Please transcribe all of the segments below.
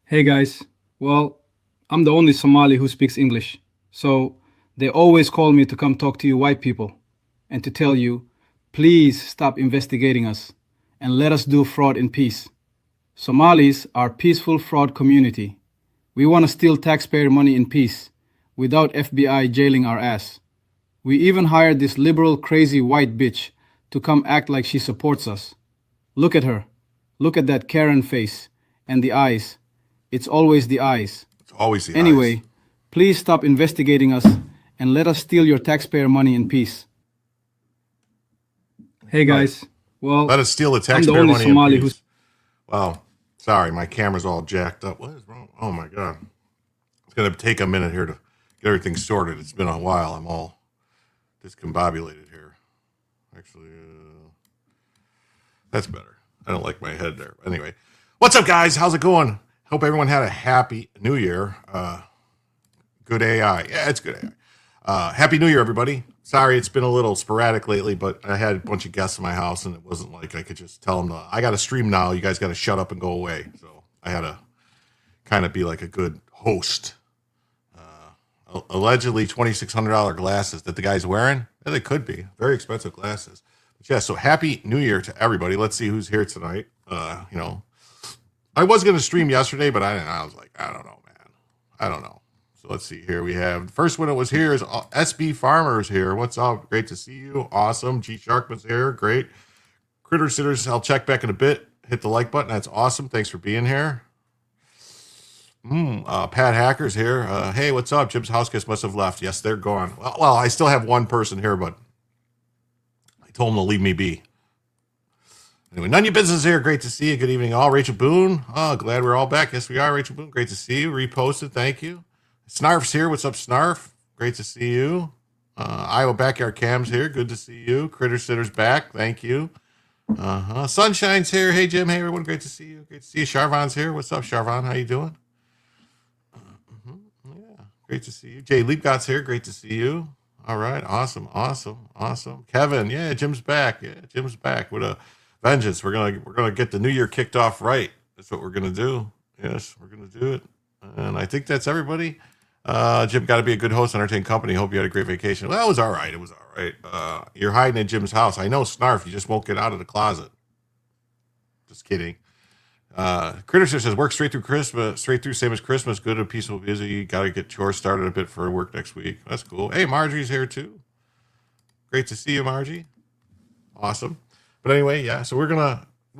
Hey guys, well, I'm the only Somali who speaks English, so they always call me to come talk to you white people and to tell you, please stop investigating us and let us do fraud in peace. Somalis are a peaceful fraud community. We want to steal taxpayer money in peace without FBI jailing our ass. We even hired this liberal crazy white bitch to come act like she supports us. Look at her. Look at that Karen face and the eyes. It's always the eyes. It's always the eyes. Anyway, please stop investigating us and let us steal your taxpayer money in peace. Hey guys, well, let us steal the I'm the taxpayer only money Somali in who's peace. Wow. Sorry, my camera's all jacked up. What is wrong? Oh my God. It's going to take a minute here to get everything sorted. It's been a while. I'm all discombobulated here. Actually, that's better. I don't like my head there. Anyway, what's up, guys? How's it going? Hope everyone had a happy new year. Good AI. Yeah, it's good AI. Happy New Year, everybody. Sorry, it's been a little sporadic lately, but I had a bunch of guests in my house, and it wasn't like I could just tell them, I got to stream now. You guys got to shut up and go away. So I had to kind of be like a good host. Allegedly $2,600 glasses that the guy's wearing. Yeah, they could be. Very expensive glasses. Yeah, so happy New Year to everybody. Let's see who's here tonight. I was going to stream yesterday, but I was like, I don't know, man. I don't know. So let's see here. We have the first one that was here is SB Farmers here. What's up? Great to see you. Awesome. G Sharkman's here. Great. Critter Sitters, I'll check back in a bit. Hit the like button. That's awesome. Thanks for being here. Pat Hacker's here. Hey, what's up? Jim's house guests must have left. Yes, they're gone. Well, I still have one person here, but I told them to leave me be. Anyway, none of your business here. Great to see you. Good evening, all. Rachel Boone. Oh, glad we're all back. Yes, we are. Rachel Boone. Great to see you. Reposted. Thank you. Snarf's here. What's up, Snarf? Great to see you. Iowa Backyard Cam's here. Good to see you. Critter Sitter's back. Thank you. Sunshine's here. Hey, Jim. Hey, everyone. Great to see you. Great to see you. Charvon's here. What's up, Charvon? How you doing? Yeah. Great to see you. Jay Leapgot's here. Great to see you. All right. Awesome. Kevin. Yeah, Jim's back. With a vengeance. We're gonna get the new year kicked off right. That's what we're gonna do. Yes, we're gonna do it. And I think that's everybody. Jim, got to be a good host, entertain company. Hope you had a great vacation. Well, it was all right. You're hiding in Jim's house. I know, Snarf. You just won't get out of the closet. Just kidding. Critter says work straight through Christmas, same as Christmas. Good and peaceful, busy. Got to get chores started a bit for work next week. That's cool. Hey, Marjorie's here too. Great to see you, Margie. Awesome. But anyway, yeah. So we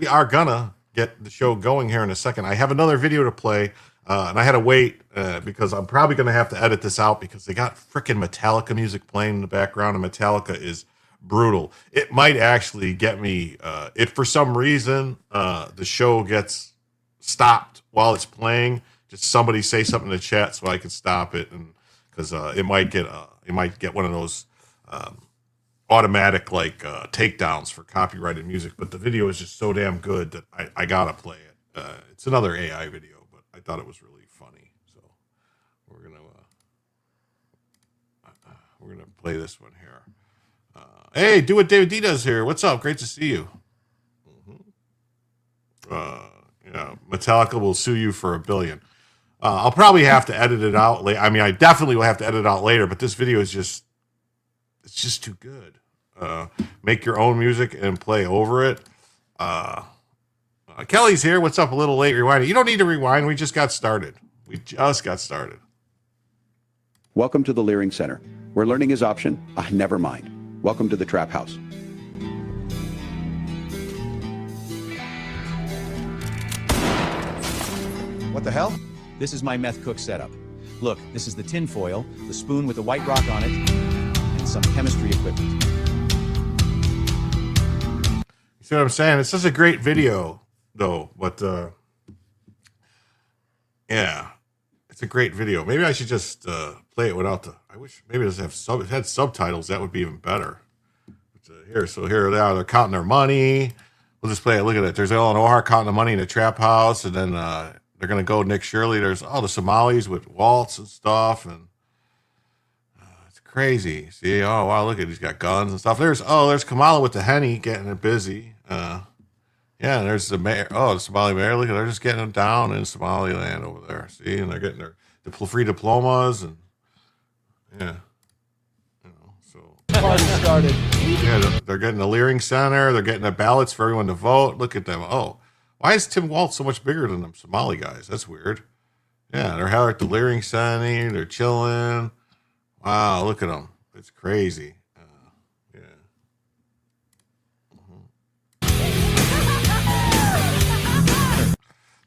are gonna get the show going here in a second. I have another video to play, and I had to wait because I'm probably gonna have to edit this out because they got freaking Metallica music playing in the background, and Metallica is brutal. It might actually get me. If for some reason the show gets stopped while it's playing, just somebody say something in the chat so I can stop it, and because it might get one of those. Automatic takedowns for copyrighted music, but the video is just so damn good that I gotta play it. It's another AI video, but I thought it was really funny, so we're gonna play this one here. Hey, do what David D does here. What's up? Great to see you. Metallica will sue you for $1 billion. I'll probably have to edit it out later. I mean, I definitely will have to edit it out later, but this video is just too good. Make your own music and play over it. Kelly's here. What's up? A little late rewinding. You don't need to rewind. We just got started. Welcome to the Leering Center, where learning is option. Never mind. Welcome to the Trap House. What the hell? This is my meth cook setup. Look, this is the tin foil, the spoon with the white rock on it, and some chemistry equipment. You see what I'm saying? It's such a great video, though. But yeah, it's a great video. Maybe I should just play it without the. I wish maybe it had subtitles. That would be even better. But, here they are. They're counting their money. We'll just play it. Look at it. There's Ellen O'Hara counting the money in the trap house, and then they're gonna go Nick Shirley. There's all the Somalis with waltz and stuff, and it's crazy. See, oh wow, look at he's got guns and stuff. There's Kamala with the Henny getting it busy. Yeah, there's the mayor. Oh, the Somali mayor. Look at they're just getting them down in Somaliland over there. See, and they're getting their free diplomas and yeah, so party started. Yeah, they're getting the Leering Center. They're getting the ballots for everyone to vote. Look at them. Oh, why is Tim Waltz so much bigger than them Somali guys? That's weird. Yeah, they're having the Leering Center. They're chilling. Wow, look at them. It's crazy. Yeah.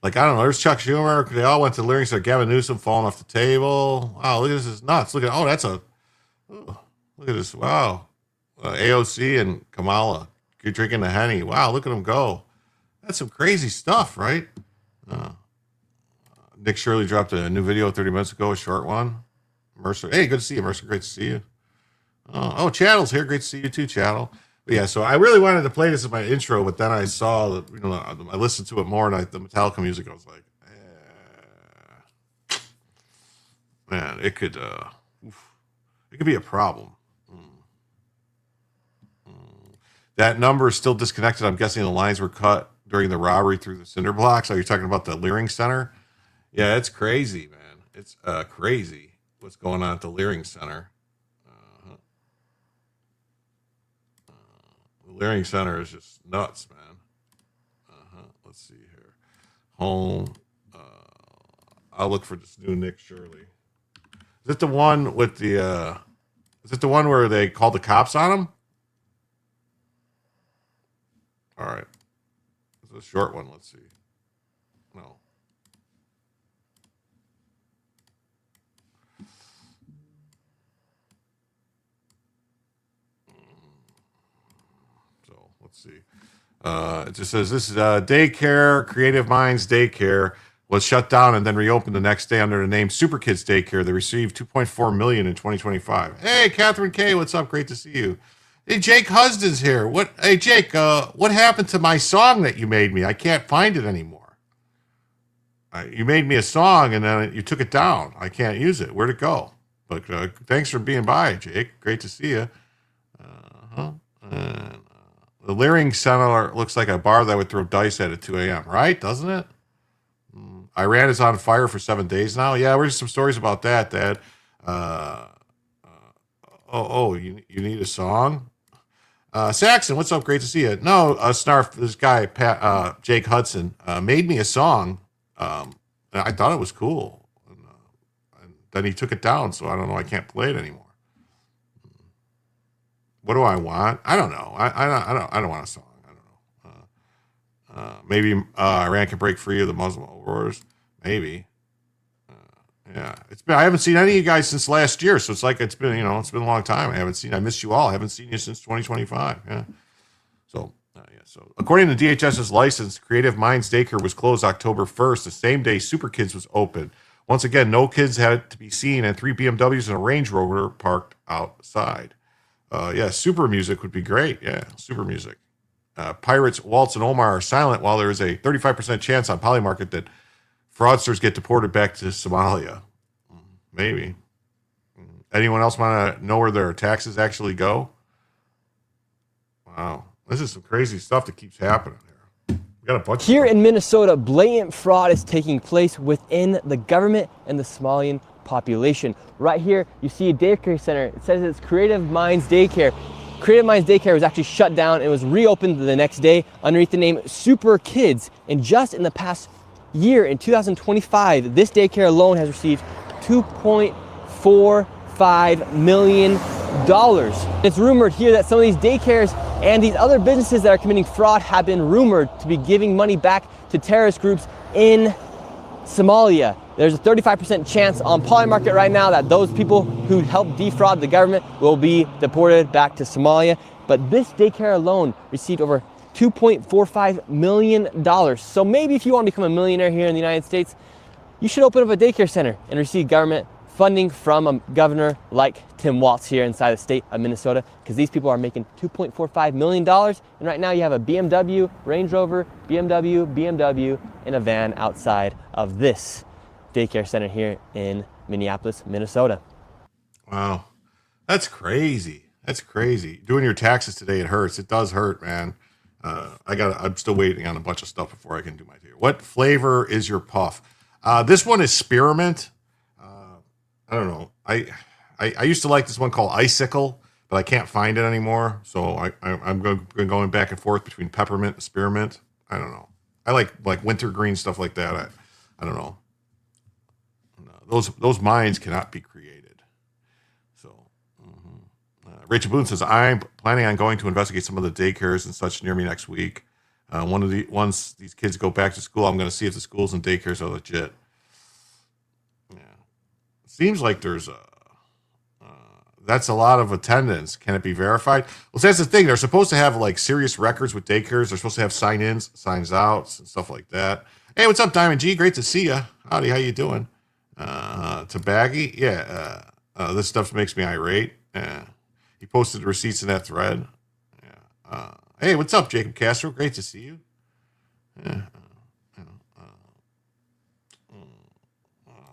Like, I don't know, there's Chuck Schumer. They all went to Leering Center. Gavin Newsom falling off the table. Wow, look at this. Is nuts. Look at, look at this. Wow. AOC and Kamala. You're drinking the Henny. Wow, look at them go. That's some crazy stuff, right? Nick Shirley dropped a new video 30 minutes ago, a short one. Mercer. Hey, good to see you, Mercer. Great to see you. Oh, Chattel's here. Great to see you too, Chattel. But yeah, so I really wanted to play this in my intro, but then I saw that, I listened to it more, and the Metallica music, I was like, man, it could be a problem. That number is still disconnected. I'm guessing the lines were cut during the robbery through the cinder blocks. Are you talking about the Leering Center? Yeah, it's crazy, man. It's crazy what's going on at the Leering Center. Learning Center is just nuts, man. Let's see here. Home. I'll look for this new Nick Shirley. Is it the one with the? Is it the one where they called the cops on him? All right. It's a short one. Let's see. No. So let's see. It just says this is daycare, Creative Minds Daycare was shut down and then reopened the next day under the name Super Kids Daycare. They received $2.4 million in 2025. Hey, Catherine K, what's up? Great to see you. Hey, Jake Husden's here. What? Hey, Jake, what happened to my song that you made me? I can't find it anymore. You made me a song and then you took it down. I can't use it. Where'd it go? But thanks for being by, Jake. Great to see you. And, the Leering Center looks like a bar that would throw dice at 2 a.m., right? Doesn't it? Iran is on fire for 7 days now. Yeah, there's some stories about that, Dad. You need a song? Saxon, what's up? Great to see you. No, Snarf, this guy, Jake Hudson, made me a song. And I thought it was cool. And then he took it down, so I don't know. I can't play it anymore. What do I want? I don't know. I don't want a song. I don't know. Maybe Iran can break free of the Muslim wars. Maybe. Yeah, I haven't seen any of you guys since last year, so it's like it's been a long time. I missed you all. I haven't seen you since 2025. Yeah. So according to DHS's license, Creative Minds Daycare was closed October 1st, the same day Super Kids was open. Once again, no kids had to be seen, and 3 BMWs and a Range Rover parked outside. Super music would be great. Yeah, super music. Pirates, Waltz, and Omar are silent while there is a 35% chance on Polymarket that fraudsters get deported back to Somalia. Maybe. Anyone else want to know where their taxes actually go? Wow. This is some crazy stuff that keeps happening here. We got a bunch here in Minnesota, blatant fraud is taking place within the government and the Somalian population. Right here, you see a daycare center. It says it's Creative Minds Daycare. Creative Minds Daycare was actually shut down and was reopened the next day underneath the name Super Kids. And just in the past year, in 2025, this daycare alone has received $2.45 million. It's rumored here that some of these daycares and these other businesses that are committing fraud have been rumored to be giving money back to terrorist groups in Somalia. There's a 35% chance on Polymarket right now that those people who helped defraud the government will be deported back to Somalia. But this daycare alone received over $2.45 million. So maybe if you want to become a millionaire here in the United States, you should open up a daycare center and receive government funding from a governor like Tim Walz here inside the state of Minnesota, because these people are making $2.45 million. And right now you have a BMW, Range Rover, BMW, and a van outside of this daycare center here in Minneapolis, Minnesota. Wow. That's crazy. That's crazy. Doing your taxes today, it hurts. It does hurt, man. I'm still waiting on a bunch of stuff before I can do my taxes. What flavor is your puff? This one is spearmint. I don't know. I used to like this one called Icicle, but I can't find it anymore. So I'm going back and forth between peppermint and spearmint. I don't know. I like wintergreen stuff like that. I don't know. Those minds cannot be created. So Rachel Boone says, I'm planning on going to investigate some of the daycares and such near me next week. Once these kids go back to school, I'm going to see if the schools and daycares are legit. Yeah. Seems like there's that's a lot of attendance. Can it be verified? Well, so that's the thing. They're supposed to have like serious records with daycares. They're supposed to have sign-ins, signs-outs, and stuff like that. Hey, what's up, Diamond G? Great to see you. Howdy, how you doing? To Baggy? Yeah. This stuff makes me irate. Yeah. He posted the receipts in that thread. Yeah. Hey, what's up, Jacob Castro? Great to see you. Yeah.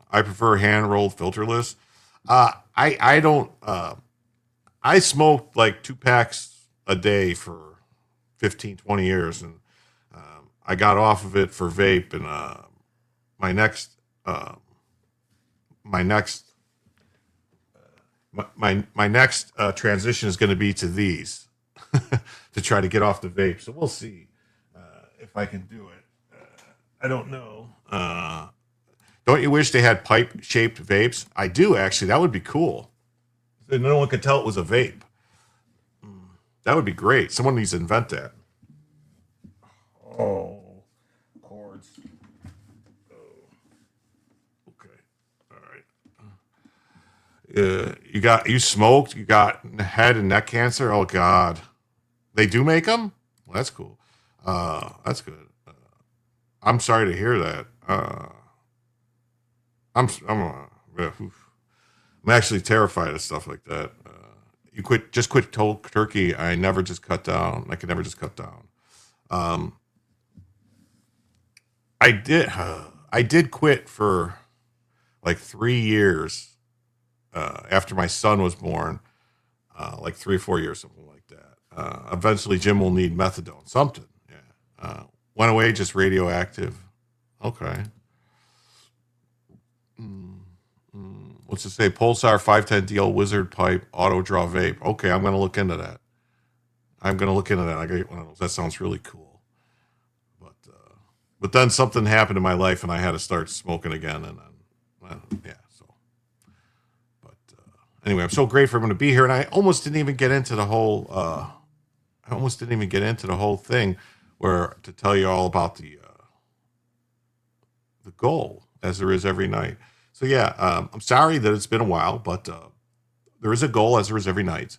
I prefer hand-rolled filterless. I don't. I smoked like 2 packs a day for 15, 20 years, and I got off of it for vape. And my next transition is going to be to these. to try to get off the vape. So we'll see if I can do it. I don't know. Don't you wish they had pipe-shaped vapes? I do, actually. That would be cool. So no one could tell it was a vape. That would be great. Someone needs to invent that. Oh, cords. Oh. Okay. All right. You smoked? You got head and neck cancer? Oh, God. They do make them? Well, that's cool. That's good. I'm sorry to hear that. I'm actually terrified of stuff like that. Just quit cold turkey. I never just cut down. I could never just cut down. I did quit for like 3 years after my son was born, like 3 or 4 years, something like that. Eventually, Jim will need methadone, something. Yeah. Went away, just radioactive. Okay. What's it say? Pulsar 510DL Wizard Pipe Auto Draw Vape. Okay, I'm going to look into that. I got to get one of those. That sounds really cool. But then something happened in my life and I had to start smoking again. And then, yeah. So, but anyway, I'm so grateful I'm going to be here. And I almost didn't even get into the whole, thing where to tell you all about the goal as there is every night. So yeah, I'm sorry that it's been a while, but there is a goal as there is every night.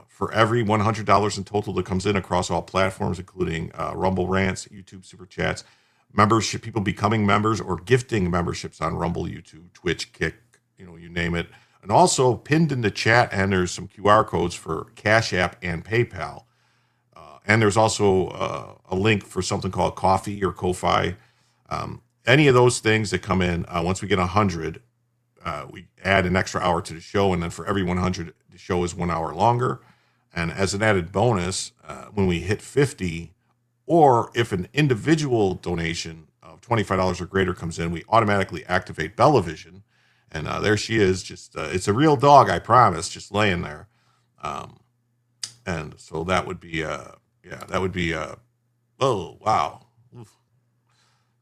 For every $100 in total that comes in across all platforms, including Rumble Rants, YouTube Super Chats, membership, people becoming members or gifting memberships on Rumble, YouTube, Twitch, Kick, you name it. And also pinned in the chat, and there's some QR codes for Cash App and PayPal. And there's also a link for something called Coffee or Ko-Fi. Any of those things that come in, once we get 100, we add an extra hour to the show, and then for every 100, the show is 1 hour longer. And as an added bonus, when we hit 50, or if an individual donation of $25 or greater comes in, we automatically activate Bellavision. And there she is, just it's a real dog, I promise, just laying there. And so that would be, oh, wow. Oof.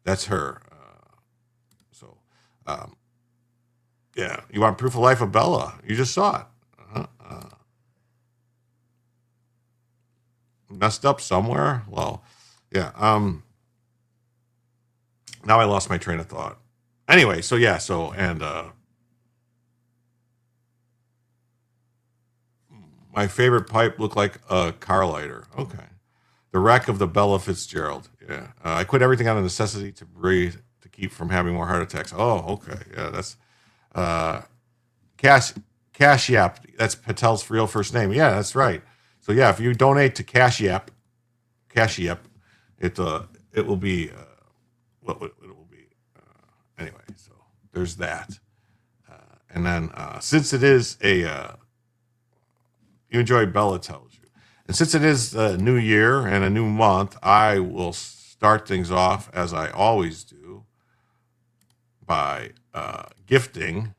That's her. Yeah, you want proof of life of Bella? You just saw it. Messed up somewhere? Well, yeah. Now I lost my train of thought. Anyway, so yeah, my favorite pipe looked like a car lighter. Okay. The wreck of the Bella Fitzgerald. Yeah. I quit everything out of necessity to breathe, to keep from having more heart attacks. Oh, okay. Yeah, that's Cash App. That's Patel's real first name. Yeah, that's right. So yeah, if you donate to Cash App, it will be what it will be. Anyway, so there's that. And then since it is you enjoy Bella tells you, and since it is a new year and a new month, I will start things off as I always do by gifting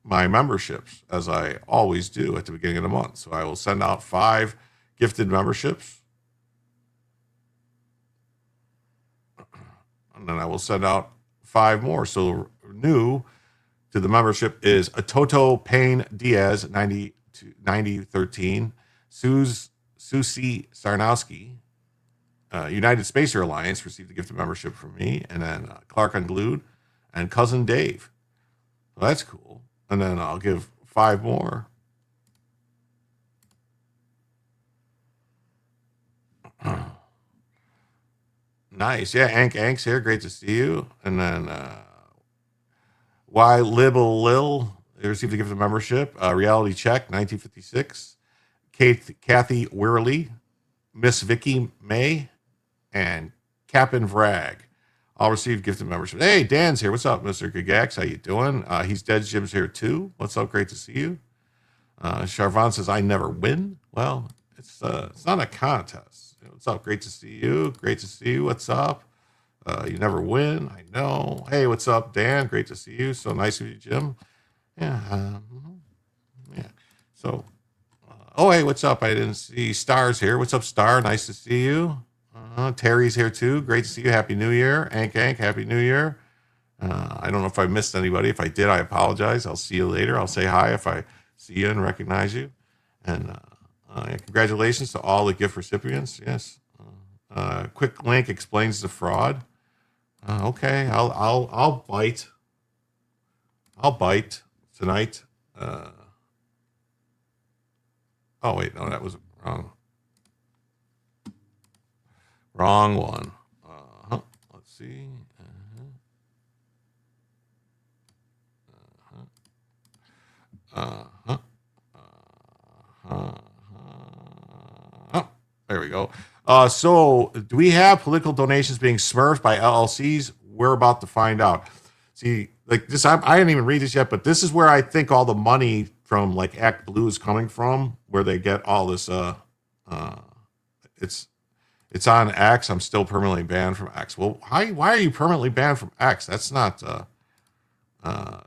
my memberships, as I always do at the beginning of the month. So I will send out 5 gifted memberships, and then I will send out 5 more. So new to the membership is a Toto Payne Diaz 9013, Susie Sarnowski, United Spacer Alliance received a gifted membership from me, and then Clark Unglued and Cousin Dave. Well, that's cool. And then I'll give 5 more. Nice. Yeah, Ank's here. Great to see you. And then Y Libble Lil, they received a gift of membership. Reality Check, 1956. Kathy Wearley, Miss Vicky May, and Cap'n Vrag all received gifted membership. Hey, Dan's here. What's up, Mr. Gigax? How you doing? He's Dead Jim's here too. What's up? Great to see you. Charvon says, I never win. Well, it's not a contest. What's up? Great to see you. Great to see you. What's up? You never win. I know. Hey, what's up, Dan? Great to see you. So nice of you, Jim. Yeah. Yeah. So Oh, hey, what's up? I didn't see Star's here. What's up, Star? Nice to see you. Terry's here too. Great to see you. Happy New Year. Ank, Happy New Year. I don't know if I missed anybody. If I did, I apologize. I'll see you later. I'll say hi if I see you and recognize you. And congratulations to all the gift recipients. Yes. Quick link explains the fraud. Okay, I'll bite. I'll bite tonight. Oh wait, no, that was wrong one. Let's see. There we go. So do we have political donations being smurfed by LLCs? We're about to find out. See, like this, I didn't even read this yet, but this is where I think all the money from like Act Blue is coming from, where they get all this. It's on X. I'm still permanently banned from X. Well, why are you permanently banned from X? That's not.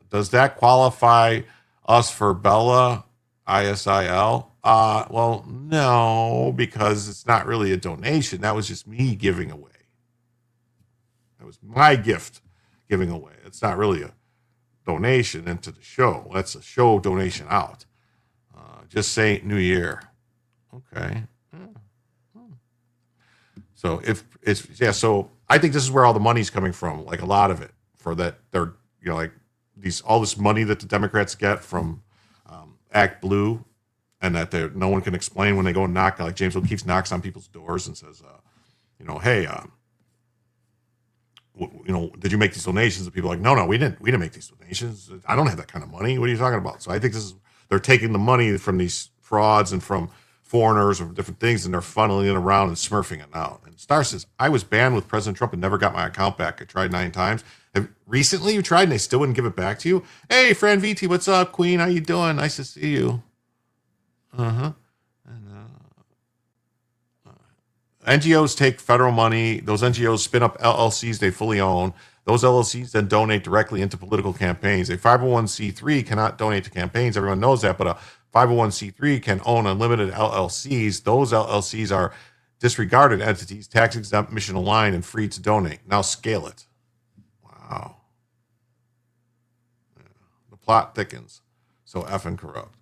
Does that qualify us for Bella ISIL? Well, no, because it's not really a donation. That was just me giving away. That was my gift giving away. It's not really a donation into the show. That's a show donation out. Just say New Year. Okay. So so I think this is where all the money's coming from, like a lot of it, for that they're, like all this money that the Democrats get from Act Blue, and that no one can explain when they go and knock, like James O'Keefe knocks on people's doors and says, hey, did you make these donations? And people are like, no, we didn't make these donations. I don't have that kind of money. What are you talking about? So I think they're taking the money from these frauds and from foreigners or different things, and they're funneling it around and smurfing it out. And Star says, I was banned with President Trump and never got my account back. I tried 9 times. Recently you tried and they still wouldn't give it back to you? Hey, Fran VT, what's up, Queen? How you doing? Nice to see you. And NGOs take federal money. Those NGOs spin up LLCs they fully own. Those LLCs then donate directly into political campaigns. A 501c3 cannot donate to campaigns. Everyone knows that, but a 501c3 can own unlimited LLCs. Those LLCs are disregarded entities, tax exempt, mission aligned, and free to donate. Now scale it. Wow. Yeah. The plot thickens. So effing corrupt.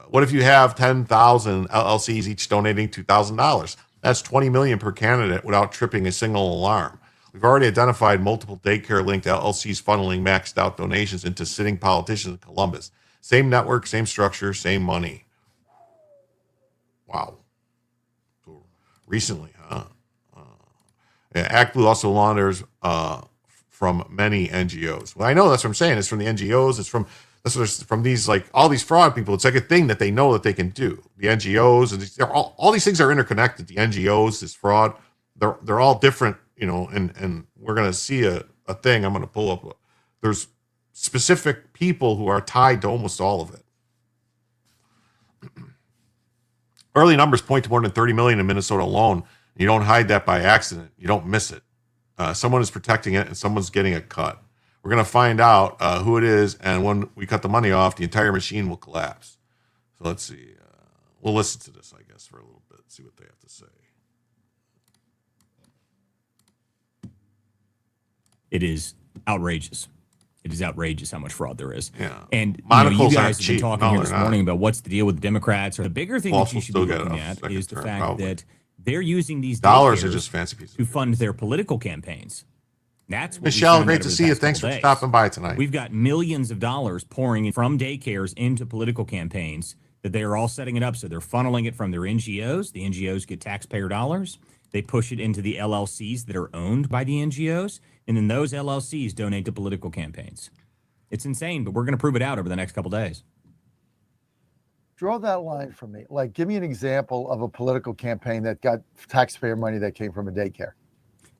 What if you have 10,000 LLCs each donating $2,000? That's $20 million per candidate without tripping a single alarm. We've already identified multiple daycare-linked LLCs funneling maxed out donations into sitting politicians in Columbus. Same network, same structure, same money. Wow. So recently, huh? Act Blue also launders from many NGOs. Well, I know that's what I'm saying. It's from the NGOs. It's from these, like, all these fraud people. It's like a thing that they know that they can do. The NGOs and all these things are interconnected. The NGOs, this fraud, they're all different, and we're going to see a thing. I'm going to pull up. There's specific people who are tied to almost all of it. Early numbers point to more than 30 million in Minnesota alone. You don't hide that by accident. You don't miss it. Someone is protecting it and someone's getting a cut. We're going to find out who it is, and when we cut the money off, the entire machine will collapse. So let's see. We'll listen to this, I guess, for a little bit, see what they have to say. It is outrageous. It is outrageous how much fraud there is. Yeah. And you Monocles guys aren't have been cheap. talking No, here they're this not. morning about what's the deal with the Democrats. Or the bigger thing that you should be Still looking get a at is the second fact term, probably. that they're using these Dollars are daycares just fancy pieces. to fund their political campaigns. That's what we Michelle, found great out to over the see you. past Thanks couple for days. stopping by tonight. We've got millions of dollars pouring in from daycares into political campaigns that they are all setting it up. So they're funneling it from their NGOs. The NGOs get taxpayer dollars. They push it into the LLCs that are owned by the NGOs. And then those LLCs donate to political campaigns. It's insane, but we're going to prove it out over the next couple days. Draw that line for me. Like, give me an example of a political campaign that got taxpayer money that came from a daycare.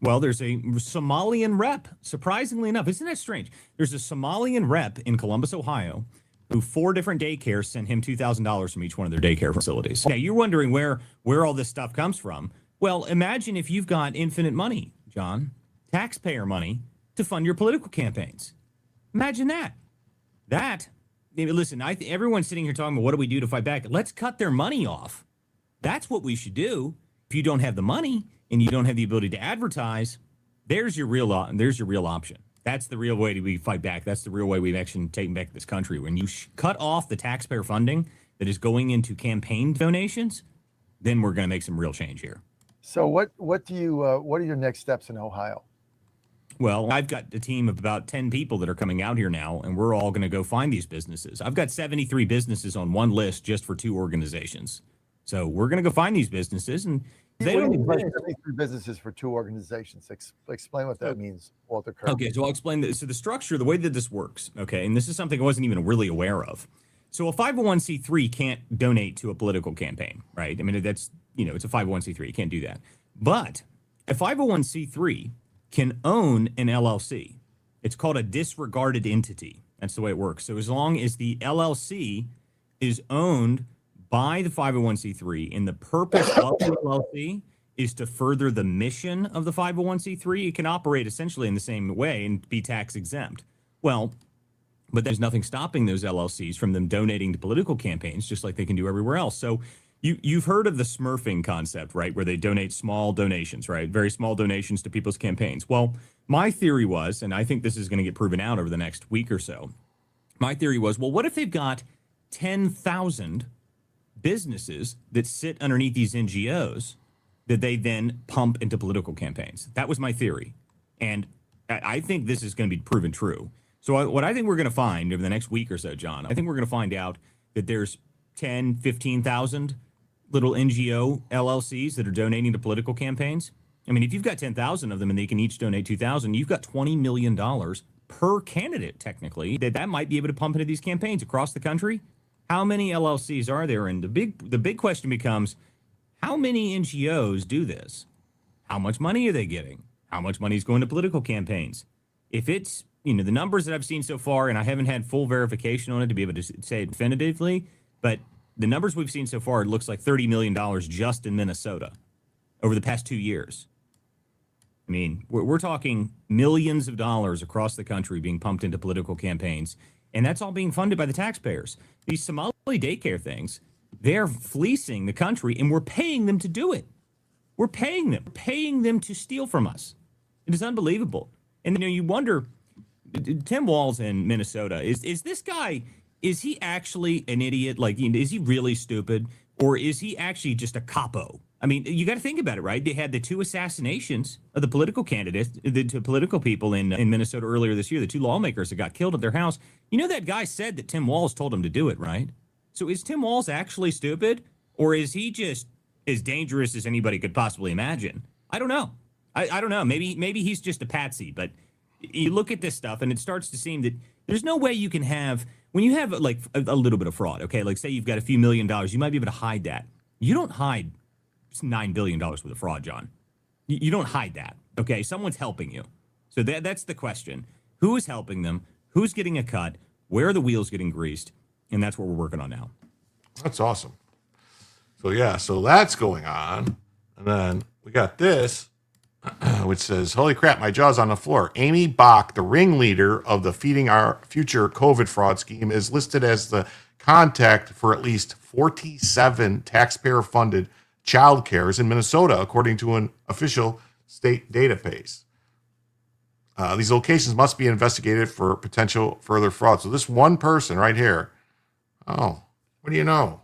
Well, there's a Somalian rep, surprisingly enough. Isn't that strange? There's a Somalian rep in Columbus, Ohio, who 4 different daycares sent him $2,000 from each one of their daycare facilities. Now, you're wondering where all this stuff comes from. Well, imagine if you've got infinite money, John, taxpayer money, to fund your political campaigns. Imagine that. That listen, everyone's sitting here talking about what do we do to fight back? Let's cut their money off. That's what we should do. If you don't have the money and you don't have the ability to advertise, there's your real option. That's the real way we fight back. That's the real way we've actually taken back this country. When you cut off the taxpayer funding that is going into campaign donations, then we're going to make some real change here. So what are your next steps in Ohio? Well, I've got a team of about 10 people that are coming out here now, and we're all going to go find these businesses. I've got 73 businesses on one list just for 2 organizations. So we're going to go find these businesses, and they don't exist. 73 businesses for 2 organizations. Explain what that means, Walter Kirk. Okay, so I'll explain this. So the structure, the way that this works, okay, and this is something I wasn't even really aware of. So a 501c3 can't donate to a political campaign, right? I mean, that's, it's a 501c3. You can't do that. But a 501c3 can own an LLC. It's called a disregarded entity. That's the way it works. So as long as the LLC is owned by the 501c3 and the purpose of the LLC is to further the mission of the 501c3, it can operate essentially in the same way and be tax exempt. Well, but there's nothing stopping those LLCs from them donating to political campaigns, just like they can do everywhere else. So you've heard of the smurfing concept, right? Where they donate small donations, right? Very small donations to people's campaigns. Well, my theory was, and I think this is going to get proven out over the next week or so. My theory was, well, what if they've got 10,000 businesses that sit underneath these NGOs that they then pump into political campaigns? That was my theory. And I think this is going to be proven true. So what I think we're going to find over the next week or so, John, I think we're going to find out that there's 10, 15,000 little NGO LLCs that are donating to political campaigns. I mean, if you've got 10,000 of them and they can each donate 2,000, you've got $20 million per candidate, technically, that might be able to pump into these campaigns across the country. How many LLCs are there? And the big question becomes, how many NGOs do this? How much money are they getting? How much money is going to political campaigns? If it's, the numbers that I've seen so far, and I haven't had full verification on it to be able to say it definitively, but the numbers we've seen so far, it looks like $30 million just in Minnesota over the past 2 years. I mean, we're talking millions of dollars across the country being pumped into political campaigns, and that's all being funded by the taxpayers. These Somali daycare things, they're fleecing the country, and we're paying them to do it. We're paying them to steal from us. It is unbelievable. And you wonder, Tim Walz in Minnesota, is this guy, is he actually an idiot? Like, is he really stupid? Or is he actually just a capo? I mean, you got to think about it, right? They had the 2 assassinations of the political candidates, the political people in Minnesota earlier this year, the 2 lawmakers that got killed at their house. That guy said that Tim Walz told him to do it, right? So is Tim Walz actually stupid? Or is he just as dangerous as anybody could possibly imagine? I don't know. I don't know. Maybe he's just a patsy, but you look at this stuff and it starts to seem that there's no way you can have, when you have like a little bit of fraud, okay, like say you've got a few $1 million, you might be able to hide that. You don't hide $9 billion worth of fraud, John. You don't hide that, okay? Someone's helping you. So that's the question. Who is helping them? Who's getting a cut? Where are the wheels getting greased? And that's what we're working on now. That's awesome. So that's going on. And then we got this, which says, holy crap, my jaw's on the floor. Amy Bach, the ringleader of the Feeding Our Future COVID fraud scheme, is listed as the contact for at least 47 taxpayer-funded child cares in Minnesota, according to an official state database. These locations must be investigated for potential further fraud. So this one person right here, what do you know,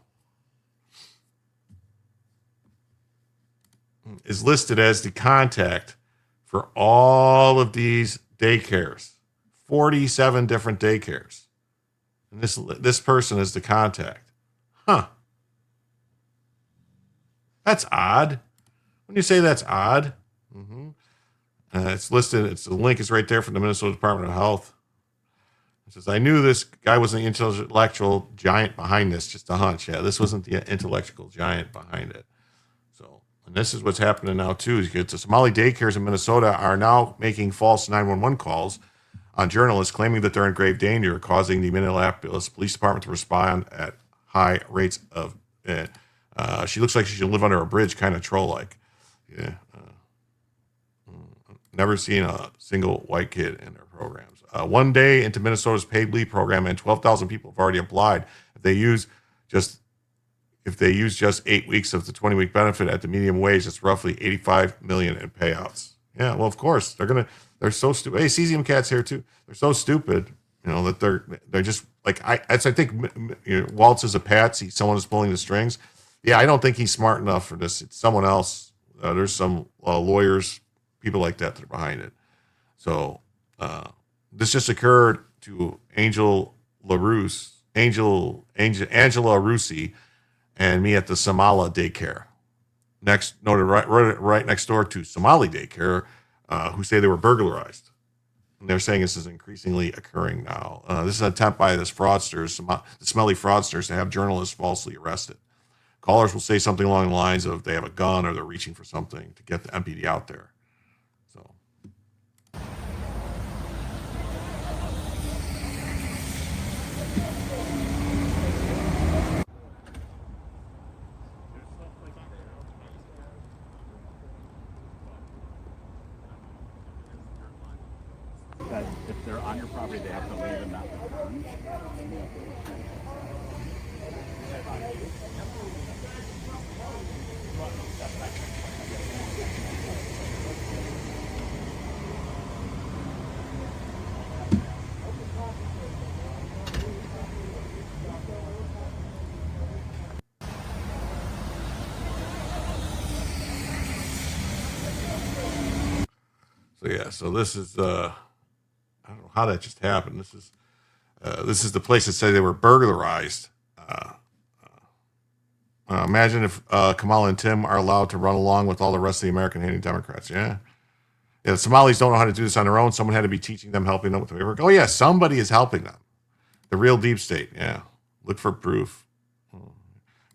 is listed as the contact for all of these daycares, 47 different daycares. And this person is the contact. Huh. That's odd. When you say that's odd, it's listed. The link is right there from the Minnesota Department of Health. It says, I knew this guy wasn't the intellectual giant behind this, just a hunch. Yeah, this wasn't the intellectual giant behind it. So, and this is what's happening now, too. The Somali daycares in Minnesota are now making false 911 calls on journalists claiming that they're in grave danger, causing the Minneapolis Police Department to respond at high rates of she looks like she should live under a bridge, kind of troll-like. Yeah. Never seen a single white kid in their programs. 1 day into Minnesota's paid leave program, and 12,000 people have already applied. If they use just 8 weeks of the 20-week benefit at the medium wage, it's roughly 85 million in payouts. Yeah, well, of course they're so stupid. Hey, Cesium Cat's here too. They're so stupid, that they're just like I think Waltz is a patsy. Someone is pulling the strings. Yeah, I don't think he's smart enough for this. It's someone else. There's some lawyers, people like that are behind it. So this just occurred to Angela Russi, and me at the Samala daycare. Noted right next door to Somali daycare, who say they were burglarized. And they're saying this is increasingly occurring now. This is an attempt by the smelly fraudsters to have journalists falsely arrested. Callers will say something along the lines of they have a gun or they're reaching for something to get the MPD out there. So. That if they're on your property, they have to leave and not return. So yeah, so this is I don't know how that just happened. This is the place that said they were burglarized. Imagine if Kamala and Tim are allowed to run along with all the rest of the American-hating Democrats. Yeah, the Somalis don't know how to do this on their own. Someone had to be teaching them, helping them with the paperwork. Oh yeah, somebody is helping them. The real deep state. Yeah, look for proof.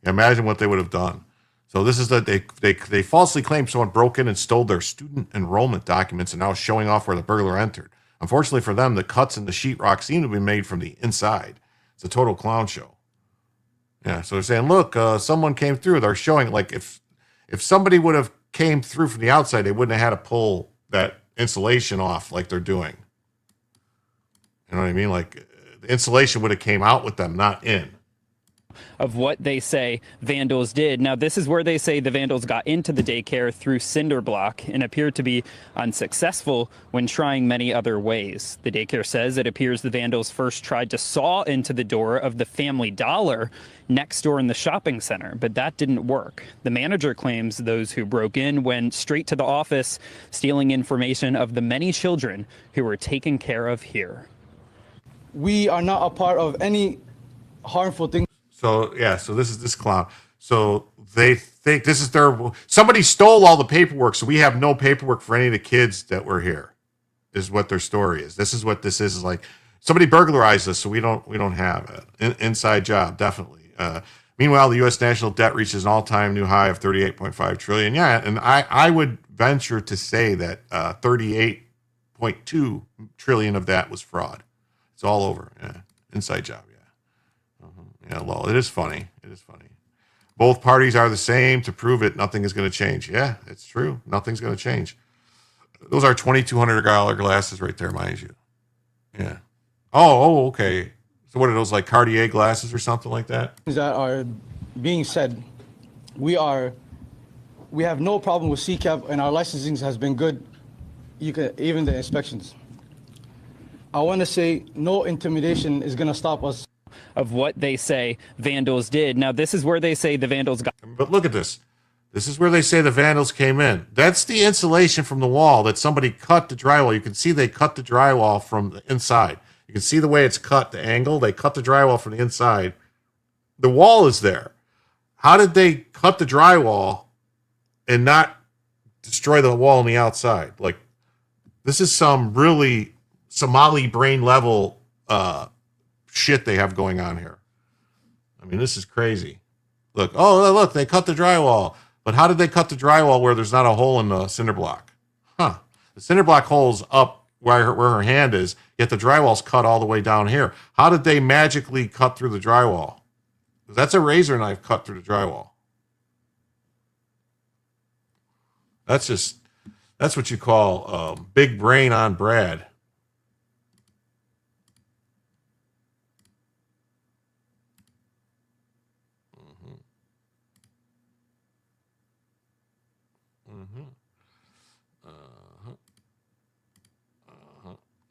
Yeah, imagine what they would have done. So this is that they falsely claim someone broke in and stole their student enrollment documents and now showing off where the burglar entered. Unfortunately for them, the cuts in the sheetrock seem to be made from the inside. It's a total clown show. Yeah, so they're saying, look, someone came through. They're showing, like, if somebody would have came through from the outside, they wouldn't have had to pull that insulation off like they're doing. You know what I mean? Like, the insulation would have came out with them, not in. Of what they say vandals did. Now, this is where they say the vandals got into the daycare through cinder block and appeared to be unsuccessful when trying many other ways. The daycare says it appears the vandals first tried to saw into the door of the Family Dollar next door in the shopping center, but that didn't work. The manager claims those who broke in went straight to the office, stealing information of the many children who were taken care of here. We are not a part of any harmful thing. So yeah, so this is this clown. So they think this is somebody stole all the paperwork, so we have no paperwork for any of the kids that were here. Is what their story is. This is what this is like. Somebody burglarized us, so we don't have it. Inside job, definitely. Meanwhile, the U.S. national debt reaches an all-time new high of 38.5 trillion. Yeah, and I would venture to say that 38.2 trillion of that was fraud. It's all over. Yeah, inside job. Yeah, well, it is funny. It is funny. Both parties are the same. To prove it, nothing is going to change. Yeah, it's true. Nothing's going to change. Those are $2,200 glasses right there, mind you. Yeah. Oh, okay. So what are those, like Cartier glasses or something like that? That are being said, we have no problem with CCAP, and our licensing has been good. Even the inspections. I want to say no intimidation is going to stop us. Of what they say vandals did. Now, this is where they say the vandals got. But look at this. This is where they say the vandals came in. That's the insulation from the wall that somebody cut the drywall. You can see they cut the drywall from the inside. You can see the way it's cut, the angle. They cut the drywall from the inside. The wall is there. How did they cut the drywall and not destroy the wall on the outside? Like, this is some really Somali brain level shit they have going on here. I mean, this is crazy. Look, they cut the drywall. But how did they cut the drywall where there's not a hole in the cinder block? The cinder block hole's up where her hand is, yet the drywall's cut all the way down here. How did they magically cut through the drywall? Because that's a razor knife cut through the drywall. That's That's what you call big brain on Brad.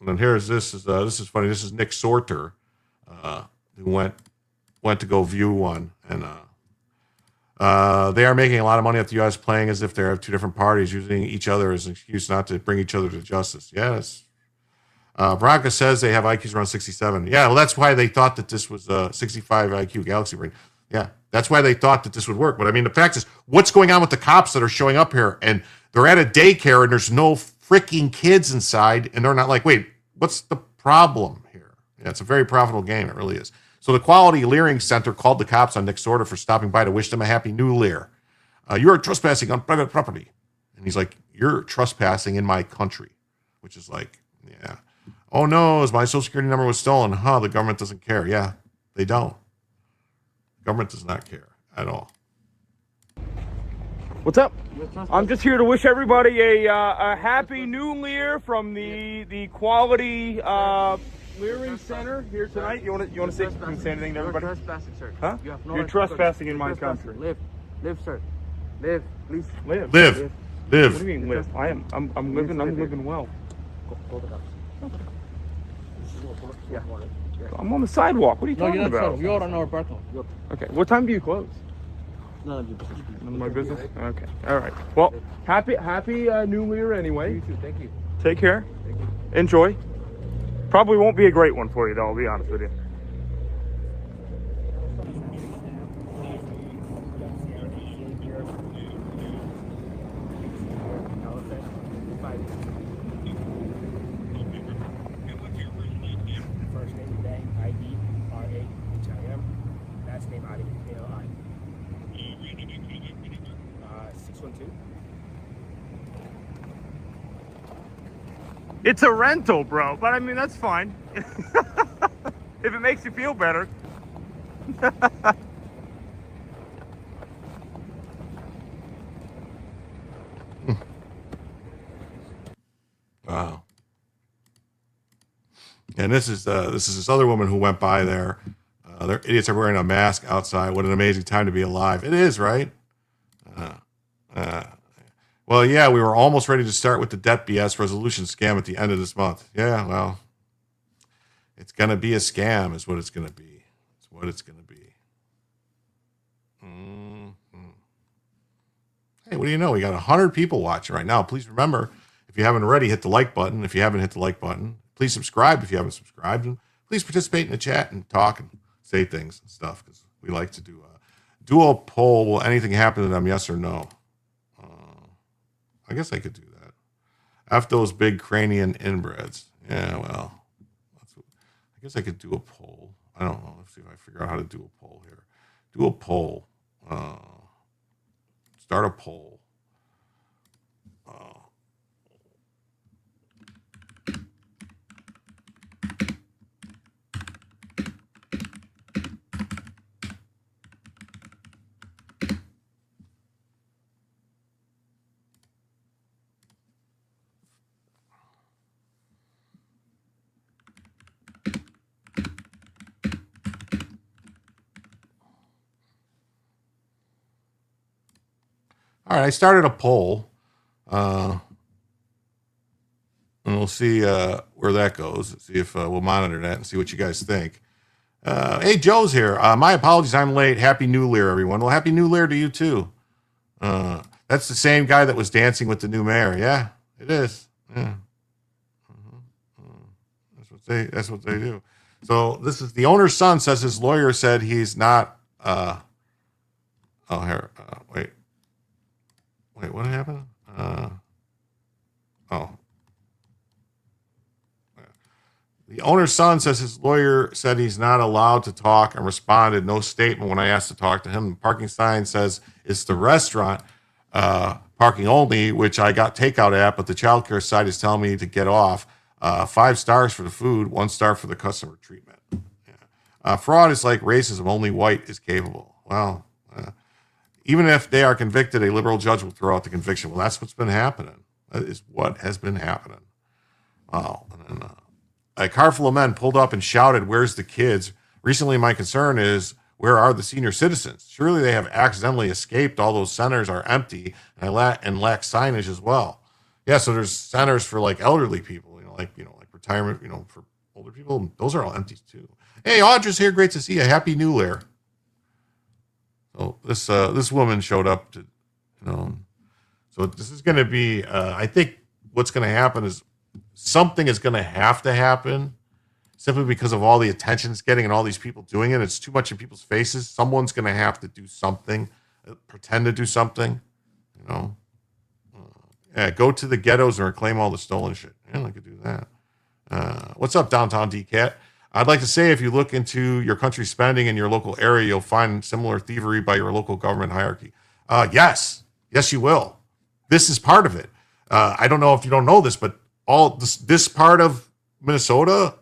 And then here's this is funny. This is Nick Sorter, who went to go view one, and they are making a lot of money at the U.S. playing as if they have two different parties, using each other as an excuse not to bring each other to justice. Yes. Veronica says they have IQs around 67. Yeah, well, that's why they thought that this was a 65 IQ Galaxy brain. Yeah, that's why they thought that this would work. But I mean, the fact is, what's going on with the cops that are showing up here, and they're at a daycare and there's no freaking kids inside, and they're not like, wait, what's the problem here? Yeah, it's a very profitable game. It really is. So the Quality Leering Center called the cops on Nick Sorter for stopping by to wish them a happy new year. You are trespassing on private property. And he's like, you're trespassing in my country, which is like, yeah. Oh no, my social security number was stolen. The government doesn't care. Yeah, they don't. Government does not care at all. What's up? I'm just here to wish everybody a happy new year from the Quality Leering Center here tonight. You want to say anything to everybody? You're trespassing, sir. Huh? You have no You're right to trespassing in my trespassing. country. Live, sir. Live, please. Live. Live. Live. What do you mean live? I'm living well. Go to the cops. Yeah. I'm on the sidewalk. What are you No, talking you're not. about? You're on our apartment. Okay. What time do you close? None of your business. None of my business. Okay. All right. Well, happy New Year anyway. You too. Thank you. Take care. Thank you. Enjoy. Probably won't be a great one for you, though. I'll be honest with you. First name Bang, I-D-R-A-H-I-M. Last name Ali, A-L-I. 612. It's a rental, bro. But I mean, that's fine. If it makes you feel better. Wow. And this is this other woman who went by there. They're idiots are wearing a mask outside. What an amazing time to be alive. It is, right? Well, yeah, we were almost ready to start with the debt BS resolution scam at the end of this month. Yeah, well, it's going to be a scam is what it's going to be. It's what it's going to be. Hey, what do you know? We got 100 people watching right now. Please remember, if you haven't already, hit the like button. If you haven't hit the like button, please subscribe if you haven't subscribed. And please participate in the chat and talk and say things and stuff, because we like to do a poll. Will anything happen to them, yes or no? I guess I could do that. After those big cranian inbreds. Yeah, well, I guess I could do a poll. I don't know. Let's see if I figure out how to do a poll here. Do a poll. Start a poll. All right, I started a poll, and we'll see where that goes. See if we'll monitor that and see what you guys think. Hey, Joe's here. My apologies, I'm late. Happy New Year, everyone. Well, Happy New Year to you too. That's the same guy that was dancing with the new mayor. Yeah, it is. Yeah, that's what they do. So this is the owner's son says his lawyer said he's not. Wait, what happened? The owner's son says his lawyer said he's not allowed to talk and responded no statement when I asked to talk to him. The parking sign says it's the restaurant, parking only, which I got takeout at, but the childcare side is telling me to get off. 5 stars for the food, 1 star for the customer treatment. Yeah. Fraud is like racism. Only white is capable. Well, even if they are convicted, a liberal judge will throw out the conviction. Well, that's what's been happening. That is what has been happening. Wow. And then, a car full of men pulled up and shouted, "Where's the kids?" Recently, my concern is, where are the senior citizens? Surely they have accidentally escaped. All those centers are empty and lack signage as well. Yeah, so there's centers for like elderly people, like retirement, for older people. Those are all empty too. Hey, Audra's here. Great to see you. Happy New Year. So this woman showed up to, so this is going to be. I think what's going to happen is something is going to have to happen, simply because of all the attention it's getting and all these people doing it. It's too much in people's faces. Someone's going to have to do something, pretend to do something, Yeah, go to the ghettos and reclaim all the stolen shit. Yeah, I could do that. What's up, Downtown DCAT? I'd like to say, if you look into your country's spending in your local area, you'll find similar thievery by your local government hierarchy. Yes, you will. This is part of it. I don't know if you don't know this, but all this part of Minnesota,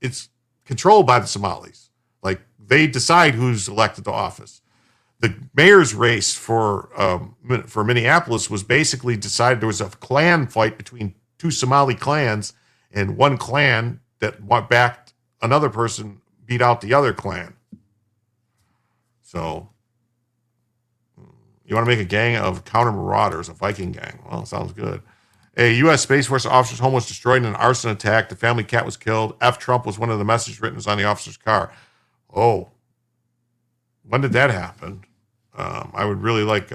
it's controlled by the Somalis. Like, they decide who's elected to office. The mayor's race for Minneapolis was basically decided. There was a clan fight between two Somali clans, and one clan that backed another person beat out the other clan. So you want to make a gang of counter marauders, a Viking gang. Well, sounds good. A U.S. Space Force officer's home was destroyed in an arson attack. The family cat was killed. F. Trump was one of the messages written on the officer's car. Oh, when did that happen? I would really like.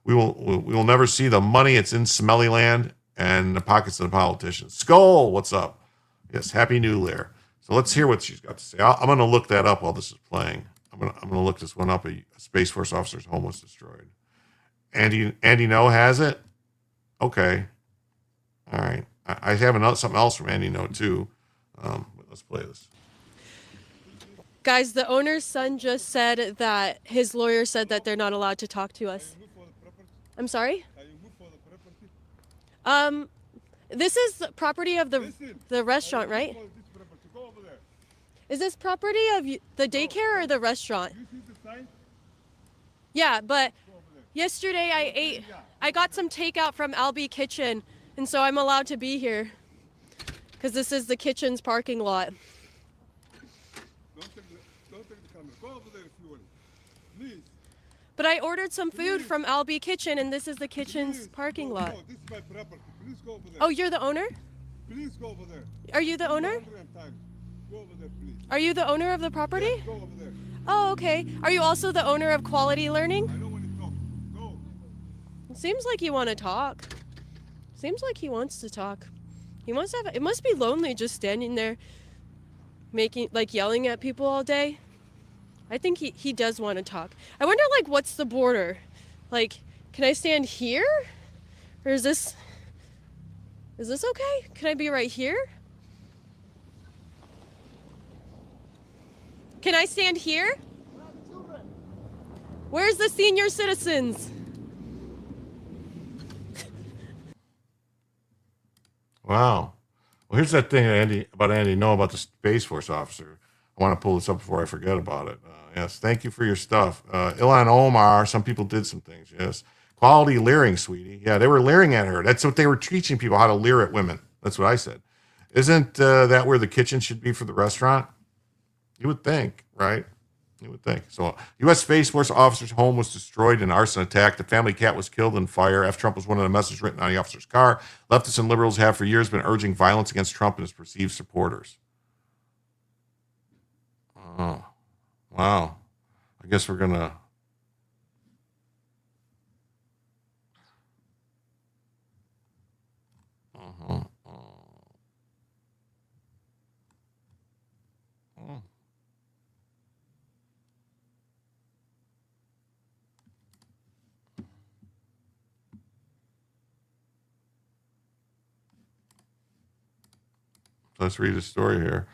We will never see the money. It's in smelly land and the pockets of the politicians. Skull, what's up? Yes, Happy New Year. So let's hear what she's got to say. I'm going to look that up while this is playing. I'm going to look this one up. A Space Force officer's home was destroyed. Andy No has it. Okay, all right. I have something else from Andy No too. Let's play this. Guys, the owner's son just said that his lawyer said that they're not allowed to talk to us. I'm sorry? This is the property of the restaurant, right? Is this property of the daycare or the restaurant? Yeah, but yesterday I got some takeout from Albee Kitchen, and so I'm allowed to be here because this is the kitchen's parking lot. But I ordered some food from Albee Kitchen, and this is the kitchen's parking lot. This is my property. Please go over there. Oh, you're the owner? Please go over there. Are you the owner? Go over there, please. Are you the owner of the property? Yes, go over there. Oh, okay. Are you also the owner of Quality Learning? I don't want to talk. Go. It seems like you want to talk. Seems like he wants to talk. He must have. It must be lonely just standing there, yelling at people all day. I think he does want to talk. I wonder, what's the border? Can I stand here? Or is this okay? Can I be right here? Can I stand here? Where's the senior citizens? Wow. Well, here's that thing Andy know about the Space Force officer. I want to pull this up before I forget about it. Yes, thank you for your stuff. Ilan Omar, some people did some things, yes. Quality leering, sweetie. Yeah, they were leering at her. That's what they were teaching people, how to leer at women. That's what I said. Isn't that where the kitchen should be for the restaurant? You would think, right? You would think. So, U.S. Space Force officer's home was destroyed in an arson attack. The family cat was killed in fire. F. Trump was one of the messages written on the officer's car. Leftists and liberals have for years been urging violence against Trump and his perceived supporters. Oh, wow. I guess we're going to... Let's read the story here.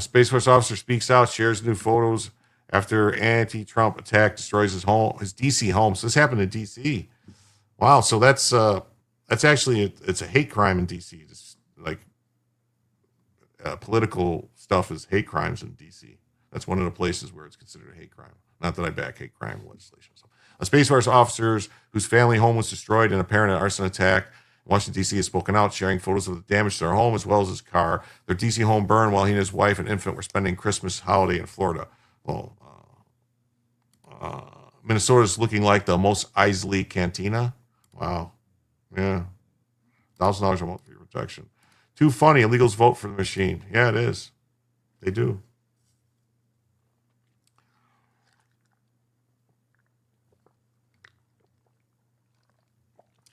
Space Force officer speaks out, shares new photos after anti-Trump attack destroys his DC home. So this happened in DC. Wow. So that's actually it's a hate crime in DC. Just political stuff is hate crimes in DC. That's one of the places where it's considered a hate crime. Not that I back hate crime legislation. So A Space Force officer whose family home was destroyed in a apparent arson attack in Washington, D.C. has spoken out, sharing photos of the damage to their home as well as his car. Their D.C. home burned while he and his wife and infant were spending Christmas holiday in Florida. Well, Minnesota's looking like the Mos Eisley Cantina. Wow. Yeah. $1,000 a month for your protection. Too funny. Illegals vote for the machine. Yeah, it is. They do.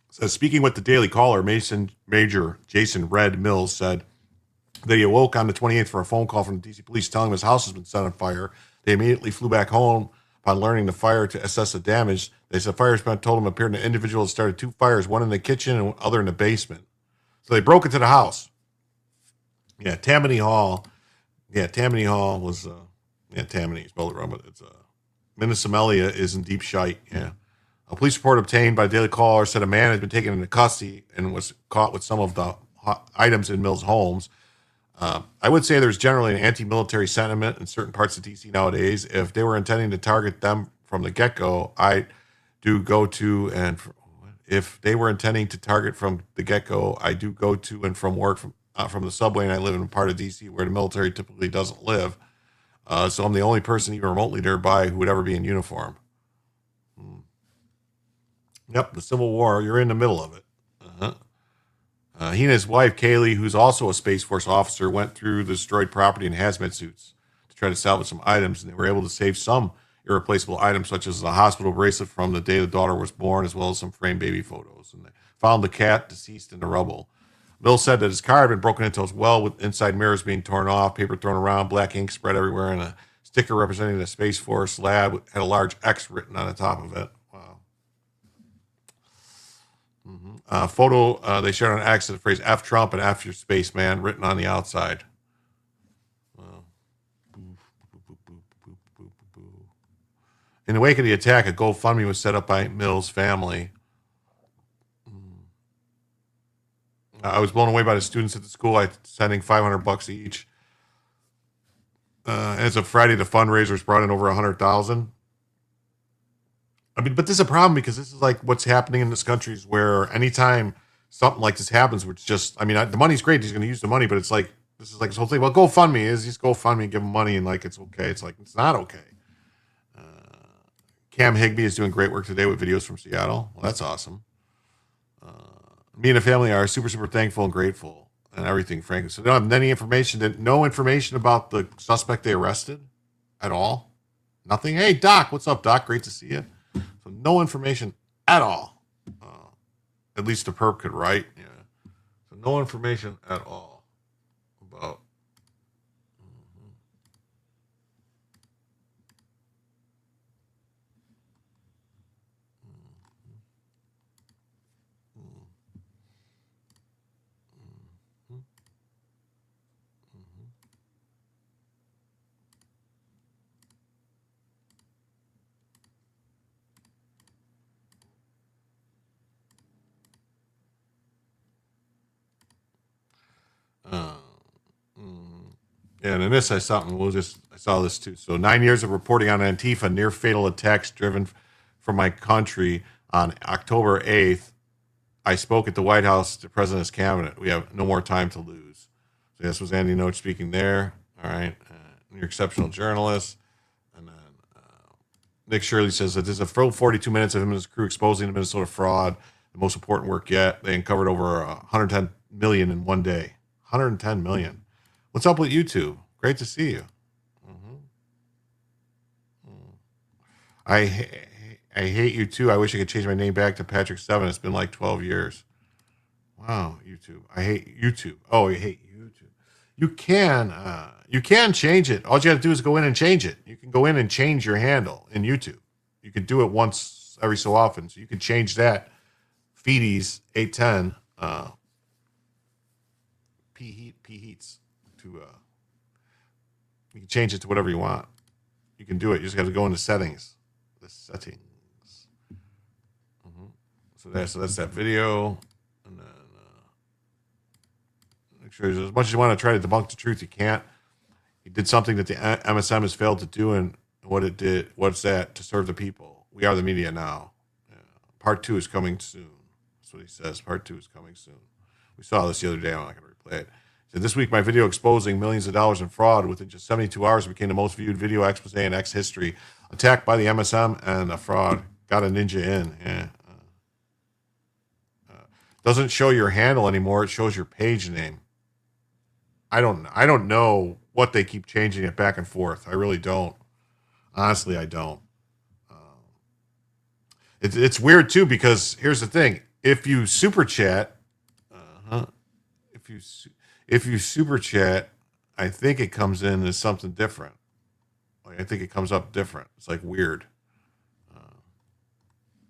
So speaking with the Daily Caller, Major Jason Red Mills said that he awoke on the 28th for a phone call from the DC police telling him his house has been set on fire. They immediately flew back home upon learning the fire to assess the damage. They said fire department told him appeared an individual had started 2 fires, one in the kitchen and other in the basement. So they broke into the house. Yeah, Tammany Hall. Yeah, Tammany Hall was, Tammany, spelled it wrong, but it's, Minnesomelia is in deep shite, yeah. A police report obtained by Daily Caller said a man had been taken into custody and was caught with some of the items in Mills' homes. I would say there's generally an anti-military sentiment in certain parts of D.C. nowadays. If they were intending to target them from the get-go, if they were intending to target from the get-go, I do go to and from work from the subway, and I live in a part of D.C. where the military typically doesn't live. So I'm the only person even remotely nearby who would ever be in uniform. Yep, the Civil War, you're in the middle of it. He and his wife, Kaylee, who's also a Space Force officer, went through the destroyed property in hazmat suits to try to salvage some items, and they were able to save some irreplaceable items, such as a hospital bracelet from the day the daughter was born, as well as some framed baby photos. And they found the cat deceased in the rubble. Mills said that his car had been broken into as well, with inside mirrors being torn off, paper thrown around, black ink spread everywhere, and a sticker representing the Space Force lab had a large X written on the top of it. Photo they shared on X, the phrase F Trump and F your spaceman written on the outside. In the wake of the attack, a GoFundMe was set up by Mills' family. I was blown away by the students at the school. I sending $500 each. As of Friday, the fundraisers brought in over 100,000. I mean, but this is a problem because this is like what's happening in this country is where anytime something like this happens, which just, I mean, the money's great. He's going to use the money, but it's like, this is like this whole thing. Well, GoFundMe is just GoFundMe, give him money and like, it's okay. It's like, it's not okay. Cam Higbee is doing great work today with videos from Seattle. Well, that's awesome. Me and the family are super, super thankful and grateful and everything, frankly. So they don't have any information, no information about the suspect they arrested at all. Nothing. Hey, Doc, what's up, Doc? Great to see you. So no information at all. At least the perp could write. Yeah. So no information at all about. Yeah, and then this says something. I saw this too. So 9 years of reporting on Antifa, near fatal attacks driven from my country. On October 8th, I spoke at the White House to the President's cabinet. We have no more time to lose. So this was Andy Noach speaking there. All right. You're exceptional journalist. And then Nick Shirley says that there's a full 42 minutes of him and his crew exposing the Minnesota fraud, the most important work yet. They uncovered over 110 million in one day. 110 million. What's up with YouTube? Great to see you. I hate you too. I wish I could change my name back to Patrick 7. It's been like 12 years. Wow, YouTube. I hate YouTube. Oh, I hate YouTube. You can change it. All you got to do is go in and change it. You can go in and change your handle in YouTube. You can do it once every so often. So you can change that. Feeties 810 P Heats to you can change it to whatever you want. You can do it. You just have to go into settings. The settings. So that's that video. And then make sure as much as you want to try to debunk the truth, you can't. He did something that the MSM has failed to do, and what it did, what's that? To serve the people. We are the media now. Yeah. Part 2 is coming soon. That's what he says. Part 2 is coming soon. We saw this the other day. I'm not going to replay it. He said, this week, my video exposing millions of dollars in fraud within just 72 hours became the most viewed video expose in X history. Attacked by the MSM and a fraud. Got a ninja in. Yeah. Doesn't show your handle anymore. It shows your page name. I don't know what they keep changing it back and forth. I really don't. Honestly, I don't. It's weird too, because here's the thing: if you super chat, if you super chat, I think it comes in as something different. Like I think it comes up different. It's like weird.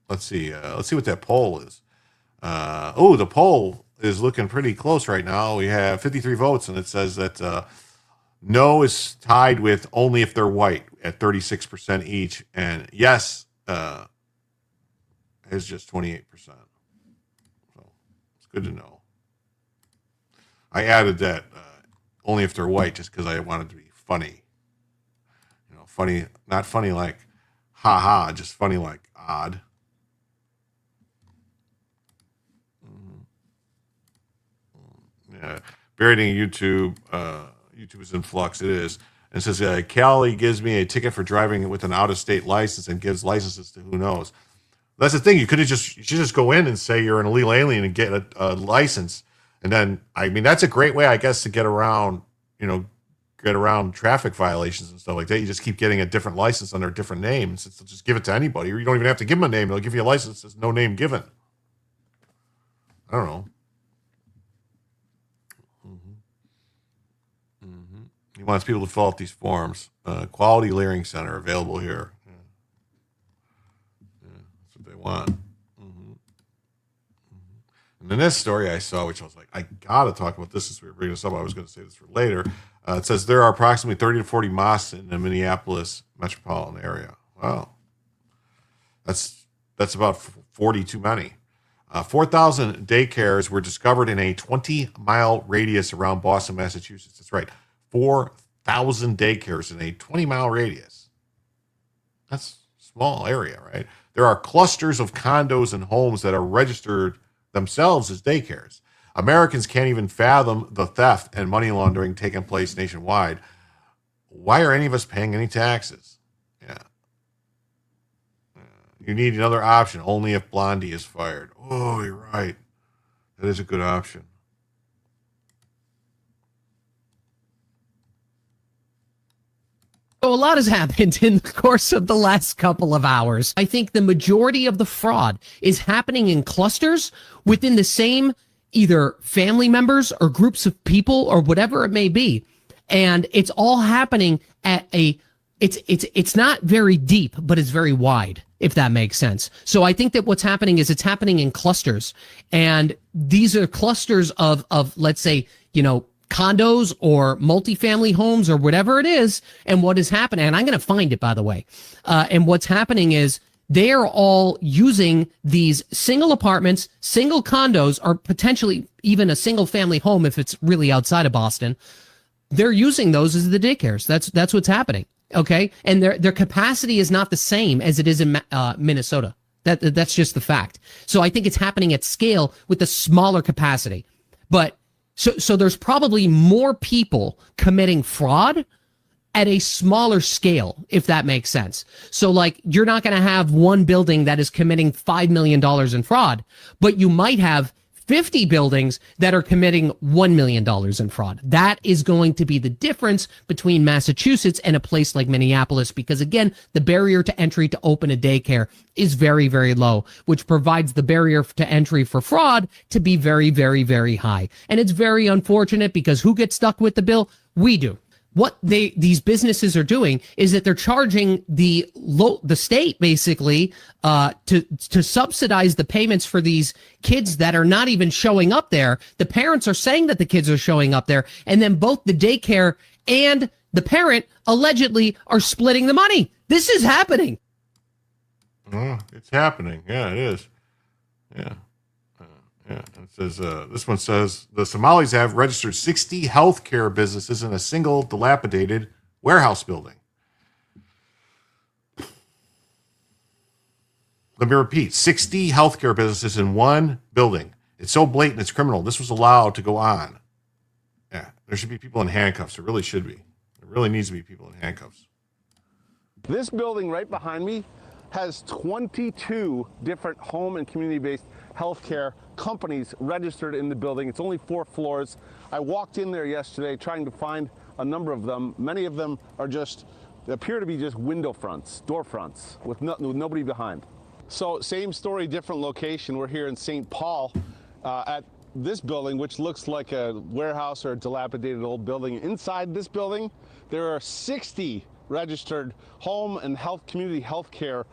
Let's see what that poll is. The poll is looking pretty close right now. We have 53 votes, and it says that no is tied with only if they're white at 36% each, and yes is just 28%. So it's good to know. I added that only if they're white just because I wanted to be funny. You know, funny, not funny like ha ha, just funny like odd. Yeah, buried in YouTube. YouTube is in flux. It is. And it says, Cali gives me a ticket for driving with an out-of-state license and gives licenses to who knows. That's the thing. You should just go in and say you're an illegal alien and get a license. And then, I mean, that's a great way, I guess, to get around traffic violations and stuff like that. You just keep getting a different license under a different name. So just give it to anybody. Or you don't even have to give them a name. They'll give you a license. There's no name given. I don't know. He wants people to fill out these forms. Quality Leering Center available here. Yeah, that's what they want. And then this story I saw, which I was like, I got to talk about this since we were bringing this up. I was going to say this for later. It says there are approximately 30 to 40 mosques in the Minneapolis metropolitan area. Wow. That's about 40 too many. 4,000 daycares were discovered in a 20-mile radius around Boston, Massachusetts. That's right. 4,000 daycares in a 20-mile radius. That's a small area, right? There are clusters of condos and homes that are registered themselves as daycares. Americans can't even fathom the theft and money laundering taking place nationwide. Why are any of us paying any taxes? Yeah. You need another option, only if Blondie is fired. Oh, you're right. That is a good option. So a lot has happened in the course of the last couple of hours. I think the majority of the fraud is happening in clusters within the same either family members or groups of people or whatever it may be. And it's all happening at it's not very deep, but it's very wide, if that makes sense. So I think that what's happening is it's happening in clusters. And these are clusters of let's say, condos or multifamily homes or whatever it is. And what is happening, and I'm going to find it, by the way. And what's happening is they are all using these single apartments, single condos, or potentially even a single family home if it's really outside of Boston. They're using those as the daycares. That's what's happening. Okay. And their capacity is not the same as it is in Minnesota. That's just the fact. So I think it's happening at scale with a smaller capacity. But So there's probably more people committing fraud at a smaller scale, if that makes sense. So like you're not going to have one building that is committing $5 million in fraud, but you might have 50 buildings that are committing $1 million in fraud. That is going to be the difference between Massachusetts and a place like Minneapolis, because again, the barrier to entry to open a daycare is very, very low, which provides the barrier to entry for fraud to be very, very, very high. And it's very unfortunate because who gets stuck with the bill? We do. What these businesses are doing is that they're charging the state basically to subsidize the payments for these kids that are not even showing up there. The parents are saying that the kids are showing up there, and then both the daycare and the parent allegedly are splitting the money. This is happening. It's happening. Yeah, it is. Yeah. Yeah, it says this one says the Somalis have registered 60 healthcare businesses in a single dilapidated warehouse building. Let me repeat, 60 healthcare businesses in one building. It's so blatant, it's criminal. This was allowed to go on. Yeah, there should be people in handcuffs. There really should be. There really needs to be people in handcuffs. This building right behind me has 22 different home and community-based healthcare companies registered in the building. It's only 4 floors. I walked in there yesterday trying to find a number of them. Many of them are just, they appear to be just window fronts, door fronts, with nobody behind. So same story, different location. We're here in St. Paul at this building, which looks like a warehouse or a dilapidated old building. Inside this building, there are 60 registered home and community health care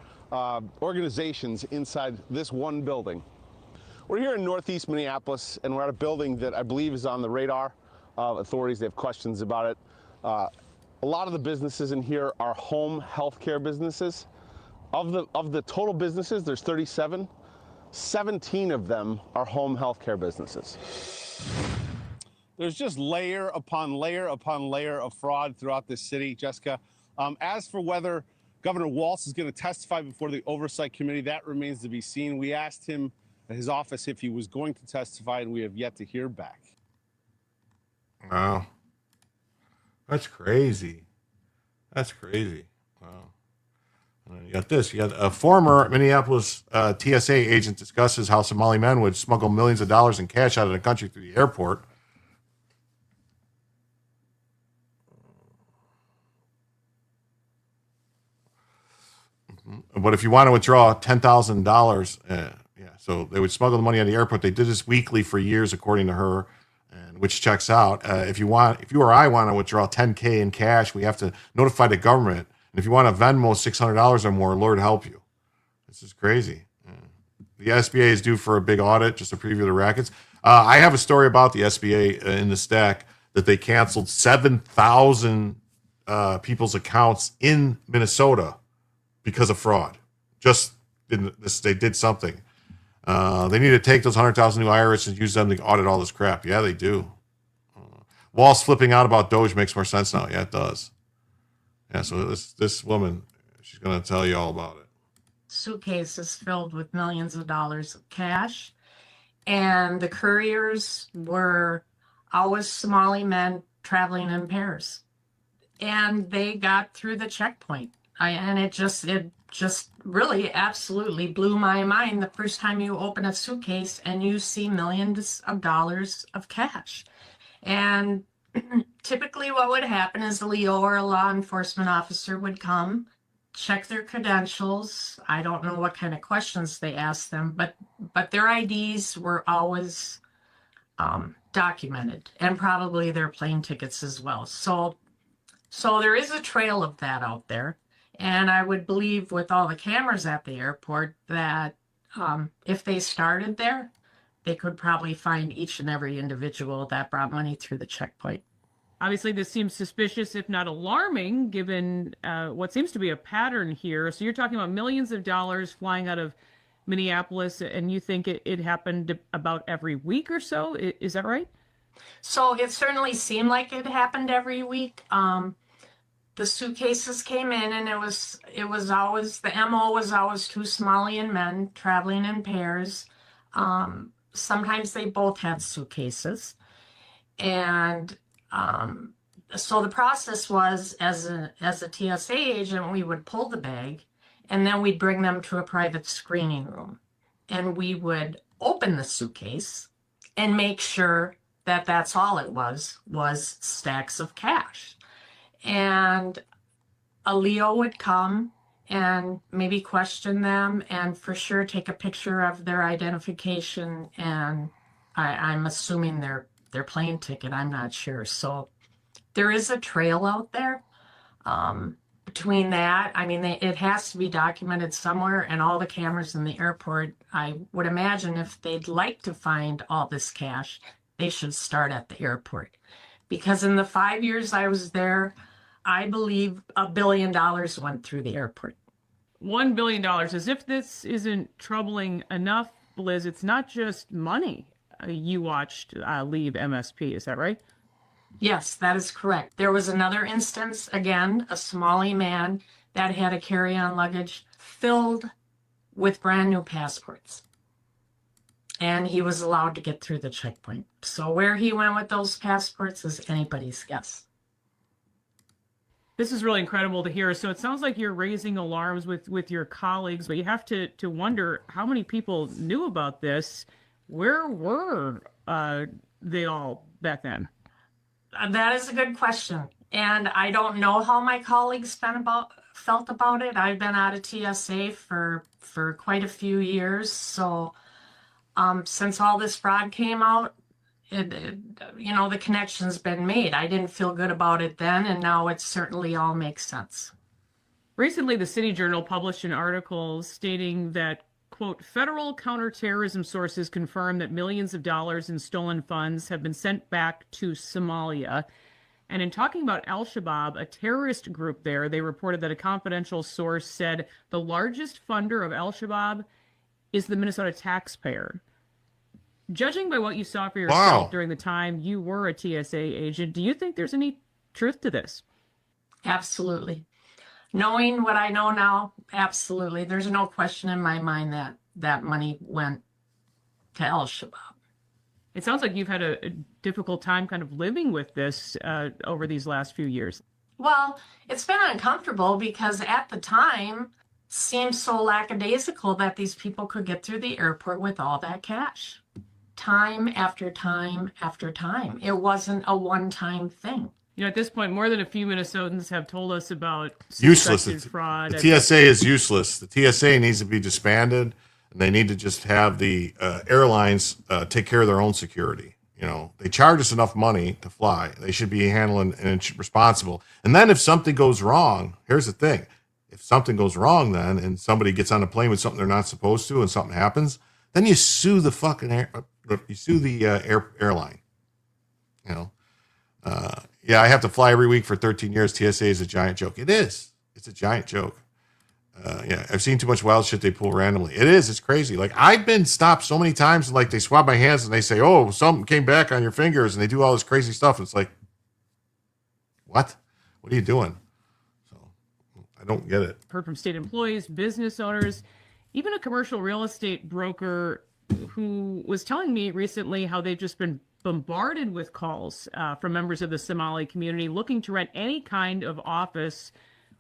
organizations inside this one building. We're here in Northeast Minneapolis, and we're at a building that I believe is on the radar of authorities. They have questions about it. A lot of the businesses in here are home health care businesses. Of the total businesses, there's 37. 17 of them are home health care businesses. There's just layer upon layer upon layer of fraud throughout this city, Jessica. As for whether Governor Walz is going to testify before the Oversight Committee, that remains to be seen. We asked him at his office if he was going to testify, and we have yet to hear back. Wow. That's crazy. That's crazy. Wow. And you got this. You got a former Minneapolis TSA agent discusses how Somali men would smuggle millions of dollars in cash out of the country through the airport. But if you want to withdraw $10,000, so they would smuggle the money out of the airport. They did this weekly for years, according to her, and which checks out. If you or I want to withdraw $10K in cash, we have to notify the government. And if you want to Venmo $600 or more, Lord help you. This is crazy. The SBA is due for a big audit. Just a preview of the rackets. I have a story about the SBA in the stack that they canceled 7,000 people's accounts in Minnesota because of fraud. Just in this, they did something. They need to take those 100,000 new IRS and use them to audit all this crap. Yeah, they do. Walz flipping out about Doge makes more sense now. Yeah, it does. Yeah, so this woman, she's going to tell you all about it. Suitcases filled with millions of dollars of cash, and the couriers were always Somali men traveling in pairs, and they got through the checkpoint. It just really absolutely blew my mind the first time you open a suitcase and you see millions of dollars of cash. And typically what would happen is a Leo or a law enforcement officer would come, check their credentials. I don't know what kind of questions they asked them, but their IDs were always documented, and probably their plane tickets as well. So there is a trail of that out there. And I would believe with all the cameras at the airport that if they started there, they could probably find each and every individual that brought money through the checkpoint. Obviously, this seems suspicious, if not alarming, given what seems to be a pattern here. So you're talking about millions of dollars flying out of Minneapolis, and you think it happened about every week or so? Is that right? So it certainly seemed like it happened every week. The suitcases came in, and it was always, the MO was always 2 Somalian men traveling in pairs. Sometimes they both had suitcases. And so the process was, as a TSA agent, we would pull the bag, and then we'd bring them to a private screening room. And we would open the suitcase and make sure that that's all it was stacks of cash. And a Leo would come and maybe question them, and for sure take a picture of their identification, and I'm assuming their plane ticket. I'm not sure. So there is a trail out there. Between that, I mean, it has to be documented somewhere, and all the cameras in the airport, I would imagine if they'd like to find all this cash, they should start at the airport. Because in the 5 years I was there, I believe $1 billion went through the airport. $1 billion. As if this isn't troubling enough, Liz, it's not just money you watched leave MSP. Is that right? Yes, that is correct. There was another instance, again, a Somali man that had a carry-on luggage filled with brand new passports. And he was allowed to get through the checkpoint. So where he went with those passports is anybody's guess. This is really incredible to hear. So it sounds like you're raising alarms with your colleagues, but you have to wonder how many people knew about this. Where were they all back then? That is a good question. And I don't know how my colleagues felt about it. I've been out of TSA for quite a few years. So since all this fraud came out, the connection's been made. I didn't feel good about it then, and now it certainly all makes sense. Recently, the City Journal published an article stating that, quote, federal counterterrorism sources confirm that millions of dollars in stolen funds have been sent back to Somalia. And in talking about Al-Shabaab, a terrorist group there, they reported that a confidential source said the largest funder of Al-Shabaab is the Minnesota taxpayer. Judging by what you saw for yourself during the time you were a TSA agent, do you think there's any truth to this? Absolutely. Knowing what I know now, absolutely. There's no question in my mind that that money went to Al-Shabaab. It sounds like you've had a difficult time kind of living with this over these last few years. Well, it's been uncomfortable because at the time, seemed so lackadaisical that these people could get through the airport with all that cash. Time after time after time. It wasn't a one-time thing. You know, at this point, more than a few Minnesotans have told us about Useless. suspected fraud. The TSA is useless. The TSA needs to be disbanded, and they need to just have the airlines take care of their own security. You know, they charge us enough money to fly. They should be handling and responsible. And then if something goes wrong, here's the thing. If something goes wrong then and somebody gets on a plane with something they're not supposed to and something happens, then you sue the fucking airline. You know, yeah, I have to fly every week for 13 years. TSA is a giant joke. It is. It's a giant joke. Yeah, I've seen too much wild shit they pull randomly. It is. It's crazy. Like, I've been stopped so many times, and like they swab my hands and they say, "Oh, something came back on your fingers," and they do all this crazy stuff. It's like, what? What are you doing? So I don't get it. Heard from state employees, business owners, even a commercial real estate broker who was telling me recently how they've just been bombarded with calls from members of the Somali community looking to rent any kind of office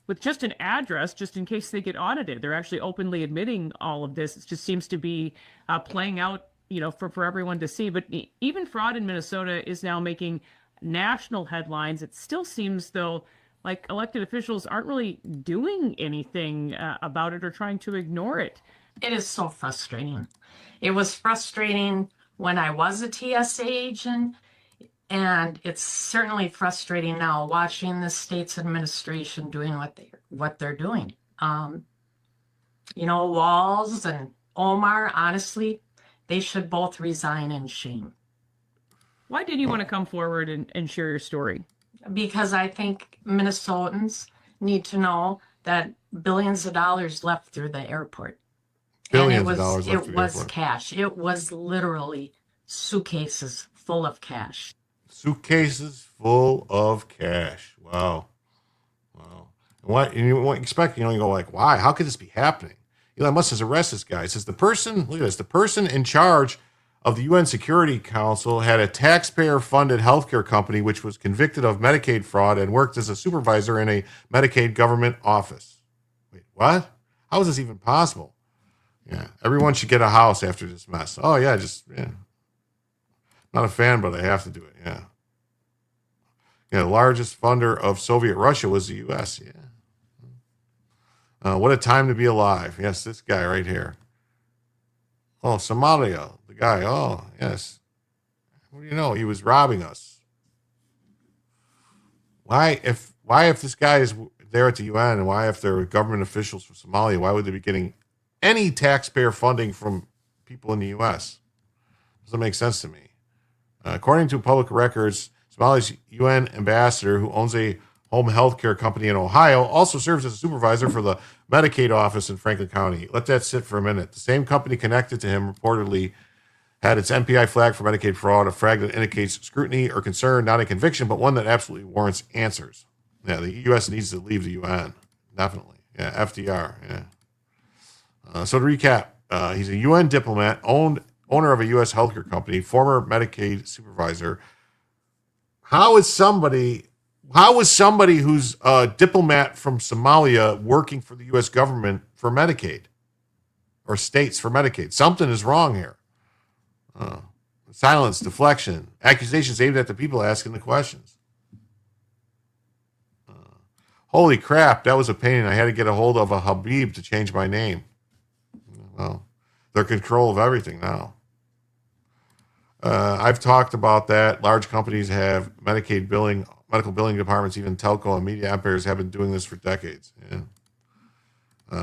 with just an address, just in case they get audited. They're actually openly admitting all of this. It just seems to be playing out, you know, for everyone to see. But even fraud in Minnesota is now making national headlines. It still seems, though, like elected officials aren't really doing anything about it or trying to ignore it. It is so frustrating. It was frustrating when I was a TSA agent, and it's certainly frustrating now watching the state's administration doing what they're doing. You know, Walz and Omar, honestly, they should both resign in shame. Why did you want to come forward and share your story? Because I think Minnesotans need to know that billions of dollars left through the airport. Billions of dollars left through It the was airport. cash. It was literally suitcases full of cash. Suitcases full of cash. Wow. Wow. And you expect, you go like, why? How could this be happening? Elon Musk has arrested this guy. It says the person in charge of the UN Security Council had a taxpayer-funded healthcare company which was convicted of Medicaid fraud and worked as a supervisor in a Medicaid government office. Wait, what? How is this even possible? Yeah, everyone should get a house after this mess. Oh, yeah, not a fan, but I have to do it, yeah. Yeah, the largest funder of Soviet Russia was the U.S., yeah. What a time to be alive. Yes, this guy right here. Oh, Somalia, the guy. Oh, yes. What do you know? He was robbing us. Why, if this guy is there at the UN, and why, if they're government officials from Somalia, why would they be getting any taxpayer funding from people in the U.S.? Doesn't make sense to me. According to public records, Somalia's UN ambassador, who owns a home health care company in Ohio, also serves as a supervisor for the Medicaid office in Franklin County. Let that sit for a minute. The same company connected to him reportedly had its MPI flag for Medicaid fraud, a flag that indicates scrutiny or concern, not a conviction, but one that absolutely warrants answers. Yeah, the U.S. needs to leave the UN. Definitely. Yeah, FDR. Yeah. So to recap, he's a UN diplomat, owner of a U.S. healthcare company, former Medicaid supervisor. How is somebody who's a diplomat from Somalia working for the U.S. government for Medicaid or states for Medicaid? Something is wrong here. Silence, deflection, accusations aimed at the people asking the questions. Holy crap, that was a pain. I had to get a hold of a Habib to change my name. Well, they're in control of everything now. I've talked about that. Large companies have medical billing departments, even telco and media empires have been doing this for decades. Yeah.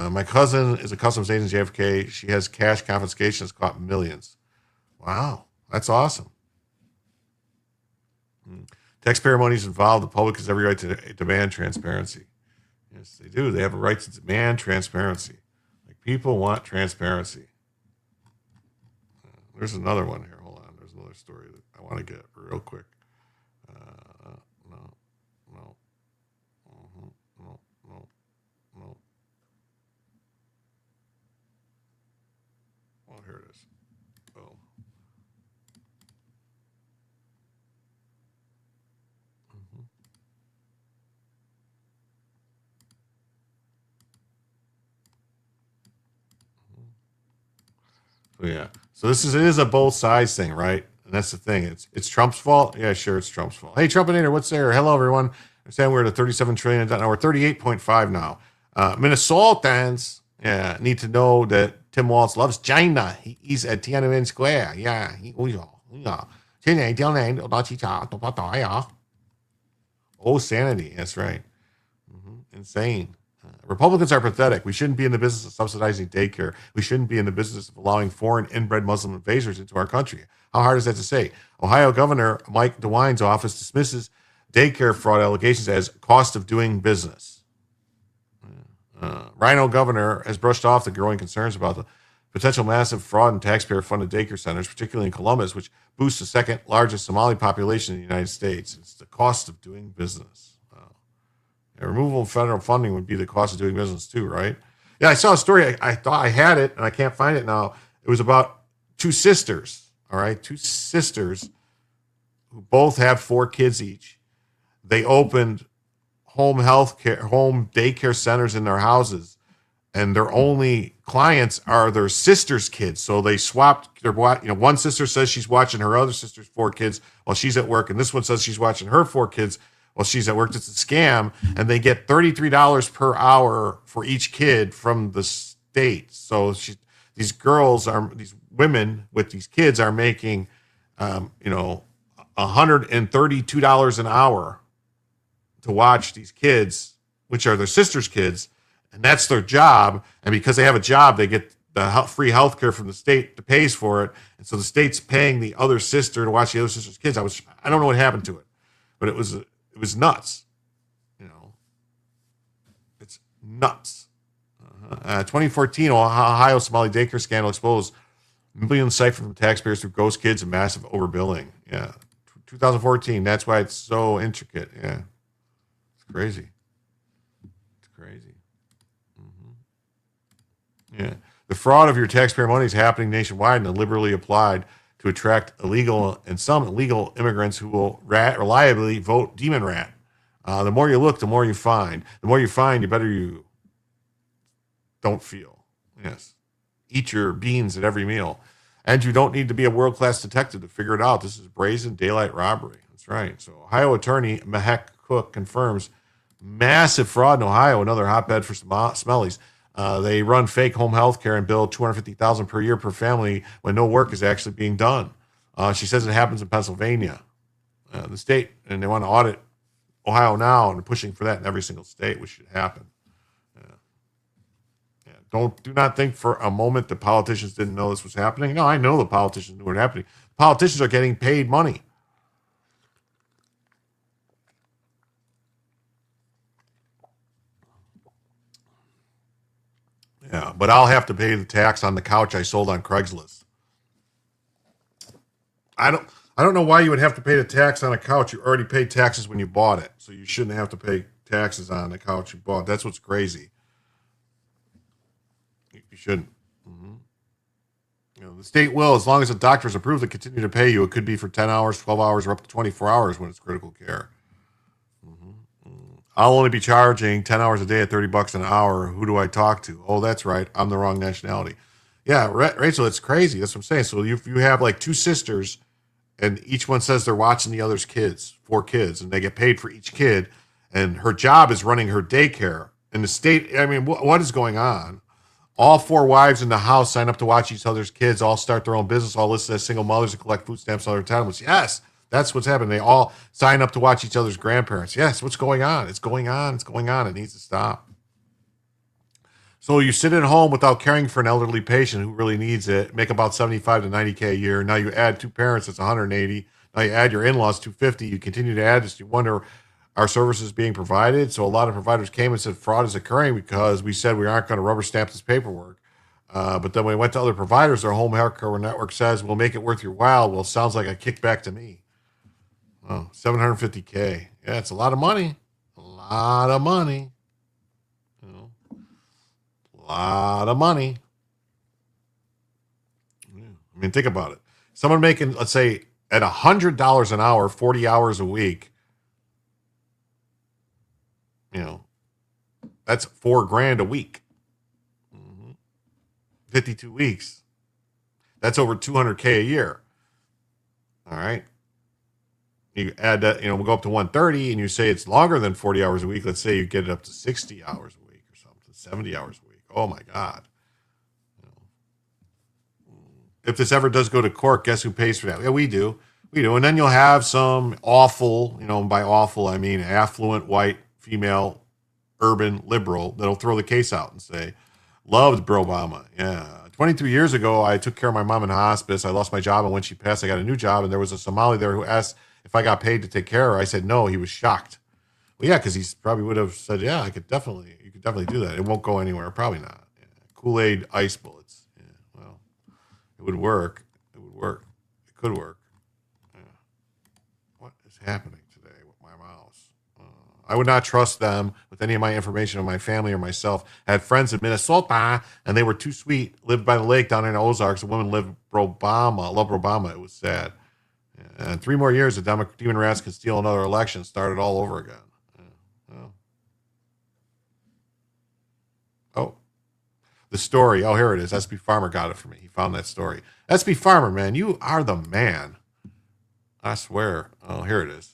My cousin is a customs agent at JFK. She has cash confiscations caught millions. Wow, that's awesome. Taxpayer money is involved. The public has every right to demand transparency. Yes, they do. They have a right to demand transparency. Like, people want transparency. There's another one here. Hold on. There's another story that I want to get real quick. No. Oh, here it is. Oh. So yeah. So it is a both sides thing, right? And that's the thing. It's Trump's fault. Yeah, sure, it's Trump's fault. Hey, Trumpinator, what's there? Hello, everyone. I'm saying we're at a 37 trillion. Now we're 38.5 now. Minnesotans, need to know that Tim Walz loves China. He's at Tiananmen Square. Yeah. Oh, sanity. That's right. Insane. Republicans are pathetic. We shouldn't be in the business of subsidizing daycare. We shouldn't be in the business of allowing foreign inbred Muslim invaders into our country. How hard is that to say? Ohio Governor Mike DeWine's office dismisses daycare fraud allegations as cost of doing business. Rhino Governor has brushed off the growing concerns about the potential massive fraud in taxpayer-funded daycare centers, particularly in Columbus, which boasts the second largest Somali population in the United States. It's the cost of doing business. Removal of federal funding would be the cost of doing business too, right? Yeah, I saw a story. I thought I had it, and I can't find it now. It was about two sisters, all right? Two sisters who both have 4 kids each. They opened home daycare centers in their houses, and their only clients are their sister's kids. So they swapped one sister says she's watching her other sister's 4 kids while she's at work, and this one says she's watching her 4 kids while she's at work. It's a scam, and they get $33 per hour for each kid from the state. So these women with these kids are making, $132 an hour to watch these kids, which are their sister's kids, and that's their job. And because they have a job, they get the free health care from the state that pays for it. And so the state's paying the other sister to watch the other sister's kids. I don't know what happened to it, but it was nuts. It's nuts. 2014, Ohio Somali daycare scandal exposed millions siphoned from taxpayers through ghost kids and massive overbilling. Yeah. 2014, that's why it's so intricate. Yeah. It's crazy. Yeah. The fraud of your taxpayer money is happening nationwide and liberally applied to attract illegal and some illegal immigrants who will reliably vote demon rat. The more you look, the more you find. The more you find, the better you don't feel. Yes. Eat your beans at every meal. And you don't need to be a world-class detective to figure it out. This is brazen daylight robbery. That's right. So Ohio attorney Mahek Cook confirms massive fraud in Ohio, another hotbed for smellies. They run fake home health care and bill $250,000 per year per family when no work is actually being done. She says it happens in Pennsylvania, the state, and they want to audit Ohio now and pushing for that in every single state, which should happen. Do not think for a moment that politicians didn't know this was happening. No, I know the politicians knew it was happening. Politicians are getting paid money. Yeah, but I'll have to pay the tax on the couch I sold on Craigslist. I don't know why you would have to pay the tax on a couch. You already paid taxes when you bought it, so you shouldn't have to pay taxes on the couch you bought. That's what's crazy. You shouldn't. The state will, as long as the doctor's approved to continue to pay you. It could be for 10 hours, 12 hours, or up to 24 hours when it's critical care. I'll only be charging 10 hours a day at $30 an hour. Who do I talk to? Oh, that's right. I'm the wrong nationality. Yeah, Rachel, it's crazy. That's what I'm saying. So you have like two sisters, and each one says they're watching the other's kids, 4 kids, and they get paid for each kid. And her job is running her daycare. In the state, I mean, what is going on? All 4 wives in the house sign up to watch each other's kids, all start their own business, all listed as single mothers and collect food stamps and other entitlements. Yes, that's what's happening. They all sign up to watch each other's grandparents. Yes, what's going on? It's going on. It's going on. It needs to stop. So you sit at home without caring for an elderly patient who really needs it, make about 75 to 90K a year. Now you add 2 parents, it's 180. Now you add your in-laws, 250. You continue to add this. You wonder, are services being provided? So a lot of providers came and said fraud is occurring because we said we aren't going to rubber stamp this paperwork. But then when we went to other providers, their home healthcare network says, we'll make it worth your while. Well, it sounds like a kickback to me. Oh, 750K. Yeah, it's a lot of money. A lot of money. A lot of money. I mean, think about it. Someone making, let's say, at $100 an hour, 40 hours a week, that's $4,000 a week. 52 weeks. That's over 200K a year. All right. You add that, we'll go up to 130, and you say it's longer than 40 hours a week. Let's say you get it up to 60 hours a week or something, 70 hours a week. Oh my God. If this ever does go to court, guess who pays for that? Yeah, we do. We do. And then you'll have some awful, by awful, I mean affluent, white, female, urban liberal that'll throw the case out and say, loved Obama. Yeah. 23 years ago, I took care of my mom in hospice. I lost my job, and when she passed, I got a new job, and there was a Somali there who asked if I got paid to take care of her. I said no. He was shocked. Well, yeah, because he probably would have said, yeah, you could definitely do that. It won't go anywhere. Probably not. Yeah. Kool-Aid ice bullets. Yeah. Well, it would work. It would work. It could work. Yeah. What is happening today with my mouse? I would not trust them with any of my information on my family or myself. I had friends in Minnesota, and they were too sweet, lived by the lake down in the Ozarks. A woman loved Obama. It was sad. Yeah. And 3 more years, the demon rats can steal another election, start it all over again. Oh, the story. Oh, here it is. SB Farmer got it for me. He found that story. SB Farmer, man, you are the man. I swear. Oh, here it is.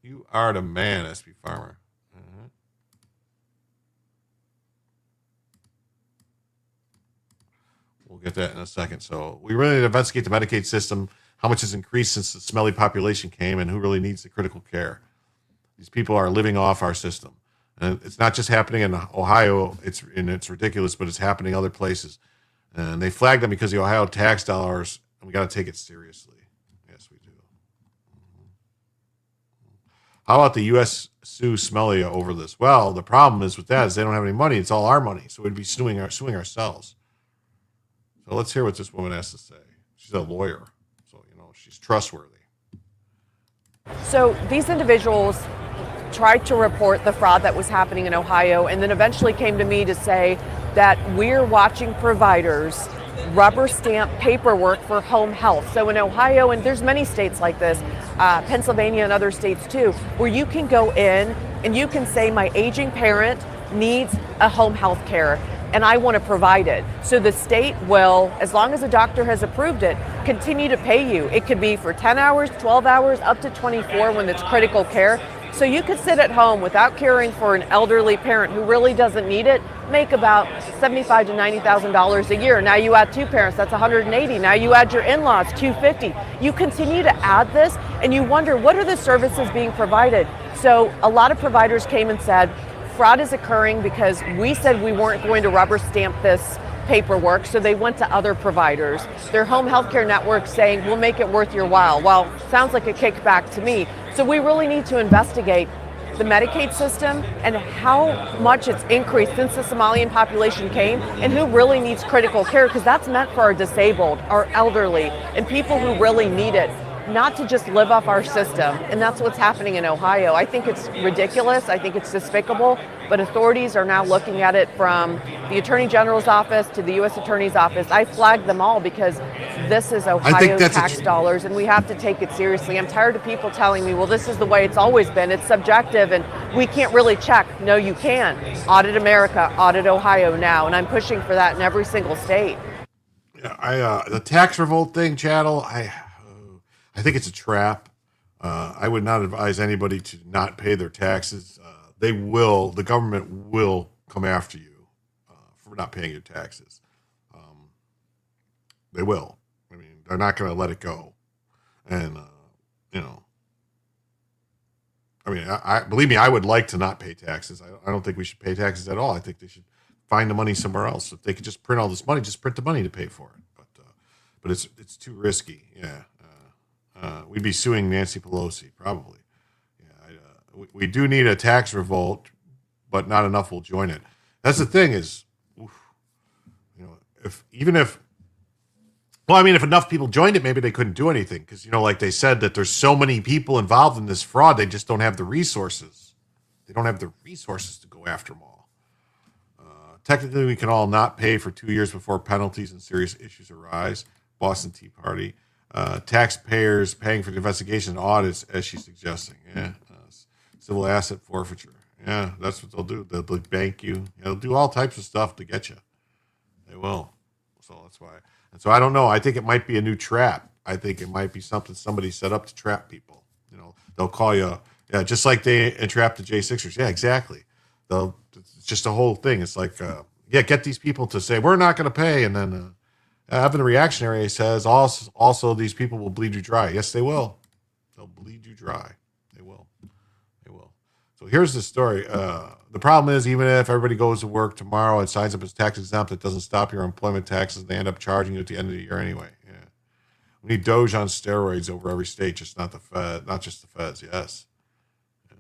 You are the man, SB Farmer. We'll get that in a second. So we really need to investigate the Medicaid system, how much has increased since the smelly population came, and who really needs the critical care. These people are living off our system. And it's not just happening in Ohio. It's ridiculous, but it's happening other places. And they flagged them because the Ohio tax dollars, and we got to take it seriously. Yes, we do. How about the U.S. sue Smelly over this? Well, the problem is with that is they don't have any money. It's all our money, so we'd be suing ourselves. So let's hear what this woman has to say. She's a lawyer, so she's trustworthy. So these individuals tried to report the fraud that was happening in Ohio, and then eventually came to me to say that we're watching providers rubber stamp paperwork for home health. So in Ohio, and there's many states like this, Pennsylvania and other states too, where you can go in and you can say my aging parent needs a home health care and I want to provide it. So the state will, as long as a doctor has approved it, continue to pay you. It could be for 10 hours, 12 hours, up to 24 when it's critical care. So you could sit at home without caring for an elderly parent who really doesn't need it, make about $75,000 to $90,000 a year. Now you add 2 parents, that's $180,000. Now you add your in-laws, $250,000. You continue to add this and you wonder, what are the services being provided? So a lot of providers came and said, fraud is occurring because we said we weren't going to rubber stamp this paperwork, so they went to other providers. Their home healthcare network saying, we'll make it worth your while. Well, sounds like a kickback to me. So we really need to investigate the Medicaid system and how much it's increased since the Somalian population came and who really needs critical care, because that's meant for our disabled, our elderly, and people who really need it. not to just live off our system. And that's what's happening in Ohio. I think it's ridiculous. I think it's despicable. But authorities are now looking at it from the Attorney General's office to the U.S. Attorney's office. I flagged them all because this is Ohio tax dollars, and we have to take it seriously. I'm tired of people telling me, well, this is the way it's always been. It's subjective, and we can't really check. No, you can. Audit America, audit Ohio now, and I'm pushing for that in every single state. Yeah, the tax revolt thing, Chattel, I think it's a trap. I would not advise anybody to not pay their taxes. The government will come after you for not paying your taxes. They will. I mean, they're not going to let it go. And, I believe me, I would like to not pay taxes. I don't think we should pay taxes at all. I think they should find the money somewhere else. If they could just print all this money, just print the money to pay for it. But it's too risky. Yeah. We'd be suing Nancy Pelosi, probably. We do need a tax revolt, but not enough will join it. That's the thing is, if enough people joined it, maybe they couldn't do anything. Because, like they said, that there's so many people involved in this fraud, they just don't have the resources. They don't have the resources to go after them all. Technically, we can all not pay for 2 years before penalties and serious issues arise. Boston Tea Party. Taxpayers paying for the investigation and audits, as she's suggesting. Yeah. Civil asset forfeiture. Yeah, that's what they'll do. They'll bank you. They'll do all types of stuff to get you. They will. So that's why. And so I don't know. I think it might be a new trap. I think it might be something somebody set up to trap people. They'll call you, just like they entrapped the J6ers. Yeah, exactly. It's just a whole thing. It's like, get these people to say, we're not going to pay. And then Evan the Reactionary says, also these people will bleed you dry. Yes, they will. They'll bleed you dry. They will. So here's the story. The problem is, even if everybody goes to work tomorrow and signs up as tax exempt, it doesn't stop your employment taxes. They end up charging you at the end of the year anyway. Yeah. We need Doge on steroids over every state, just not just the feds. Yes. Yeah.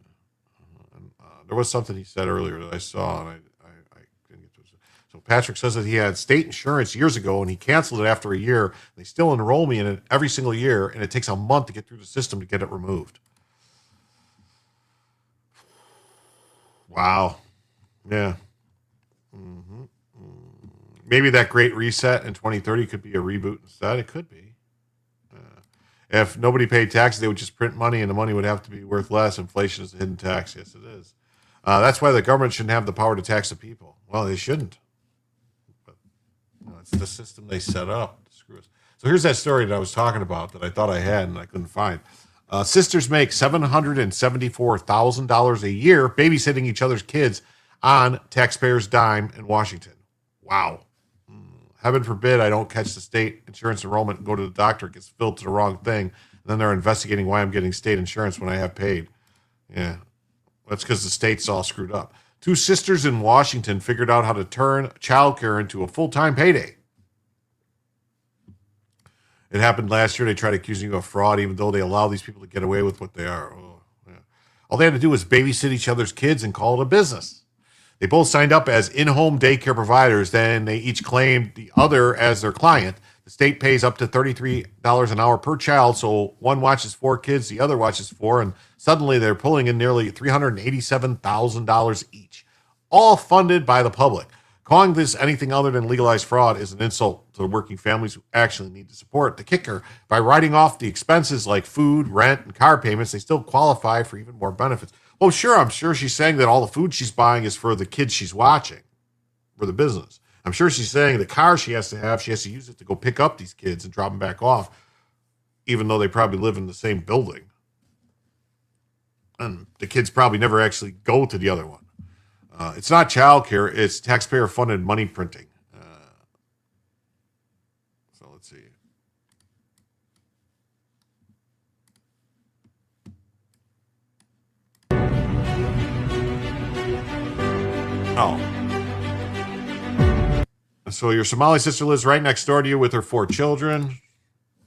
And, there was something he said earlier that I saw, and I couldn't get to it. So Patrick says that he had state insurance years ago, and he canceled it after a year. They still enroll me in it every single year, and it takes a month to get through the system to get it removed. Wow. Yeah. Mm-hmm. Maybe that great reset in 2030 could be a reboot instead. It could be. If nobody paid taxes, they would just print money and the money would have to be worth less. Inflation is a hidden tax. Yes, it is. That's why the government shouldn't have the power to tax the people. Well, they shouldn't. But it's the system they set up to screw us. So here's that story that I was talking about that I thought I had and I couldn't find. Sisters make $774,000 a year babysitting each other's kids on taxpayers' dime in Washington. Wow. Heaven forbid I don't catch the state insurance enrollment and go to the doctor. It gets filled to the wrong thing. And then they're investigating why I'm getting state insurance when I have paid. Yeah. That's because the state's all screwed up. 2 sisters in Washington figured out how to turn childcare into a full-time payday. It happened last year. They tried accusing you of fraud, even though they allow these people to get away with what they are. Oh, yeah. All they had to do was babysit each other's kids and call it a business. They both signed up as in-home daycare providers. Then they each claimed the other as their client. The state pays up to $33 an hour per child. So one watches 4 kids, the other watches 4. And suddenly they're pulling in nearly $387,000 each, all funded by the public. Calling this anything other than legalized fraud is an insult to the working families who actually need the support. The kicker, by writing off the expenses like food, rent, and car payments, they still qualify for even more benefits. Oh, sure, I'm sure she's saying that all the food she's buying is for the kids she's watching, for the business. I'm sure she's saying the car she has to have, she has to use it to go pick up these kids and drop them back off, even though they probably live in the same building. And the kids probably never actually go to the other one. It's not childcare, it's taxpayer-funded money printing. So let's see. Oh. So your Somali sister lives right next door to you with her 4 children.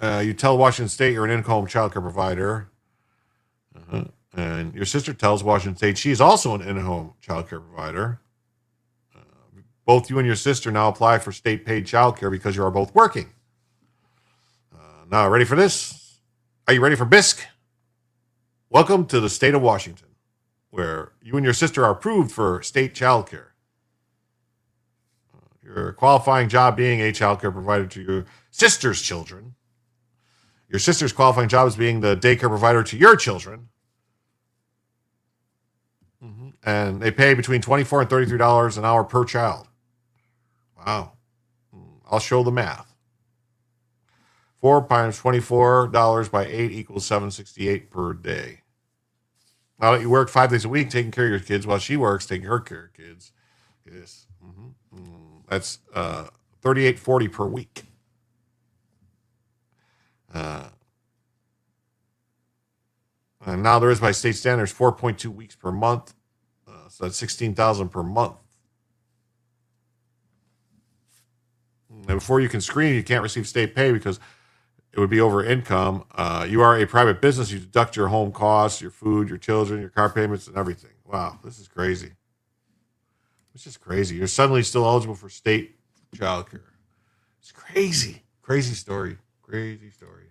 You tell Washington State you're an in-home childcare provider. And your sister tells Washington State she's also an in-home childcare provider. Both you and your sister now apply for state-paid childcare because you are both working. Now, ready for this? Are you ready for Bisque? Welcome to the state of Washington, where you and your sister are approved for state child care. Your qualifying job being a child care provider to your sister's children. Your sister's qualifying job is being the daycare provider to your children. And they pay between $24 and $33 an hour per child. Wow. I'll show the math. 4 times $24 by 8 equals $768 per day. Now that you work 5 days a week taking care of your kids while she works taking her care of kids. Yes. That's $38.40 per week. And now there is by state standards 4.2 weeks per month. So that's $16,000 per month. And before you can screen, you can't receive state pay because it would be over income. You are a private business. You deduct your home costs, your food, your children, your car payments, and everything. Wow, this is crazy. It's just crazy. You're suddenly still eligible for state child care. It's crazy. Crazy story. Crazy story.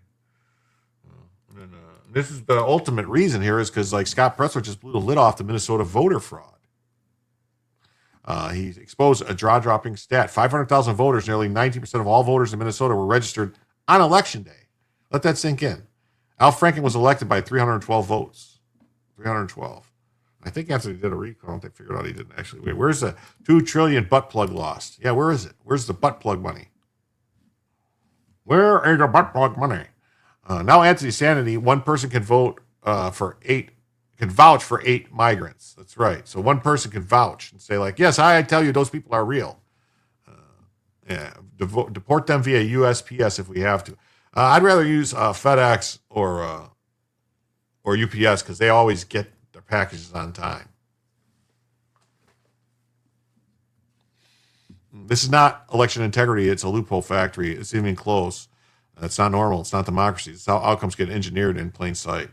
And this is the ultimate reason here is because like Scott Presler just blew the lid off the Minnesota voter fraud. He exposed a jaw-dropping stat. 500,000 voters, nearly 90% of all voters in Minnesota were registered on Election Day. Let that sink in. Al Franken was elected by 312 votes. 312. I think after they did a recall, they figured out he didn't actually win. Where's the $2 trillion butt plug lost? Yeah, where is it? Where's the butt plug money? Where is the butt plug money? Now adds to the sanity, one person can vote can vouch for 8 migrants. That's right. So one person can vouch and say like, yes, I tell you those people are real. Deport them via USPS if we have to. I'd rather use FedEx or UPS because they always get their packages on time. This is not election integrity. It's a loophole factory. It's even close. It's not normal. It's not democracy. It's how outcomes get engineered in plain sight.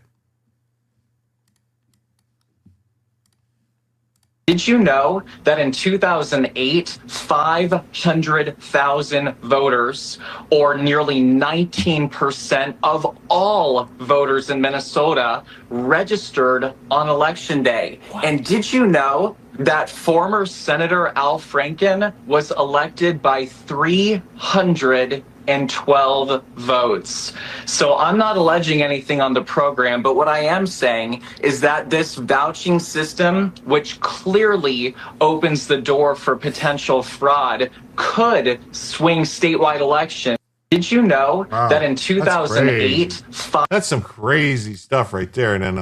Did you know that in 2008, 500,000 voters, or nearly 19% of all voters in Minnesota, registered on Election Day? What? And did you know that former Senator Al Franken was elected by 312 votes? So I'm not alleging anything on the program, but what I am saying is that this vouching system, which clearly opens the door for potential fraud, could swing statewide elections. Did you know that in 2008... That's some crazy stuff right there. And then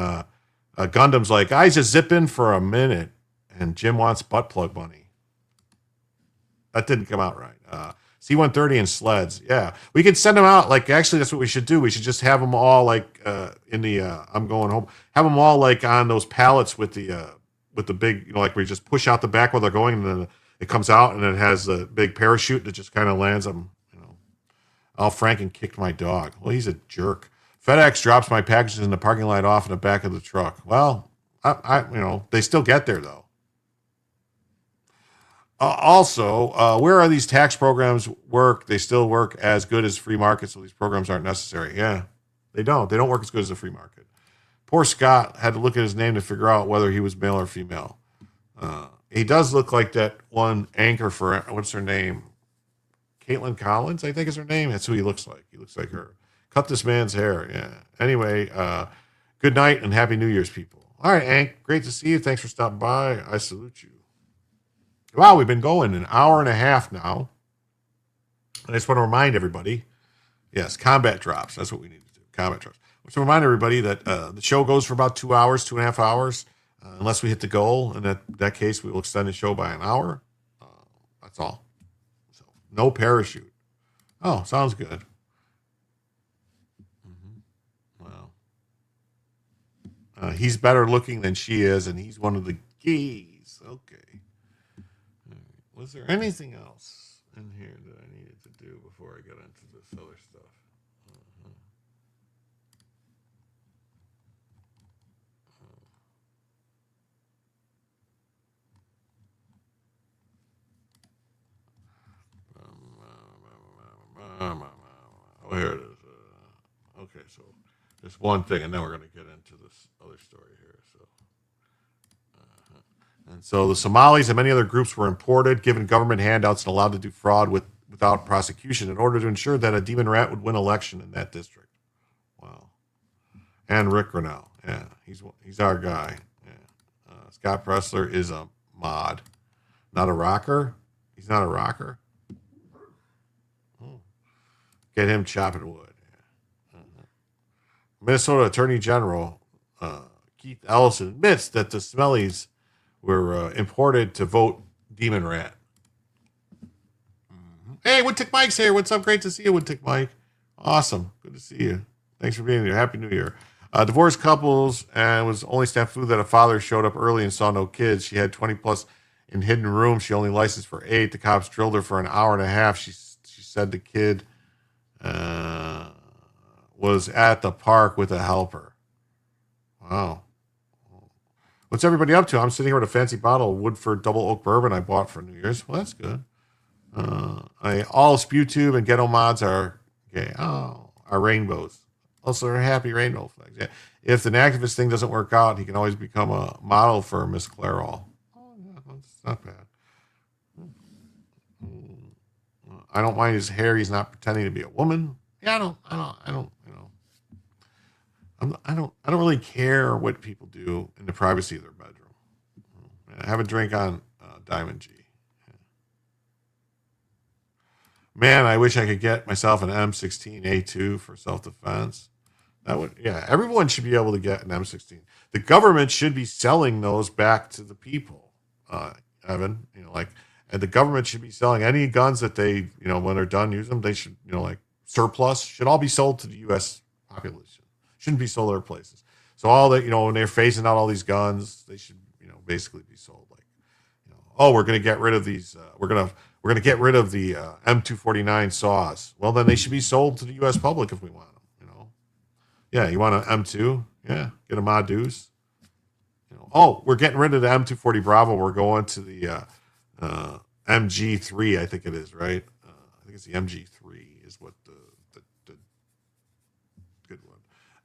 Gundam's like, I just zip in for a minute. And Jim wants butt plug money. That didn't come out right. C-130 and sleds. Yeah. We could send them out. Like, actually, that's what we should do. We should just have them all, like, in the, I'm going home. Have them all, like, on those pallets with the big, like, we just push out the back while they're going, and then it comes out, and it has the big parachute that just kind of lands them, Al Franken kicked my dog. Well, he's a jerk. FedEx drops my packages in the parking lot off in the back of the truck. Well, they still get there, though. Also, where are these tax programs work? They still work as good as free market, so these programs aren't necessary. Yeah, they don't. They don't work as good as the free market. Poor Scott had to look at his name to figure out whether he was male or female. He does look like that one anchor for, what's her name? Caitlin Collins, I think is her name. That's who he looks like. He looks like her. Cut this man's hair. Yeah. Anyway, good night and Happy New Year's, people. All right, Hank. Great to see you. Thanks for stopping by. I salute you. Wow, we've been going an hour and a half now. And I just want to remind everybody, yes, combat drops. That's what we need to do, combat drops. I want to remind everybody that the show goes for about 2 hours, 2.5 hours, unless we hit the goal. In that case, we will extend the show by an hour. That's all. So no parachute. Oh, sounds good. Wow. He's better looking than she is, and he's one of the gays. Okay. Was there anything else in here that I needed to do before I got into this other stuff? Oh, here it is. Okay, so Just one thing, and then we're going to get into this other story here. And so the Somalis and many other groups were imported, given government handouts, and allowed to do fraud without prosecution in order to ensure that a demon rat would win election in that district. Wow. And Rick Grinnell. Yeah, he's our guy. Yeah. Scott Pressler is a mod, not a rocker. He's not a rocker. Get him chopping wood. Yeah. Minnesota Attorney General Keith Ellison admits that the Smellies were imported to vote demon rat. Hey, Woodtick Mike's here. What's up? Great to see you, Woodtick Mike. Awesome. Good to see you. Thanks for being here. Happy New Year. Divorced couples, and it was only snafu that a father showed up early and saw no kids. She had 20 plus in hidden rooms. She only licensed for 8. The cops drilled her for an hour and a half. She said the kid was at the park with a helper. Wow. What's everybody up to? I'm sitting here with a fancy bottle of Woodford Double Oak Bourbon I bought for New Year's. Well, that's good. All spew tube and ghetto mods are gay. Oh, are rainbows. Also, they're happy rainbow flags. Yeah. If the activist thing doesn't work out, he can always become a model for Miss Clairol. Oh, yeah, that's not bad. I don't mind his hair. He's not pretending to be a woman. Yeah, I don't really care what people do in the privacy of their bedroom. Have a drink on Diamond G. Man, I wish I could get myself an M16A2 for self-defense. That would, yeah, everyone should be able to get an M16. The government should be selling those back to the people, Evan. And the government should be selling any guns that they, when they're done using them, they should, surplus should all be sold to the U.S. population. Shouldn't be sold other places. So all that, when they're phasing out all these guns, they should, basically be sold. We're going to get rid of these. We're going to get rid of the M249 saws. Well, then they should be sold to the U.S. public if we want them. Yeah, you want an M2? Yeah, get a Mod Deuce. We're getting rid of the M240 Bravo. We're going to the MG3, I think it is, right? I think it's the MG3 is what the good one.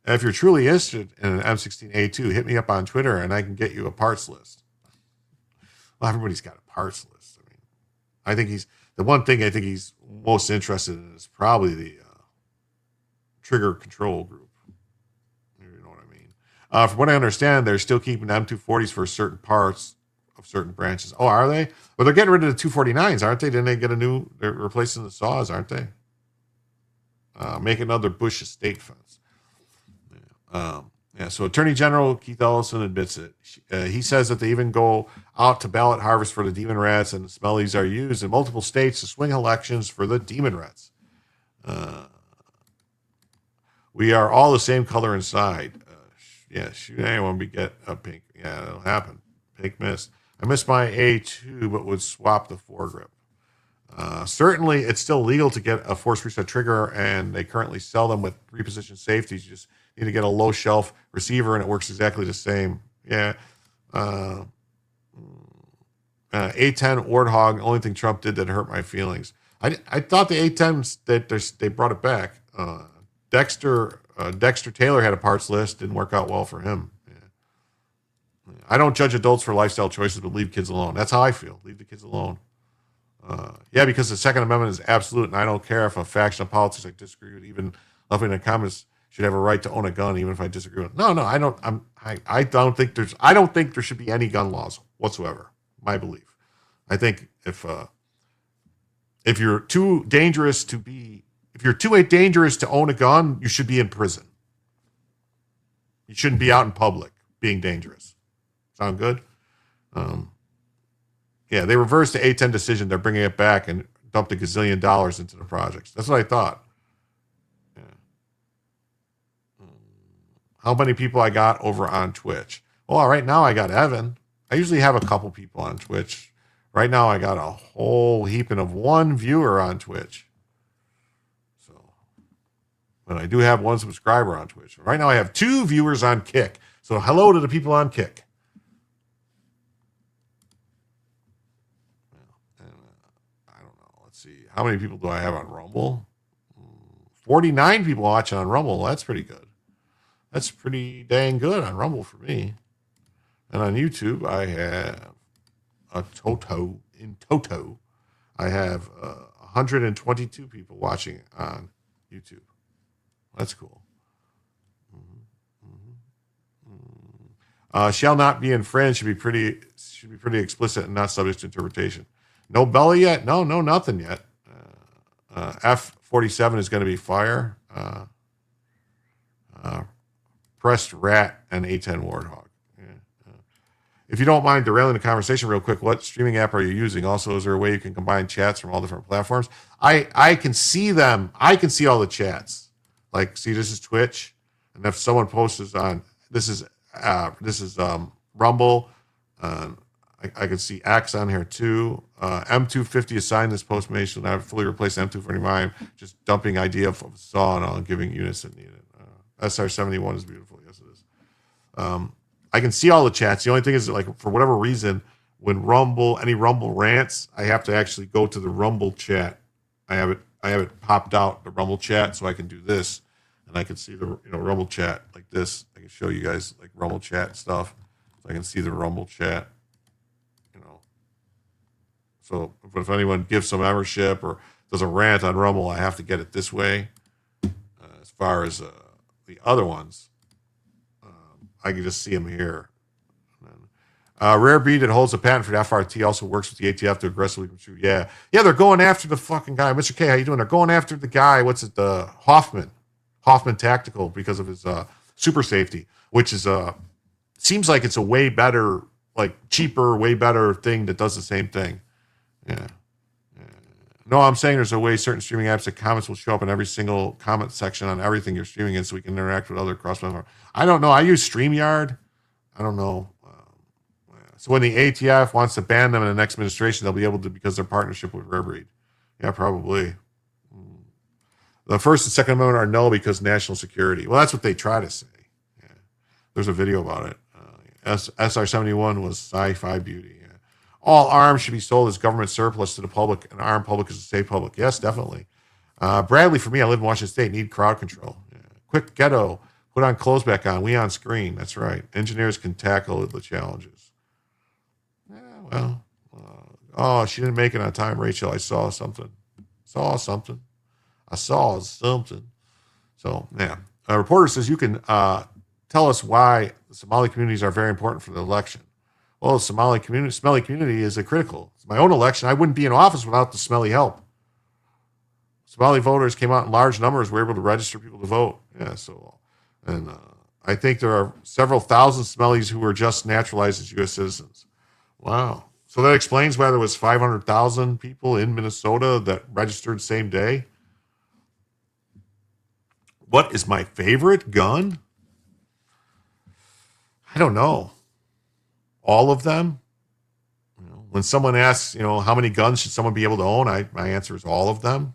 And if you're truly interested in an M16A2, hit me up on Twitter and I can get you a parts list. Well, everybody's got a parts list. I think the one thing I think he's most interested in is probably the trigger control group. You know what I mean? From what I understand, they're still keeping M240s for certain parts of certain branches. Oh, are they? Well, they're getting rid of the 249s, aren't they? Didn't they get they're replacing the saws, aren't they? Make another Bush estate fence. So Attorney General Keith Ellison admits it. He says that they even go out to ballot harvest for the demon rats, and the smellies are used in multiple states to swing elections for the demon rats. We are all the same color inside. Shoot anyone, we get a pink. Yeah, it'll happen. Pink mist. I miss my A2, but would swap the foregrip. Certainly, it's still legal to get a force reset trigger, and they currently sell them with repositioned safeties. You just need to get a low shelf receiver, and it works exactly the same. Yeah. A10 Warthog, the only thing Trump did that hurt my feelings. I thought the A10s, that they brought it back. Dexter Taylor had a parts list, didn't work out well for him. Yeah. I don't judge adults for lifestyle choices, but leave kids alone. That's how I feel. Leave the kids alone. Because the Second Amendment is absolute, and I don't care if a faction of politics I disagree with, even left-wing comments, should have a right to own a gun, even if I disagree with it. No, I don't. I don't think there should be any gun laws whatsoever. My belief. I think if you're too dangerous to own a gun, you should be in prison. You shouldn't be out in public being dangerous. Sound good? They reversed the A10 decision. They're bringing it back and dumped $1 gazillion into the projects. That's what I thought. Yeah. How many people I got over on Twitch? Well, right now I got Evan. I usually have a couple people on Twitch. Right now I got a whole heaping of one viewer on Twitch. But I do have one subscriber on Twitch. Right now I have 2 viewers on Kick. So hello to the people on Kick. I don't know. Let's see. How many people do I have on Rumble? 49 people watching on Rumble. That's pretty good. That's pretty dang good on Rumble for me. And on YouTube, I have in toto, I have 122 people watching on YouTube. That's cool. Shall not be infringed should be pretty explicit and not subject to interpretation. No belly yet? No, nothing yet. F-47 is going to be fire. Pressed rat and A-10 warthog. If you don't mind derailing the conversation real quick, what streaming app are you using? Also, is there a way you can combine chats from all different platforms? I can see them. I can see all the chats. Like, see, this is Twitch, and if someone posts on this is Rumble. I can see X on here too. M250 assigned this Postmates will now fully replace M245, just dumping idea of saw and all, giving units that need it. SR71 is beautiful. Yes, it is. I can see all the chats. The only thing is, like, for whatever reason, when any Rumble rants, I have to actually go to the Rumble chat. I have it popped out, the Rumble chat, so I can do this, and I can see the Rumble chat like this. I can show you guys like Rumble chat stuff, so I can see the Rumble chat. So if anyone gives some membership or does a rant on Rumble, I have to get it this way. As far as the other ones, I can just see them here. Rare Breed that holds a patent for the FRT also works with the ATF to aggressively shoot. Yeah, they're going after the fucking guy. Mr. K, how you doing? They're going after the guy. What's it? The Hoffman Tactical, because of his super safety, which is seems like it's a way better, like cheaper, way better thing that does the same thing. Yeah. No, I'm saying there's a way certain streaming apps that comments will show up in every single comment section on everything you're streaming in, so we can interact with other cross-platform. I don't know. I use StreamYard. I don't know. So when the ATF wants to ban them in the next administration, they'll be able to because of their partnership with Rare Breed. Yeah, probably. The First and Second Amendment are no because national security. Well, that's what they try to say. Yeah. There's a video about it. SR71 was sci-fi beauty. Yeah. All arms should be sold as government surplus to the public. An armed public is a safe public. Yes, definitely. Bradley, for me, I live in Washington State. Need crowd control. Yeah. Quick ghetto. Put on clothes back on. We on screen. That's right. Engineers can tackle the challenges. Yeah, well. Oh, she didn't make it on time, Rachel. I saw something. I saw something. So, yeah. A reporter says you can tell us why the Somali communities are very important for the election. Well, the smelly community is critical. It's my own election. I wouldn't be in office without the smelly help. Somali voters came out in large numbers, were able to register people to vote. Yeah, so, and I think there are several thousand Somalis who were just naturalized as U.S. citizens. Wow. So that explains why there was 500,000 people in Minnesota that registered same day. What is my favorite gun? I don't know. All of them. When someone asks, how many guns should someone be able to own? My answer is all of them.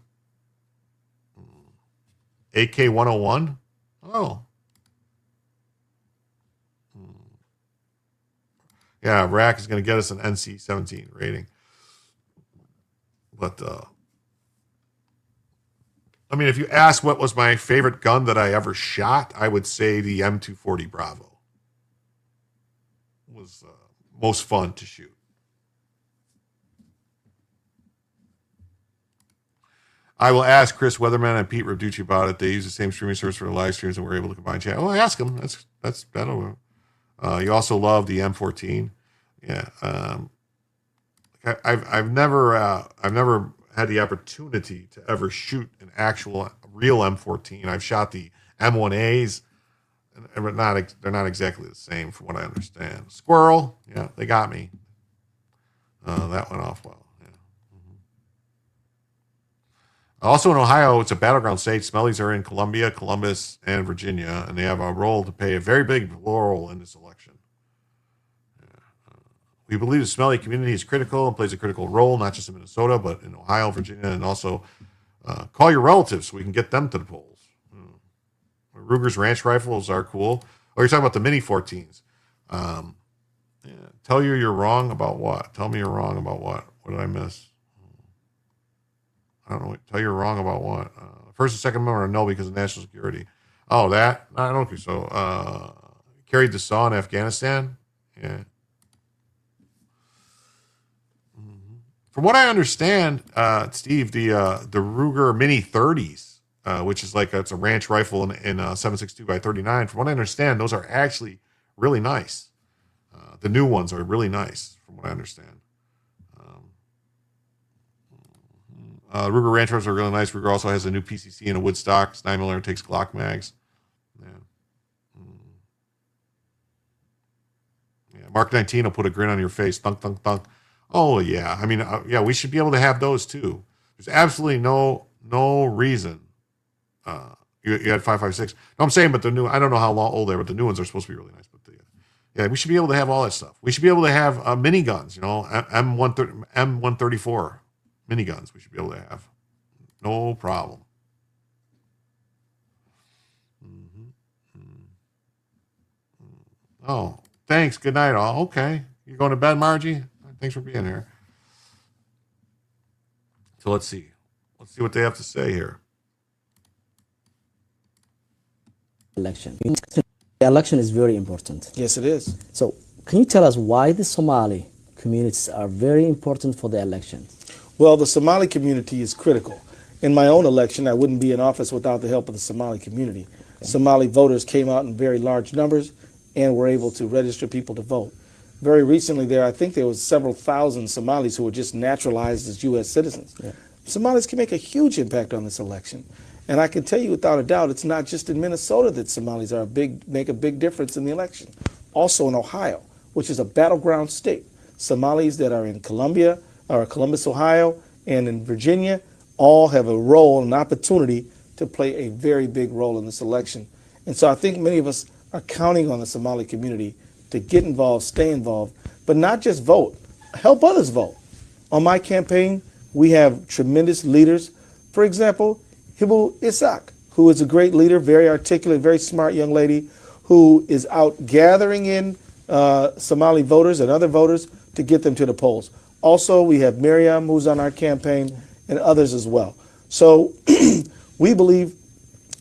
AK-101? Oh. Yeah, Iraq is going to get us an NC-17 rating. But, if you ask what was my favorite gun that I ever shot, I would say the M240 Bravo was most fun to shoot. I will ask Chris Weatherman and Pete Rabducci about it. They use the same streaming service for their live streams, and we're able to combine chat. Well, I ask them. That's better. You also love the M14. Yeah. I've never had the opportunity to ever shoot an actual real M14. I've shot the M1As, and they're not exactly the same from what I understand. Squirrel, yeah, they got me. That went off well. Yeah. Also in Ohio, it's a battleground state. Smellies are in Columbia, Columbus, and Virginia, and they have a role to play, a very big role in this election. We believe the smelly community is critical and plays a critical role, not just in Minnesota, but in Ohio, Virginia, and also call your relatives so we can get them to the polls. Ruger's ranch rifles are cool. Oh, you're talking about the mini 14s. Tell you you're wrong about what? Tell me you're wrong about what? What did I miss? I don't know. Tell you you're wrong about what? First and Second Amendment are no because of national security. Oh, that? I don't think so. Carried the saw in Afghanistan. Yeah. From what I understand, Steve, the Ruger Mini 30s, which is like it's a ranch rifle in 7.62 by 39. From what I understand, those are actually really nice. The new ones are really nice, from what I understand. Ruger ranch rifles are really nice. Ruger also has a new PCC and a wood stock. It's 9mm, takes Glock mags. Yeah. Yeah. Mark 19 will put a grin on your face. Thunk, thunk, thunk. Oh yeah, I mean, yeah, we should be able to have those too. There's absolutely no reason. You had 5.56. No, I'm saying, but the new, I don't know how old they are, but the new ones are supposed to be really nice. But yeah, we should be able to have all that stuff. We should be able to have miniguns, M134 miniguns. We should be able to have, no problem. Oh, thanks. Good night, all. Okay, you going to bed, Margie? Thanks for being here. So let's see what they have to say here. Election. The election is very important. Yes, it is. So, can you tell us why the Somali communities are very important for the election? Well, the Somali community is critical. In my own election, I wouldn't be in office without the help of the Somali community. Okay. Somali voters came out in very large numbers and were able to register people to vote. Very recently I think there was several thousand Somalis who were just naturalized as U.S. citizens. Yeah. Somalis can make a huge impact on this election. And I can tell you without a doubt, it's not just in Minnesota that Somalis make a big difference in the election. Also in Ohio, which is a battleground state. Somalis that are in Columbus, Ohio, and in Virginia, all have a role, an opportunity to play a very big role in this election. And so I think many of us are counting on the Somali community to get involved, stay involved, but not just vote, help others vote. On my campaign, we have tremendous leaders. For example, Hibu Isak, who is a great leader, very articulate, very smart young lady, who is out gathering in Somali voters and other voters to get them to the polls. Also, we have Miriam, who's on our campaign, and others as well. So we believe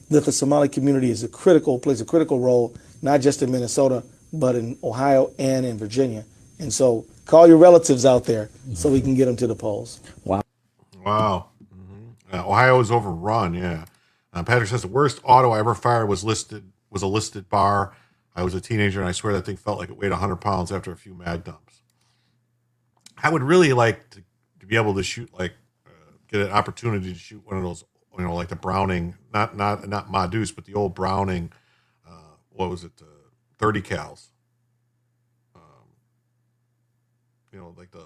that the Somali community plays a critical role, not just in Minnesota, but in Ohio and in Virginia. And so call your relatives out there so we can get them to the polls. Wow. Wow. Ohio is overrun, yeah. Patrick says the worst auto I ever fired was a listed bar. I was a teenager, and I swear that thing felt like it weighed 100 pounds after a few mag dumps. I would really like to be able to shoot, get an opportunity to shoot one of those, like the Browning, not Modus, but the old Browning, 30 cals. Like the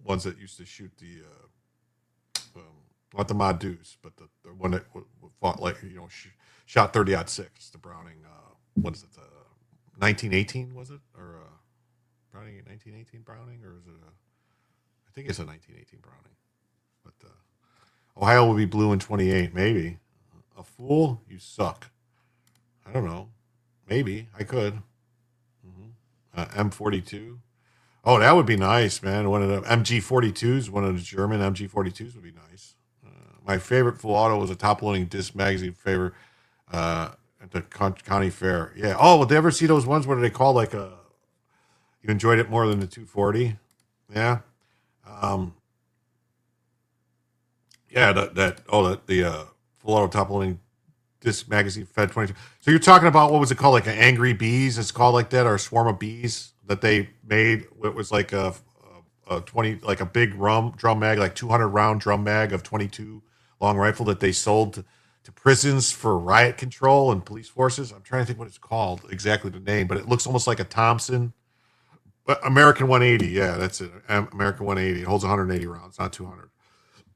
ones that used to shoot the, not the Modus, but the one that fought shot 30-06, the Browning, what is it, 1918 was it? Or Browning 1918 Browning, or is it I think it's a 1918 Browning. But Ohio will be blue in 28, maybe. A fool? You suck. I don't know. Maybe. I could. M42. Oh, that would be nice, man. One of the MG42s, one of the German MG42s would be nice. My favorite full auto was a top-loading disc magazine favorite at the county fair. Yeah. Oh, would they ever see those ones? What do they call you enjoyed it more than the 240? Yeah. Yeah, the full auto top-loading disc magazine Fed 22. So you're talking about, what was it called? Like an Angry Bees, it's called like that, or a Swarm of Bees that they made. It was like a 20, like a big drum mag, like 200 round drum mag of 22 long rifle that they sold to prisons for riot control and police forces. I'm trying to think what it's called, exactly the name, but it looks almost like a Thompson. But American 180, yeah, that's it. American 180. It holds 180 rounds, not 200.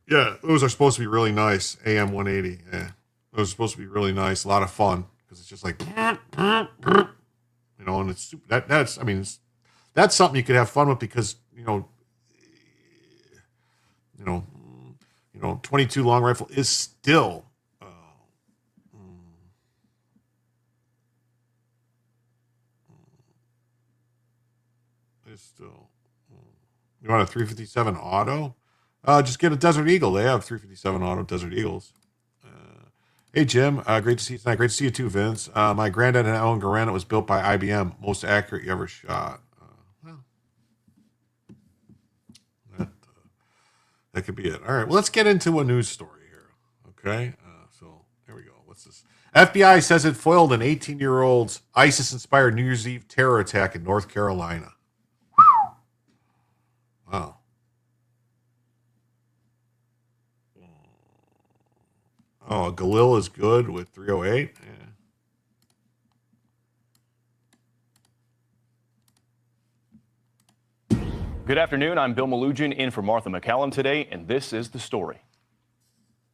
Yeah, those are supposed to be really nice. AM 180. Yeah, those are supposed to be really nice. A lot of fun because it's just like, and it's that's something you could have fun with because 22 long rifle is still. You want a 357 auto? Just get a Desert Eagle. They have 357 auto Desert Eagles. Hey, Jim. Great to see you tonight. Great to see you too, Vince. My granddad had own Garand. It was built by IBM. Most accurate you ever shot. That could be it. All right. Well, let's get into a news story here. Okay. So here we go. What's this? FBI says it foiled an 18-year-old's ISIS-inspired New Year's Eve terror attack in North Carolina. Wow. Oh, Galil is good with 308. Yeah. Good afternoon. I'm Bill Malugin in for Martha McCallum today, and this is the story.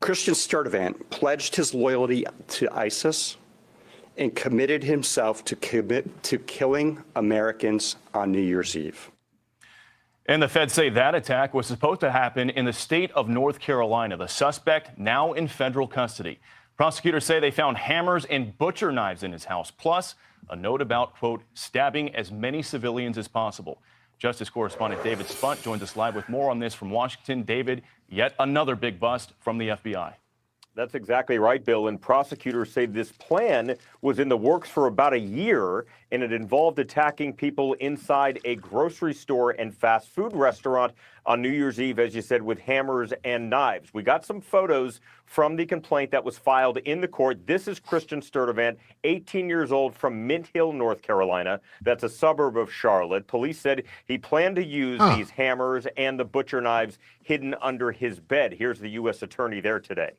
Christian Sturtevant pledged his loyalty to ISIS and committed himself to killing Americans on New Year's Eve. And the feds say that attack was supposed to happen in the state of North Carolina. The suspect now in federal custody. Prosecutors say they found hammers and butcher knives in his house, plus a note about, quote, stabbing as many civilians as possible. Justice correspondent David Spunt joins us live with more on this from Washington. David, yet another big bust from the FBI. That's exactly right, Bill. And prosecutors say this plan was in the works for about a year, and it involved attacking people inside a grocery store and fast food restaurant on New Year's Eve, as you said, with hammers and knives. We got some photos from the complaint that was filed in the court. This is Christian Sturtevant, 18 years old, from Mint Hill, North Carolina. That's a suburb of Charlotte. Police said he planned to use these hammers and the butcher knives hidden under his bed. Here's the U.S. attorney there today.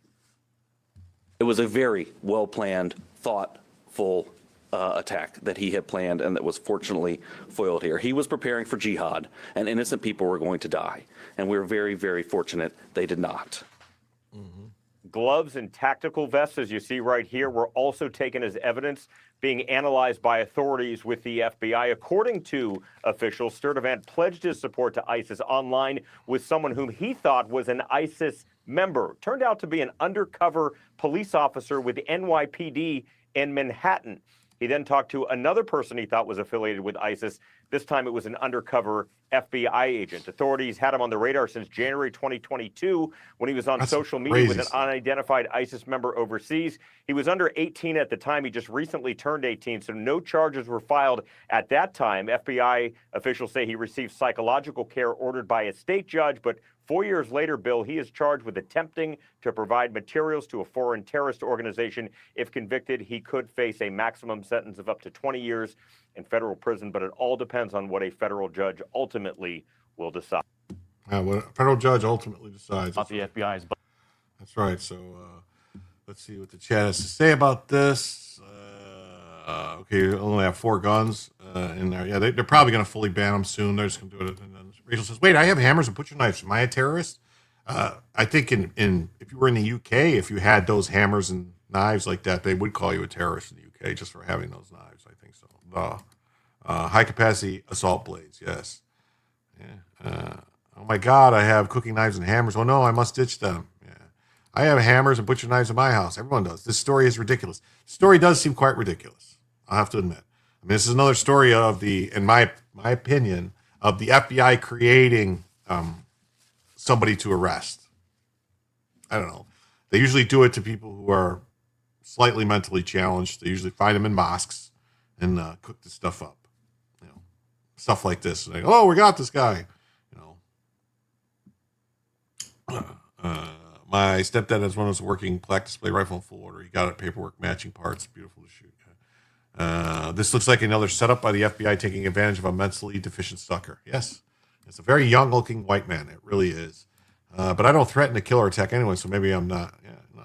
It was a very well-planned, thoughtful attack that he had planned and that was fortunately foiled here. He was preparing for jihad, and innocent people were going to die. And we were very, very fortunate they did not. Gloves and tactical vests, as you see right here, were also taken as evidence being analyzed by authorities with the FBI. According to officials, Sturtevant pledged his support to ISIS online with someone whom he thought was an ISIS member. Turned out to be an undercover police officer with NYPD in Manhattan. He then talked to another person he thought was affiliated with ISIS. This time it was an undercover FBI agent. Authorities had him on the radar since January 2022 when he was on social media with an unidentified ISIS member overseas. He was under 18 at the time. He just recently turned 18, so no charges were filed at that time. FBI officials say he received psychological care ordered by a state judge, but 4 years later, Bill, he is charged with attempting to provide materials to a foreign terrorist organization. If convicted, he could face a maximum sentence of up to 20 years in federal prison, but it all depends on what a federal judge ultimately will decide. What a federal judge ultimately decides. Not the FBI's. That's right. So let's see what the chat has to say about this. Okay, you only have 4 guns in there. Yeah, they're probably going to fully ban them soon. They're just going to do it. And then Rachel says, wait, I have hammers and butcher knives. Am I a terrorist? I think if you were in the UK, if you had those hammers and knives like that, they would call you a terrorist in the UK just for having those knives. I think so. High capacity assault blades. Yes. Yeah. Oh my God, I have cooking knives and hammers. Oh no, I must ditch them. Yeah. I have hammers and butcher knives in my house. Everyone does. This story is ridiculous. The story does seem quite ridiculous. I'll have to admit. I mean, this is another story of in my opinion, of the FBI creating somebody to arrest. I don't know. They usually do it to people who are slightly mentally challenged. They usually find them in mosques and cook this stuff up. You know, stuff like this. Like, oh, we got this guy. You know, my stepdad has one of those working plaque display rifle in full order. He got it, paperwork, matching parts, beautiful to shoot. This looks like another setup by the FBI taking advantage of a mentally deficient sucker. Yes, it's a very young-looking white man. It really is. But I don't threaten to kill or attack anyone, so maybe I'm not. Yeah, no.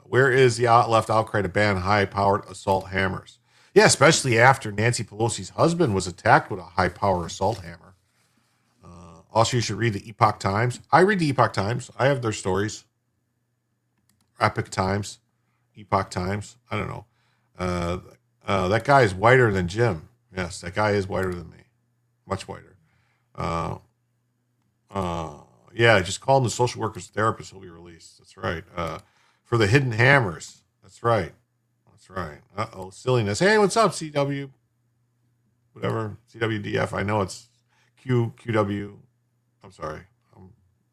Where is the left outcry to ban high-powered assault hammers? Yeah, especially after Nancy Pelosi's husband was attacked with a high-power assault hammer. Also, you should read the Epoch Times. I read the Epoch Times. I have their stories. Epic Times. Epoch Times. I don't know. That guy is whiter than Jim. Yes, that guy is whiter than me. Much whiter. Yeah, just call him the social worker's therapist. He'll be released. That's right. For the hidden hammers. That's right. That's right. Uh-oh, silliness. Hey, what's up, CW? Whatever. CWDF. I know it's QW. I'm sorry.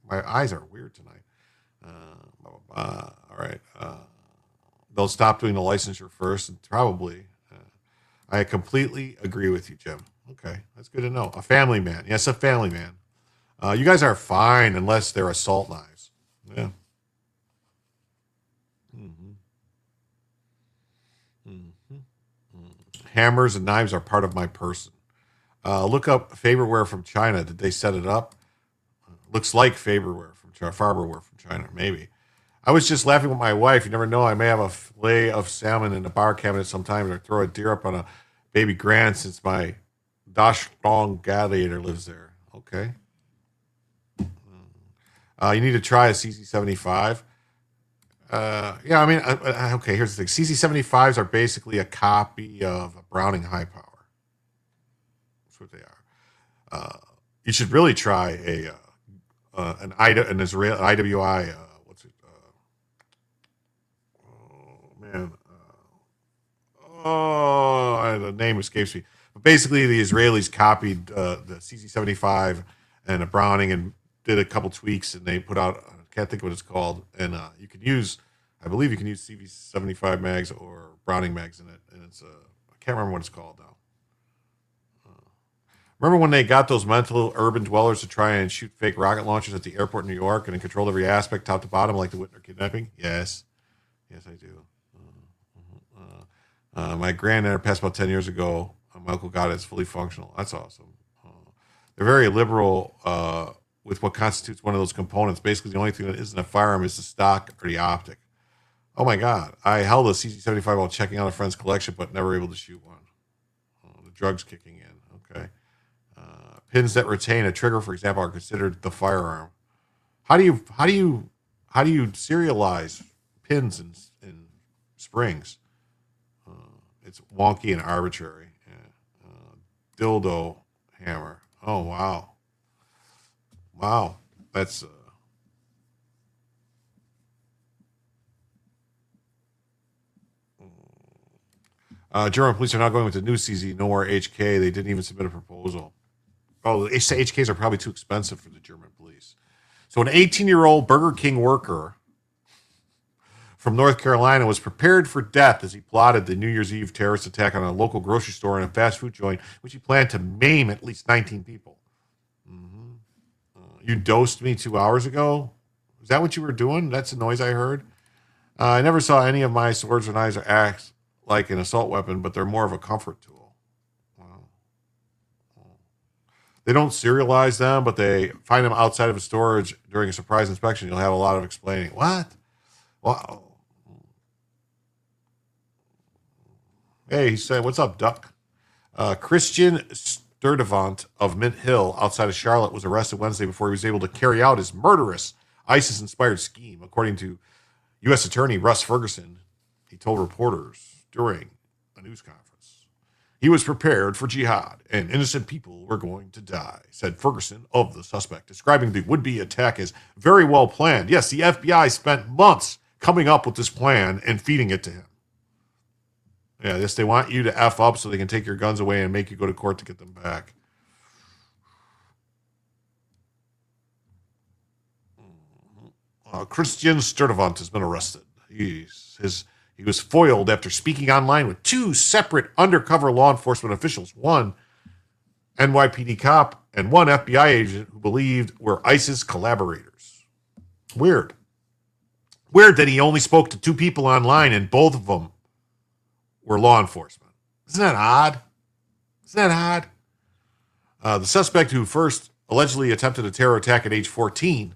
My eyes are weird tonight. All right. they'll stop doing the licensure first, and probably. I completely agree with you, Jim. Okay, that's good to know. A family man. Yes, a family man. You guys are fine unless they're assault knives. Yeah. Hammers and knives are part of my person. Look up Faberware from China. Did they set it up? Looks like Faberware from Farberware from China. Maybe. I was just laughing with my wife. You never know. I may have a fillet of salmon in the bar cabinet sometime, or throw a deer up on a baby grand since my Dash Dong gladiator lives there. Okay. You need to try a CC75. Yeah, I mean, okay, here's the thing. CC75s are basically a copy of a Browning high power. That's what they are. You should really try an Israeli IWI. What's it? Oh man. The name escapes me. But basically, the Israelis copied the CC75 and a Browning and did a couple tweaks, and they put out. I can't think of what it's called, and you can use. I believe you can use CV75 mags or Browning mags in it, and it's I can't remember what it's called now. Remember when they got those mental urban dwellers to try and shoot fake rocket launchers at the airport in New York and controlled every aspect, top to bottom, like the Whitner kidnapping? Yes, I do. My granddad passed about 10 years ago. My uncle got it. It's fully functional. That's awesome. They're very liberal with what constitutes one of those components. Basically, the only thing that isn't a firearm is the stock or the optic. Oh my God. I held a CC75 while checking out a friend's collection, but never able to shoot one. The drugs kicking in. Okay. Pins that retain a trigger, for example, are considered the firearm. How do you serialize pins and springs? It's wonky and arbitrary. Yeah. Dildo hammer. Oh wow. Wow. That's German police are now going with the new CZ, no more HK. They didn't even submit a proposal. Oh, they say HKs are probably too expensive for the German police. So an 18-year-old Burger King worker from North Carolina was prepared for death as he plotted the New Year's Eve terrorist attack on a local grocery store and a fast food joint, which he planned to maim at least 19 people. You dosed me 2 hours ago? Is that what you were doing? That's the noise I heard. I never saw any of my swords or knives or axe like an assault weapon, but they're more of a comfort tool. Wow. They don't serialize them, but they find them outside of a storage during a surprise inspection. You'll have a lot of explaining. What? Wow. Hey, he said, what's up, Duck? Christian Sturdivant of Mint Hill outside of Charlotte was arrested Wednesday before he was able to carry out his murderous ISIS-inspired scheme, according to U.S. Attorney Russ Ferguson. He told reporters during a news conference. He was prepared for jihad, and innocent people were going to die, said Ferguson of the suspect, describing the would-be attack as very well planned. Yes, the FBI spent months coming up with this plan and feeding it to him. Yeah, they want you to F up so they can take your guns away and make you go to court to get them back. Christian Sturdivant has been arrested. He was foiled after speaking online with two separate undercover law enforcement officials, one NYPD cop and one FBI agent who believed were ISIS collaborators. Weird that he only spoke to two people online and both of them were law enforcement. Isn't that odd? The suspect who first allegedly attempted a terror attack at age 14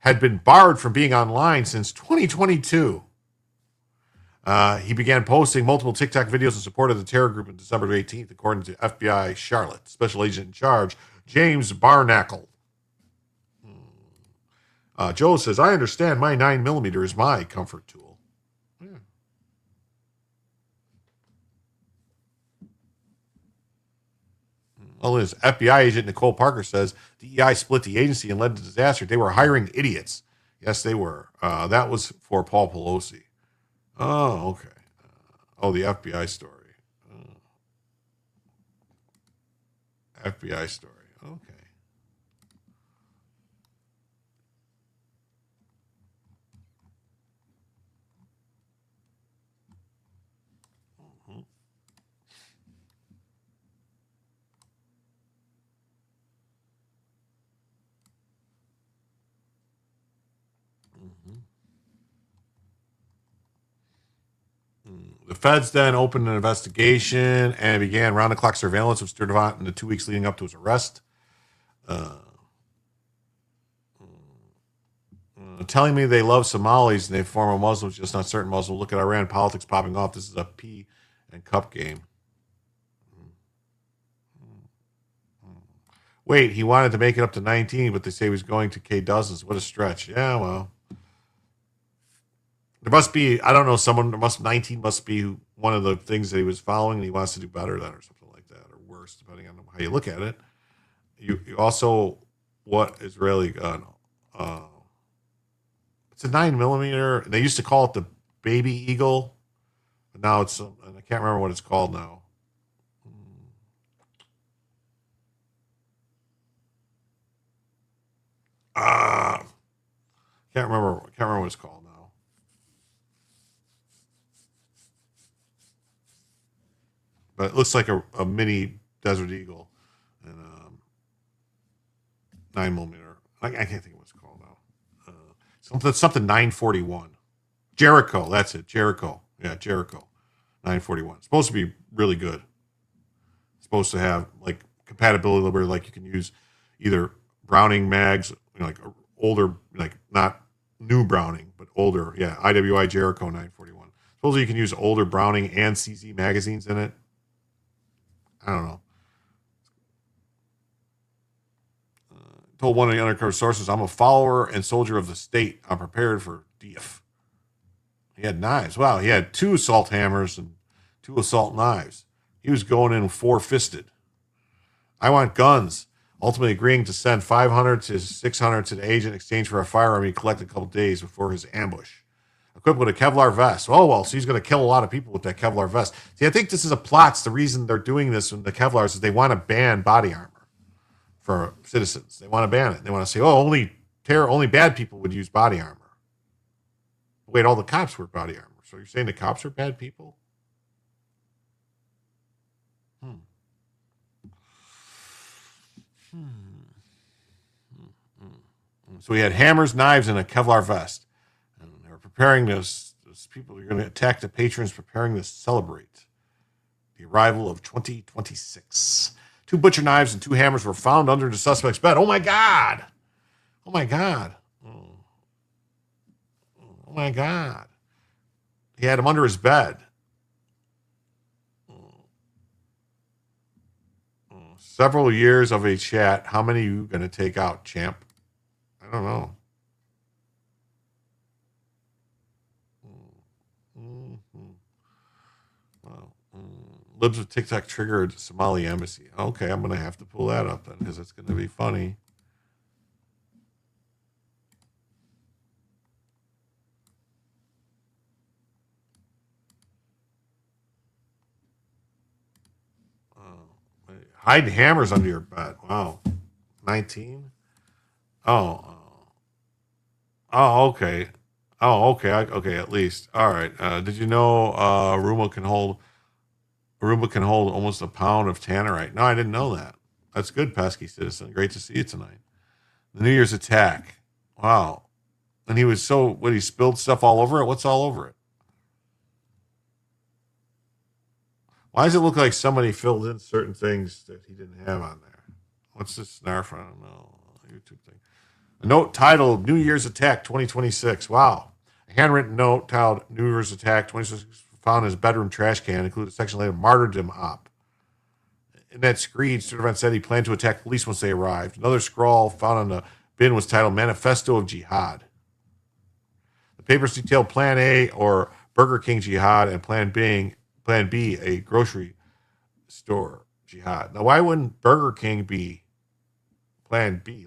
had been barred from being online since 2022. He began posting multiple TikTok videos in support of the terror group on December 18th, according to FBI Charlotte Special Agent in Charge, James Barnacle. Joe says, I understand my 9mm is my comfort tool. Yeah. Well, his FBI agent, Nicole Parker, says DEI split the agency and led to disaster. They were hiring idiots. Yes, they were. That was for Paul Pelosi. Oh, okay. The FBI story. FBI story. Okay. The feds then opened an investigation and began round-the-clock surveillance of Sturtevant in the 2 weeks leading up to his arrest. Telling me they love Somalis and they form Muslims, just not certain Muslims. Look at Iran politics popping off. This is a pea and cup game. Wait, he wanted to make it up to 19, but they say he was going to K dozens. What a stretch. Yeah, well. There must be, I don't know, 19 must be one of the things that he was following and he wants to do better than or something like that, or worse, depending on how you look at it. You also, what Israeli gun? It's a 9mm. They used to call it the Baby Eagle, but now it's, and I can't remember what it's called now. Can't remember what it's called now. But it looks like a mini Desert Eagle and 9mm. I can't think of what it's called now. Something 941. Jericho, that's it. Jericho. Yeah, Jericho. 941. It's supposed to be really good. It's supposed to have like compatibility where like you can use either Browning mags, like older, like not new Browning, but older. Yeah, IWI Jericho 941. Supposedly you can use older Browning and CZ magazines in it. I don't know. Told one of the undercover sources, I'm a follower and soldier of the state. I'm prepared for DF. He had knives. Wow, he had 2 assault hammers and 2 assault knives. He was going in 4-fisted. I want guns. Ultimately agreeing to send 500 to 600 to the agent in exchange for a firearm he collected a couple days before his ambush. Equipped with a Kevlar vest. Oh, well, so he's going to kill a lot of people with that Kevlar vest. See, I think this is a plot. It's the reason they're doing this with the Kevlars is they want to ban body armor for citizens. They want to ban it. They want to say, oh, only bad people would use body armor. Wait, all the cops wear body armor. So you're saying the cops are bad people? So he had hammers, knives, and a Kevlar vest. And they were preparing this people are going to attack the patrons, preparing to celebrate the arrival of 2026. 2 butcher knives and 2 hammers were found under the suspect's bed. Oh, my God. Oh, my God. Oh, my God. He had them under his bed. Several years of a chat. How many are you going to take out, champ? I don't know. Wow. Libs of TikTok triggered Somali embassy. Okay, I'm going to have to pull that up then because it's going to be funny. Hide hammers under your bed. Wow. 19? Oh, okay. Oh, okay. Okay, at least. All right. Did you know Roomba can hold almost a pound of tannerite? No, I didn't know that. That's good, pesky citizen. Great to see you tonight. The New Year's attack. Wow. And he was he spilled stuff all over it? What's all over it? Why does it look like somebody filled in certain things that he didn't have on there? What's this snarf? I don't know. YouTube thing. A note titled New Year's Attack 2026. Wow. A handwritten note titled New Year's Attack 2026 found in his bedroom trash can, included a section labeled Martyrdom Op. In that screed, Sturtevant said he planned to attack police once they arrived. Another scrawl found on the bin was titled Manifesto of Jihad. The papers detailed Plan A, or Burger King Jihad, and Plan B, a grocery store jihad. Now, why wouldn't Burger King be Plan B?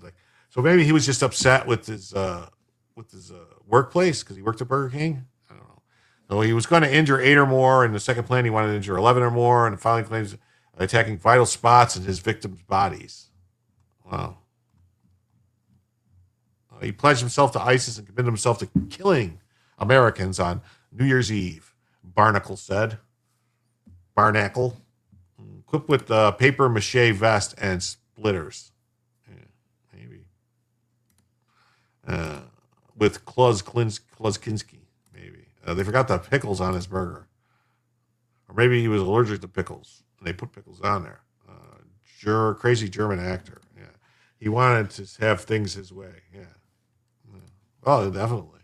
So maybe he was just upset with his workplace because he worked at Burger King. I don't know. So he was going to injure 8 or more. In the second plan, he wanted to injure 11 or more, and finally claims attacking vital spots in his victims' bodies. Wow. He pledged himself to ISIS and committed himself to killing Americans on New Year's Eve, Barnacle said. Barnacle. Equipped with paper mache vest and splitters. Yeah, maybe. with Kluzkinski, maybe. They forgot the pickles on his burger. Or maybe he was allergic to pickles, and they put pickles on there. Crazy German actor. Yeah. He wanted to have things his way. Yeah. Oh, definitely.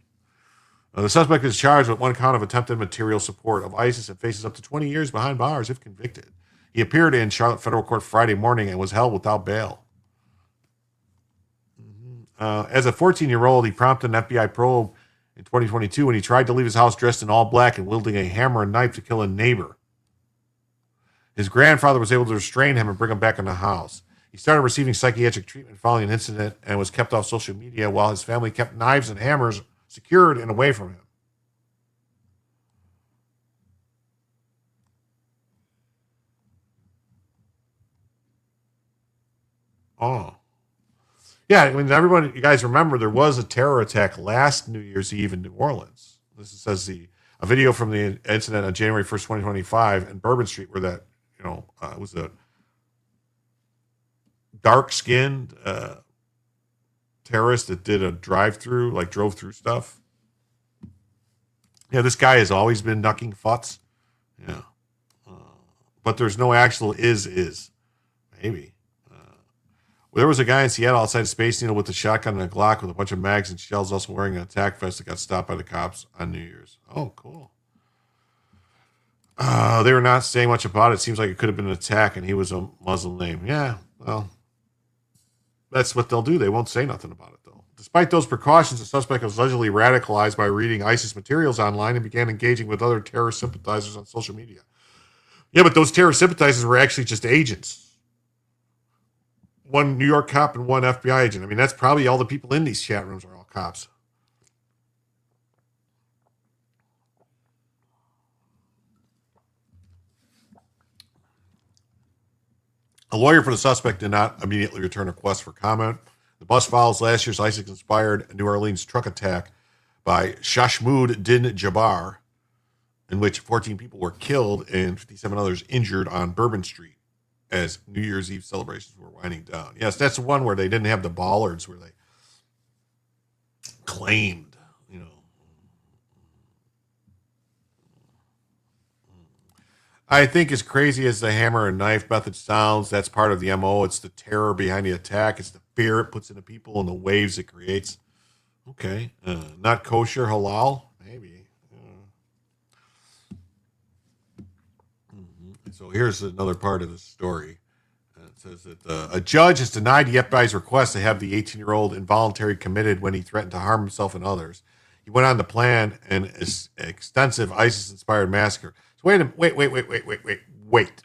The suspect is charged with one count of attempted material support of ISIS and faces up to 20 years behind bars if convicted. He appeared in Charlotte federal court Friday morning and was held without bail. As a 14-year-old, he prompted an FBI probe in 2022 when he tried to leave his house dressed in all black and wielding a hammer and knife to kill a neighbor. His grandfather was able to restrain him and bring him back in the house. He started receiving psychiatric treatment following an incident and was kept off social media while his family kept knives and hammers secured and away from him. Oh. Yeah, I mean, everyone, you guys remember there was a terror attack last New Year's Eve in New Orleans. This says a video from the incident on January 1st, 2025 in Bourbon Street where that, it was a dark-skinned terrorist that did a drive-through, like drove through stuff. Yeah, this guy has always been ducking futs. Yeah. But there's no actual is. Maybe. There was a guy in Seattle outside Space Needle with a shotgun and a Glock with a bunch of mags and shells, also wearing an attack vest that got stopped by the cops on New Year's. Oh, cool. They were not saying much about it. Seems like it could have been an attack, and he was a Muslim name. Yeah, well, that's what they'll do. They won't say nothing about it, though. Despite those precautions, the suspect was allegedly radicalized by reading ISIS materials online and began engaging with other terrorist sympathizers on social media. Yeah, but those terrorist sympathizers were actually just agents. One New York cop and one FBI agent. I mean, that's probably all the people in these chat rooms are all cops. A lawyer for the suspect did not immediately return a request for comment. The bus follows last year's ISIS-inspired New Orleans truck attack by Shashmoud Din Jabbar, in which 14 people were killed and 57 others injured on Bourbon Street as New Year's Eve celebrations were winding down. Yes, that's the one where they didn't have the bollards, where they claimed, I think as crazy as the hammer and knife method sounds, that's part of the MO. It's the terror behind the attack. It's the fear it puts into people and the waves it creates. Okay. Not kosher, halal? Maybe. So here's another part of the story. It says that a judge has denied the FBI's request to have the 18-year-old involuntarily committed when he threatened to harm himself and others. He went on to plan an extensive ISIS-inspired massacre. So wait.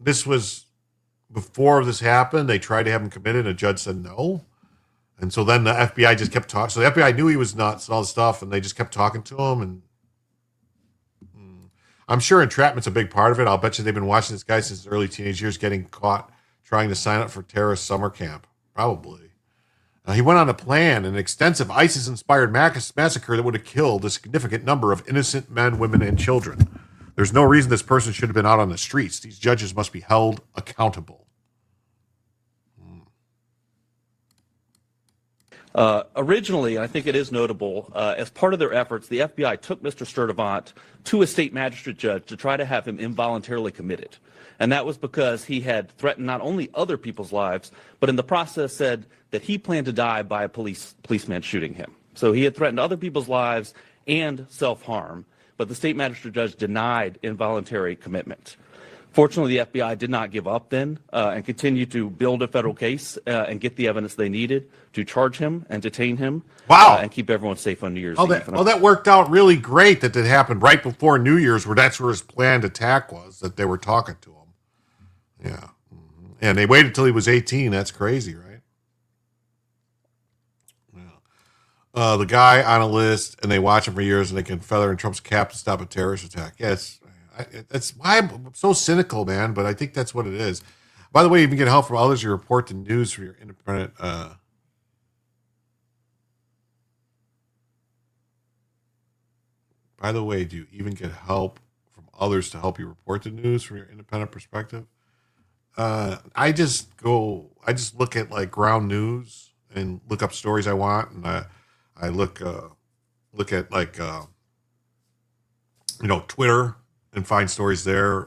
This was before this happened. They tried to have him committed, and a judge said no. And so then the FBI just kept talking. So the FBI knew he was nuts and all this stuff, and they just kept talking to him. And I'm sure entrapment's a big part of it. I'll bet you they've been watching this guy since his early teenage years, getting caught trying to sign up for terrorist summer camp. Probably. He went on to plan an extensive ISIS-inspired massacre that would have killed a significant number of innocent men, women, and children. There's no reason this person should have been out on the streets. These judges must be held accountable. Originally, I think it is notable, as part of their efforts, the FBI took Mr. Sturdivant to a state magistrate judge to try to have him involuntarily committed. And that was because he had threatened not only other people's lives, but in the process said that he planned to die by a policeman shooting him. So he had threatened other people's lives and self-harm, but the state magistrate judge denied involuntary commitment. Fortunately, the FBI did not give up then and continued to build a federal case and get the evidence they needed to charge him and detain him. Wow. And keep everyone safe on New Year's Eve. That worked out really great that it happened right before New Year's, where that's where his planned attack was, that they were talking to him. Yeah. And they waited till he was 18. That's crazy, right? Yeah. The guy on a list, and they watch him for years, and they can feather in Trump's cap to stop a terrorist attack. Yes. That's why I'm so cynical, man, but I think that's what it is. By the way, you can get help from others who report the news for your independent. By the way, do you even get help from others to help you report the news from your independent perspective? I just look at like ground news and look up stories I want, and I look at like Twitter and find stories there.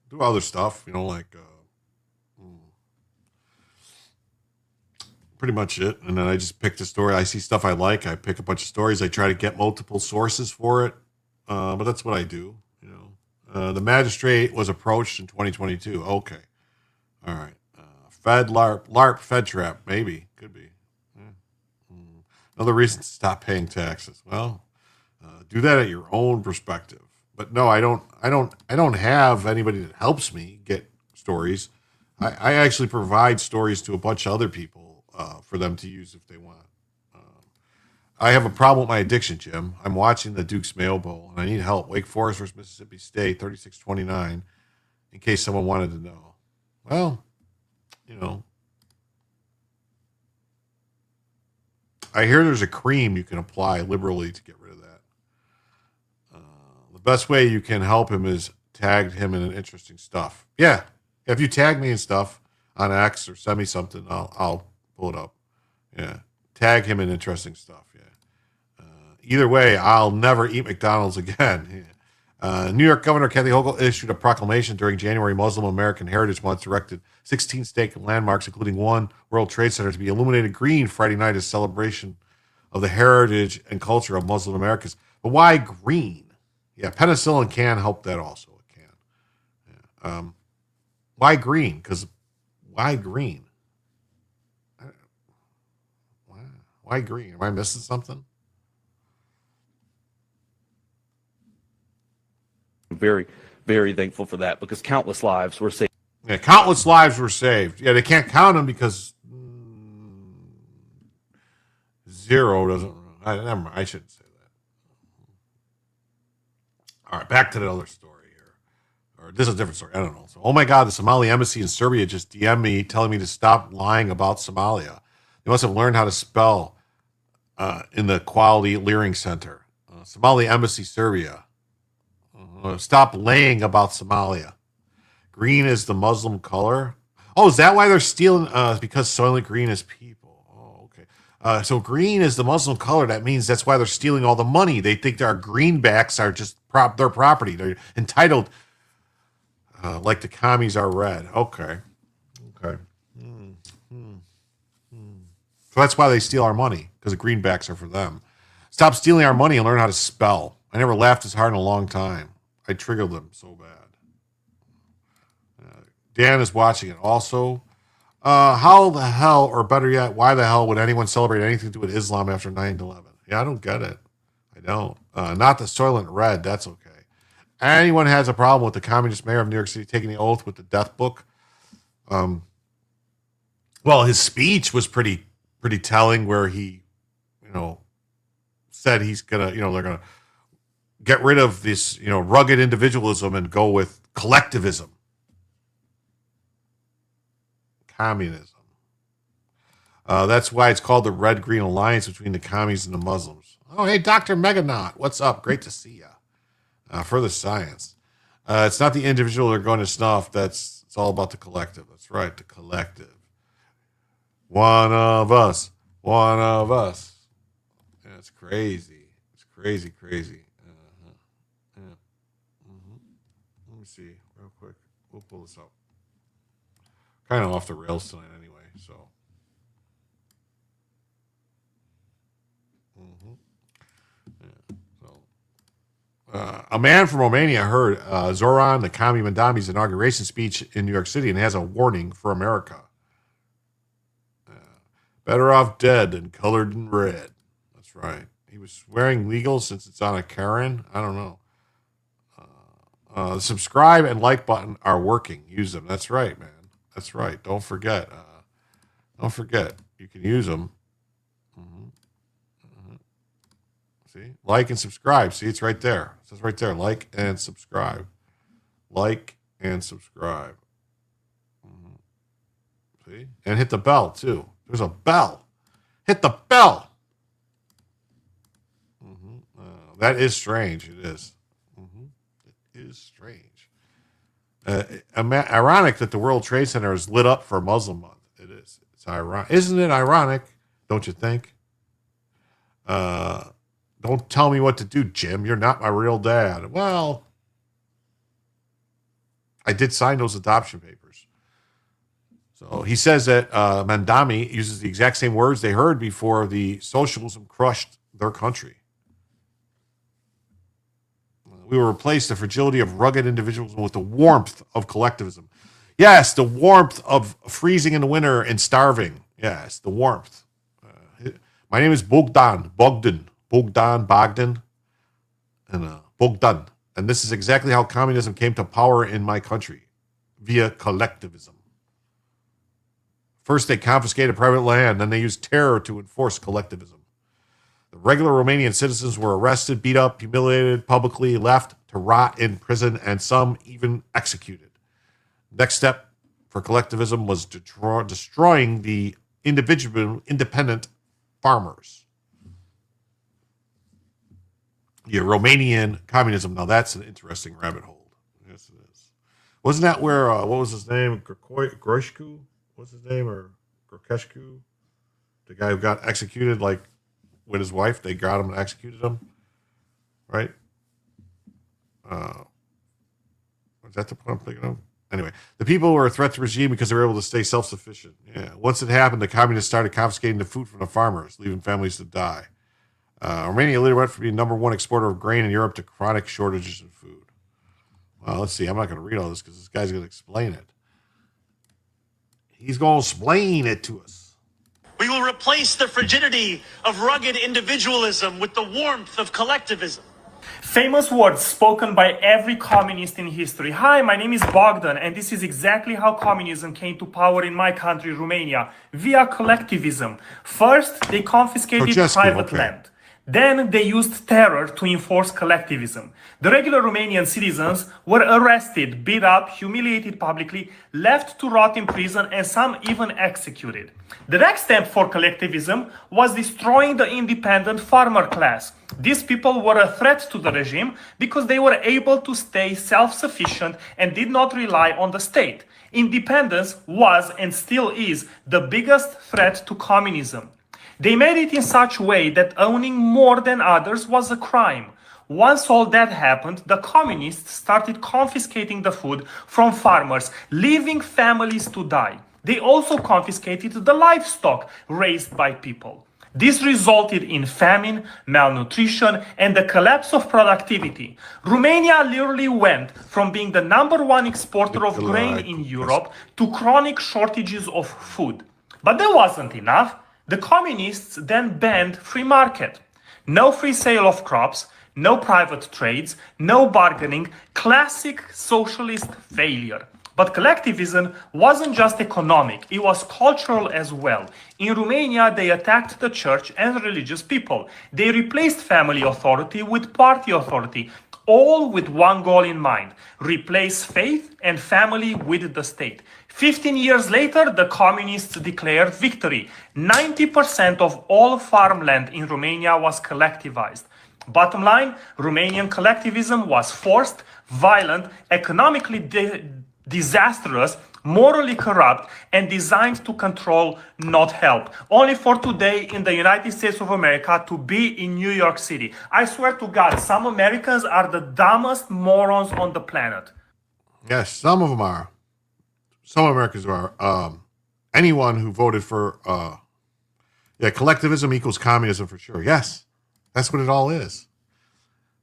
Do other stuff, like pretty much it. And then I just pick the story. I see stuff I like. I pick a bunch of stories. I try to get multiple sources for it. But that's what I do. The magistrate was approached in 2022. Okay. All right. Fed LARP Fed trap. Maybe. Could be. Another reason to stop paying taxes. Well, do that at your own perspective. But no, I don't have anybody that helps me get stories. I actually provide stories to a bunch of other people for them to use if they want. I have a problem with my addiction, Jim. I'm watching the Duke's Mayo Bowl, and I need help. Wake Forest versus Mississippi State, 36-29, in case someone wanted to know. Well, I hear there's a cream you can apply liberally to get rid of that. The best way you can help him is tag him in interesting stuff. Yeah, if you tag me in stuff on X or send me something, I'll pull it up. Yeah, tag him in interesting stuff. Yeah. Either way, I'll never eat McDonald's again. Yeah. New York Governor Kathy Hochul issued a proclamation during January Muslim American Heritage Month, directed 16 state landmarks, including one World Trade Center, to be illuminated green Friday night as celebration of the heritage and culture of Muslim Americans. But why green? Yeah, penicillin can help that also. It can. Yeah. Why green? Because why green? Why green? Am I missing something? I'm very, very thankful for that because countless lives were saved. Yeah, countless lives were saved. Yeah, they can't count them because zero doesn't. Never mind. I shouldn't say that. All right, back to the other story here. Or this is a different story. I don't know. So, oh my God, the Somali embassy in Serbia just DM'd me telling me to stop lying about Somalia. They must have learned how to spell in the Quality Leering Center. Somali embassy, Serbia. Stop laying about Somalia. Green is the Muslim color. Oh, is that why they're stealing? Because Soylent Green is people. Oh, okay. So green is the Muslim color. That means that's why they're stealing all the money. They think our greenbacks are just their property. They're entitled, like the commies are red. Okay. So that's why they steal our money, because the greenbacks are for them. Stop stealing our money and learn how to spell. I never laughed as hard in a long time. I triggered them so bad. Dan is watching it also. How the hell, or better yet, why the hell would anyone celebrate anything to do with Islam after 9/11? Yeah, I don't get it. I don't. Not the Soylent Red. That's okay. Anyone has a problem with the communist mayor of New York City taking the oath with the death book? Well, his speech was pretty telling, where he, said he's gonna, they're gonna get rid of this, rugged individualism and go with collectivism. Communism. That's why it's called the Red-Green Alliance between the commies and the Muslims. Oh, hey, Dr. Meganaut. What's up? Great to see you. For the science. It's not the individual they're going to snuff. It's all about the collective. That's right, the collective. One of us. One of us. Yeah, it's crazy. It's crazy. Yeah. Let me see real quick. We'll pull this up. Kind of off the rails tonight anyway, so. A man from Romania heard Zoran the Kami Mandami's inauguration speech in New York City and has a warning for America. Better off dead than colored in red. That's right. He was swearing legal since it's on a Karen. I don't know. The subscribe and like button are working. Use them. That's right, man. That's right. Don't forget. You can use them. See? Like and subscribe. See, it's right there. It says right there. Like and subscribe. Like and subscribe. See? And hit the bell, too. There's a bell. Hit the bell. That is strange. It is. It is strange. Ironic that the World Trade Center is lit up for Muslim Month. It is. It's ironic. Isn't it ironic? Don't you think? Don't tell me what to do, Jim. You're not my real dad. Well, I did sign those adoption papers. So he says that Mandami uses the exact same words they heard before the socialism crushed their country. We will replace the fragility of rugged individualism with the warmth of collectivism. Yes, the warmth of freezing in the winter and starving. Yes, the warmth. My name is Bogdan, and Bogdan. And this is exactly how communism came to power in my country, via collectivism. First, they confiscated private land, then they used terror to enforce collectivism. The regular Romanian citizens were arrested, beat up, humiliated, publicly left to rot in prison, and some even executed. Next step for collectivism was destroying the independent farmers. Yeah, Romanian communism. Now that's an interesting rabbit hole. Yes, it is. Wasn't that where, what was his name? Groshku? What's his name? Or Gorkeshku? The guy who got executed, like, with his wife. They got him and executed him. Right? Was that the point I'm thinking of? Anyway, the people were a threat to the regime because they were able to stay self-sufficient. Yeah. Once it happened, the communists started confiscating the food from the farmers, leaving families to die. Romania later went from being #1 exporter of grain in Europe to chronic shortages in food. Well, let's see. I'm not going to read all this because this guy's going to explain it. He's going to explain it to us. We will replace the frigidity of rugged individualism with the warmth of collectivism. Famous words spoken by every communist in history. Hi, my name is Bogdan, and this is exactly how communism came to power in my country, Romania, via collectivism. First, they confiscated private land. Then they used terror to enforce collectivism. The regular Romanian citizens were arrested, beat up, humiliated publicly, left to rot in prison, and some even executed. The next step for collectivism was destroying the independent farmer class. These people were a threat to the regime because they were able to stay self-sufficient and did not rely on the state. Independence was and still is the biggest threat to communism. They made it in such a way that owning more than others was a crime. Once all that happened, the communists started confiscating the food from farmers, leaving families to die. They also confiscated the livestock raised by people. This resulted in famine, malnutrition, and the collapse of productivity. Romania literally went from being the #1 exporter of grain in Europe to chronic shortages of food. But that wasn't enough. The communists then banned free market. No free sale of crops, no private trades, no bargaining, classic socialist failure. But collectivism wasn't just economic, it was cultural as well. In Romania, they attacked the church and religious people. They replaced family authority with party authority, all with one goal in mind: replace faith and family with the state. 15 years later, the communists declared victory. 90% of all farmland in Romania was collectivized. Bottom line, Romanian collectivism was forced, violent, economically disastrous, morally corrupt, and designed to control, not help. Only for today in the United States of America to be in New York City. I swear to God, some Americans are the dumbest morons on the planet. Yes, some of them are. Some Americans are. Anyone who voted for, collectivism equals communism for sure. Yes, that's what it all is.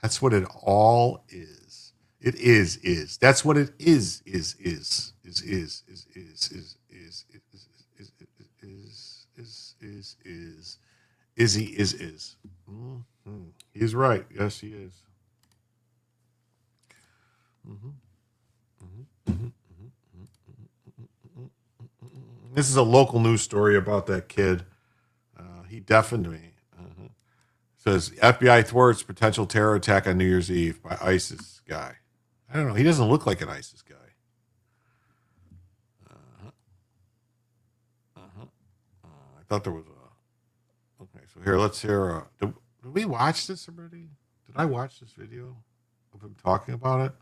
That's what it all is. It is. That's what it is. Is. He's right. Yes, he is. This is a local news story about that kid. He deafened me. Says FBI thwarts potential terror attack on New Year's Eve by ISIS guy. I don't know. He doesn't look like an ISIS guy. I thought there was a. Okay, so here, let's hear. Did we watch this already? Did I watch this video of him talking about it?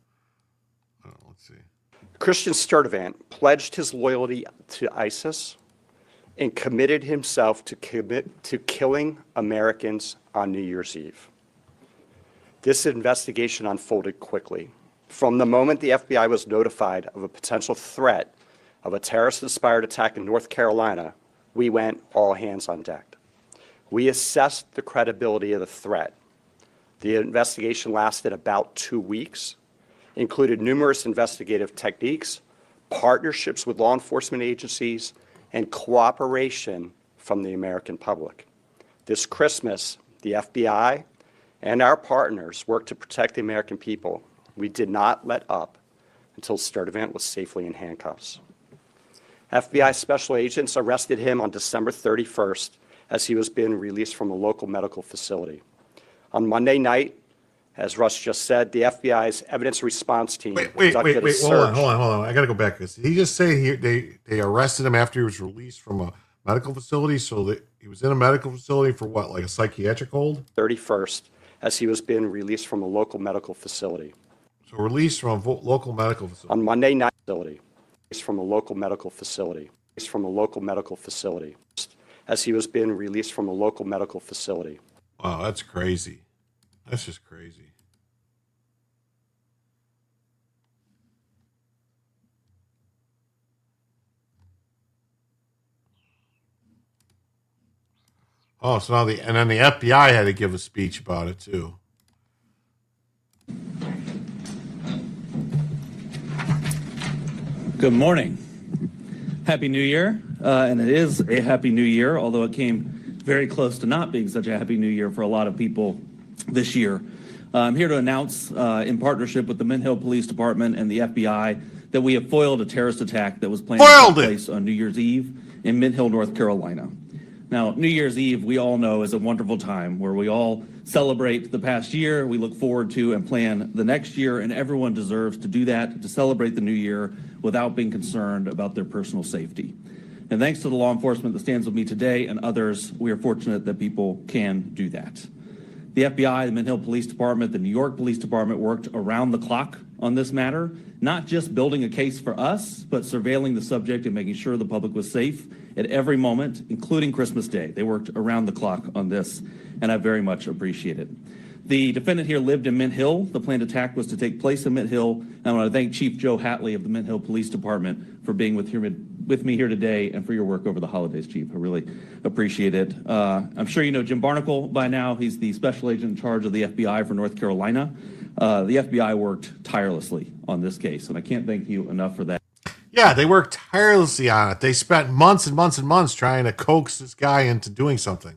Let's see. Christian Sturdivant pledged his loyalty to ISIS and committed himself to killing Americans on New Year's Eve. This investigation unfolded quickly. From the moment the FBI was notified of a potential threat of a terrorist-inspired attack in North Carolina, we went all hands on deck. We assessed the credibility of the threat. The investigation lasted about 2 weeks, included numerous investigative techniques, partnerships with law enforcement agencies, and cooperation from the American public. This Christmas, the FBI and our partners worked to protect the American people. We did not let up until Sturdivant was safely in handcuffs. FBI special agents arrested him on December 31st as he was being released from a local medical facility. On Monday night, as Russ just said, the FBI's evidence response team conducted a search. Hold on. I got to go back. Did he just say they arrested him after he was released from a medical facility? So that he was in a medical facility for what, like a psychiatric hold? 31st, as he was being released from a local medical facility. So released from a local medical facility. On Monday night, from a local medical facility. From a local medical facility. As he was being released from a local medical facility. Wow, that's crazy. That's just crazy. Oh, so now then the FBI had to give a speech about it too. Good morning. Happy New Year. And it is a Happy New Year, although it came very close to not being such a Happy New Year for a lot of people this year. I'm here to announce, in partnership with the Mint Hill Police Department and the FBI, that we have foiled a terrorist attack that was planned to take place on New Year's Eve in Mint Hill, North Carolina. Now, New Year's Eve, we all know, is a wonderful time where we all celebrate the past year, we look forward to and plan the next year, and everyone deserves to do that, to celebrate the new year without being concerned about their personal safety. And thanks to the law enforcement that stands with me today and others, we are fortunate that people can do that. The FBI, the Mint Hill Police Department, the New York Police Department worked around the clock on this matter, not just building a case for us, but surveilling the subject and making sure the public was safe at every moment, including Christmas Day. They worked around the clock on this, and I very much appreciate it. The defendant here lived in Mint Hill. The planned attack was to take place in Mint Hill. And I want to thank Chief Joe Hatley of the Mint Hill Police Department for being with me here today and for your work over the holidays, Chief. I really appreciate it. I'm sure you know Jim Barnacle by now. He's the special agent in charge of the FBI for North Carolina. The FBI worked tirelessly on this case, and I can't thank you enough for that. Yeah, they worked tirelessly on it. They spent months and months and months trying to coax this guy into doing something.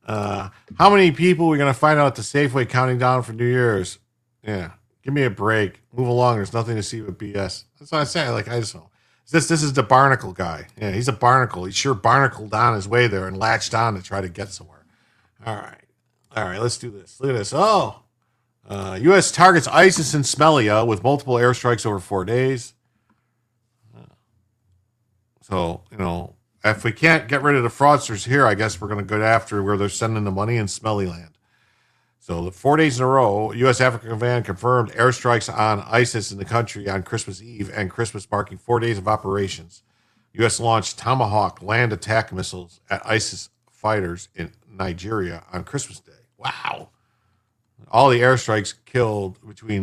How many people are we going to find out at the Safeway counting down for New Year's? Yeah, give me a break. Move along. There's nothing to see but BS. That's what I say. Like, I just know. This is the Barnacle guy. Yeah, he's a Barnacle. He sure barnacled on his way there and latched on to try to get somewhere. All right, let's do this. Look at this. Oh, U.S. targets ISIS in Smelia with multiple airstrikes over 4 days. So, if we can't get rid of the fraudsters here, I guess we're going to go after where they're sending the money in Smellyland. So, the 4 days in a row, U.S. African Command confirmed airstrikes on ISIS in the country on Christmas Eve and Christmas, marking 4 days of operations. U.S. launched Tomahawk land attack missiles at ISIS fighters in Nigeria on Christmas Day. Wow. All the airstrikes killed between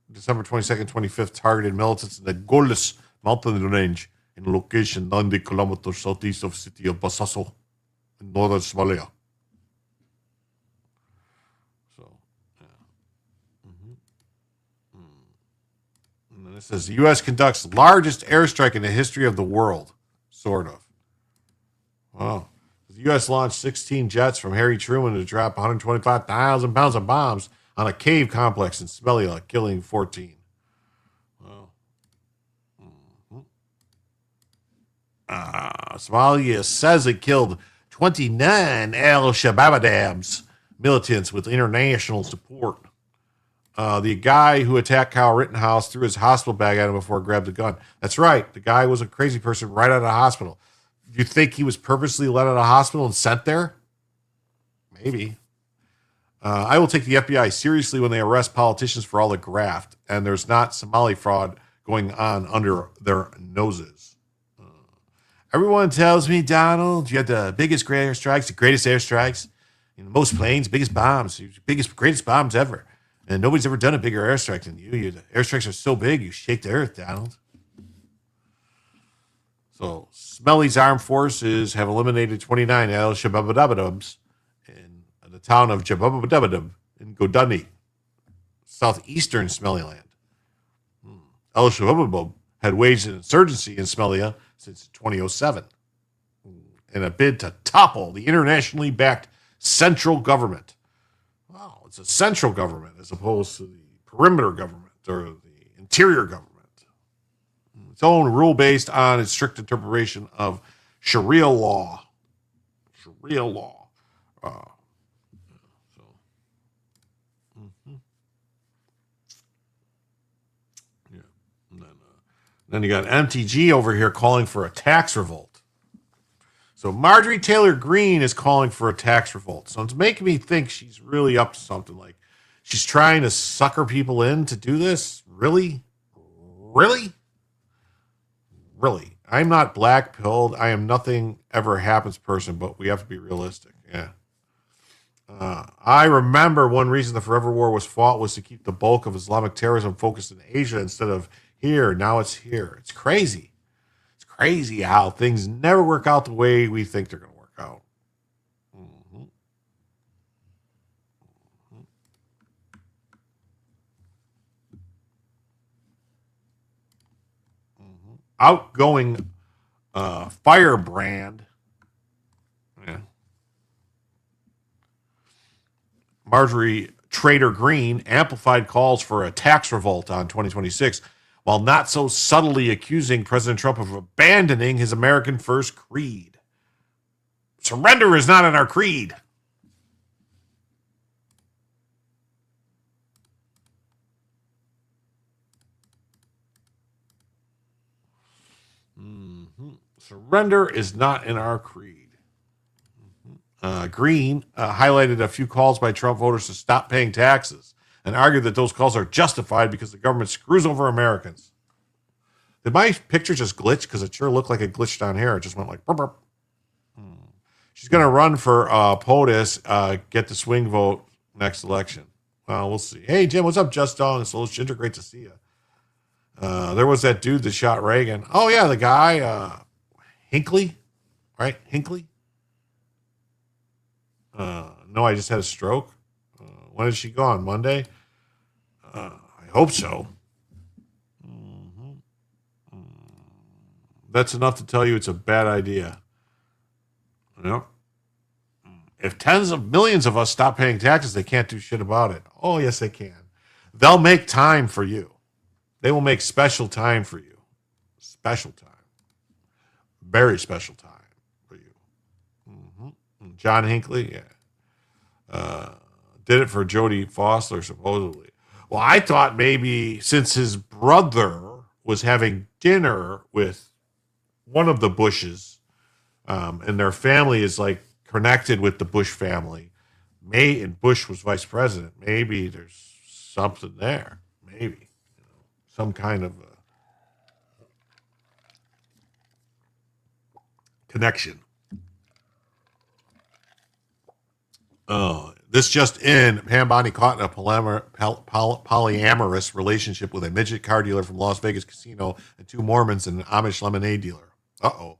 December 22nd, 25th targeted militants in the Golis mountain range in a location 90 kilometers southeast of the city of Basaso in northern Somalia. So, yeah. And then it says the U.S. conducts largest airstrike in the history of the world, sort of. Wow. The U.S. launched 16 jets from Harry Truman to drop 125,000 pounds of bombs on a cave complex in Smelia, killing 14. Somalia says it killed 29 al-Shabaab militants with international support. The guy who attacked Kyle Rittenhouse threw his hospital bag at him before he grabbed the gun. That's right. The guy was a crazy person right out of the hospital. Do you think he was purposely let out of the hospital and sent there? Maybe. I will take the FBI seriously when they arrest politicians for all the graft, and there's not Somali fraud going on under their noses. Everyone tells me, Donald, you had the biggest airstrikes, the greatest airstrikes, the most planes, biggest bombs, greatest bombs ever. And nobody's ever done a bigger airstrike than you. The airstrikes are so big, you shake the earth, Donald. So, Smelly's armed forces have eliminated 29 al-Shabaab in the town of Jababadabadab in Godani, southeastern Somaliland. Al-Shabaab had waged an insurgency in Somalia since 2007 in a bid to topple the internationally backed central government. Wow, it's a central government as opposed to the perimeter government or the interior government. Its own rule based on its strict interpretation of Sharia law. Sharia law. Yeah. And then you got MTG over here calling for a tax revolt. So Marjorie Taylor Greene is calling for a tax revolt. So it's making me think she's really up to something. Like she's trying to sucker people in to do this. Really? Really? Really. I'm not black-pilled. I am nothing ever happens person, but we have to be realistic. Yeah. I remember one reason the Forever War was fought was to keep the bulk of Islamic terrorism focused in Asia instead of here. Now it's here. It's crazy. It's crazy how things never work out the way we think they're going to work out. Outgoing firebrand. Yeah. Marjorie Taylor Greene amplified calls for a tax revolt on 2026, while not so subtly accusing President Trump of abandoning his American First creed. Surrender is not in our creed. Surrender is not in our creed. Green highlighted a few calls by Trump voters to stop paying taxes and argued that those calls are justified because the government screws over Americans. Did my picture just glitch? Because it sure looked like it glitched down here. It just went like burp, burp. She's going to run for POTUS, get the swing vote next election. Well, we'll see. Hey, Jim, what's up, Just Dog? It's Little Ginger. Great to see you. There was that dude that shot Reagan. Oh, yeah, the guy, Hinckley, right? Hinckley? No, I just had a stroke. When is she gone? Monday? I hope so. That's enough to tell you it's a bad idea. Yep. If tens of millions of us stop paying taxes, they can't do shit about it. Oh, yes, they can. They'll make time for you. They will make special time for you. Special time. Very special time for you. John Hinckley, yeah. Did it for Jodie Foster, supposedly. Well, I thought maybe since his brother was having dinner with one of the Bushes, and their family is like connected with the Bush family, and Bush was vice president, maybe there's something there. Maybe. Some kind of connection. This just in, Pam Bondi caught in a polyamorous relationship with a midget car dealer from Las Vegas casino and two Mormons and an Amish lemonade dealer. Uh-oh.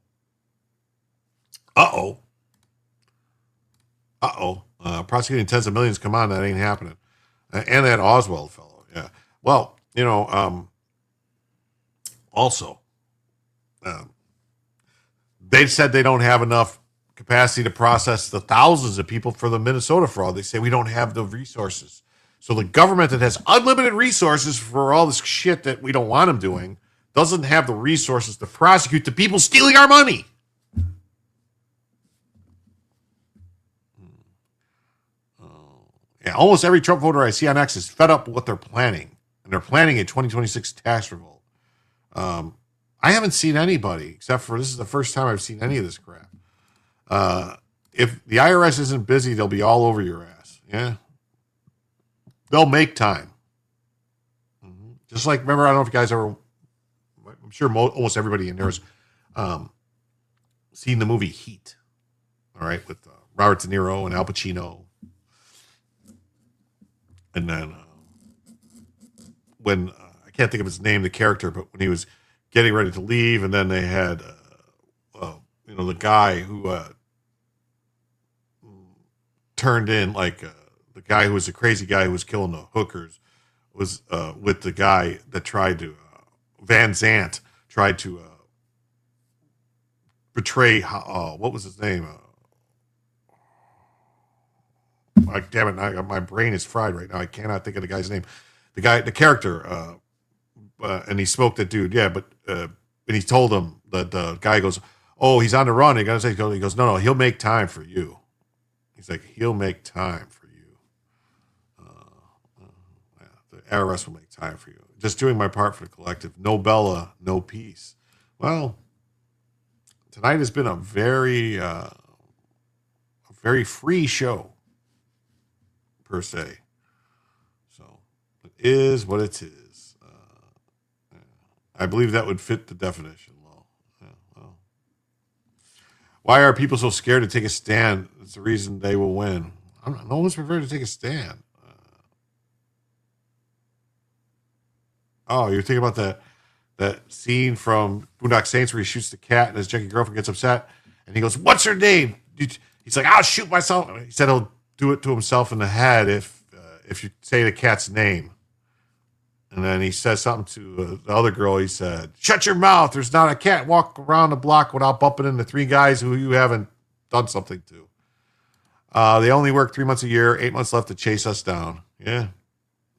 Prosecuting tens of millions, come on, that ain't happening. And that Oswald fellow, yeah. Well, also, they said they don't have enough capacity to process the thousands of people for the Minnesota fraud. They say we don't have the resources. So the government that has unlimited resources for all this shit that we don't want them doing doesn't have the resources to prosecute the people stealing our money. Yeah, almost every Trump voter I see on X is fed up with what they're planning. And they're planning a 2026 tax revolt. I haven't seen anybody, except for this is the first time I've seen any of this crap. If the IRS isn't busy, they'll be all over your ass. Yeah. They'll make time. Just like, remember, I don't know if you guys ever, I'm sure almost everybody in there is seen the movie Heat, all right, with Robert De Niro and Al Pacino. And then when, I can't think of his name, the character, but when he was getting ready to leave, and then they had, the guy who turned in, like, the guy who was a crazy guy who was killing the hookers was with the guy that tried to, Van Zant tried to betray, what was his name? Damn it, my brain is fried right now. I cannot think of the guy's name. The character, and he smoked that dude. Yeah, but and he told him that the guy goes, "Oh, he's on the run." He goes, "No, he'll make time for you." He's like, "He'll make time for you." The IRS will make time for you. Just doing my part for the collective. No Bella, no peace. Well, tonight has been a very free show, per se. So it is what it is. I believe that would fit the definition. Well, why are people so scared to take a stand? It's the reason they will win. No one's prepared to take a stand. You're thinking about that scene from Boondock Saints where he shoots the cat and his junkie girlfriend gets upset and he goes, "What's her name?" He's like, "I'll shoot myself." He said he'll do it to himself in the head if you say the cat's name. And then he says something to the other girl. He said, "Shut your mouth. There's not a cat walk around the block without bumping into 3 guys who you haven't done something to." They only work 3 months a year, 8 months left to chase us down. Yeah.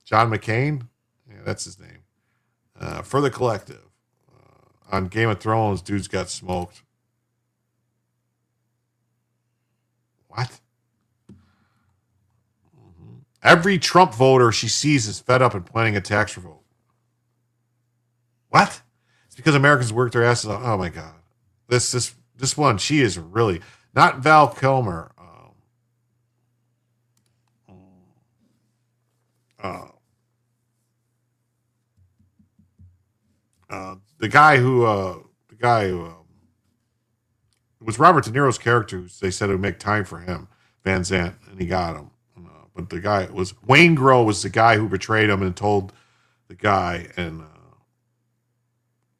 John McCain? Yeah, that's his name. For the collective. On Game of Thrones, dudes got smoked. What? Every Trump voter she sees is fed up and planning a tax revolt. What? It's because Americans work their asses off. Oh my God. This one, she is really not Val Kilmer. The guy who it was Robert De Niro's character who they said it would make time for him, Van Zant, and he got him. But the guy was Wayne Grow was the guy who betrayed him and told the guy, and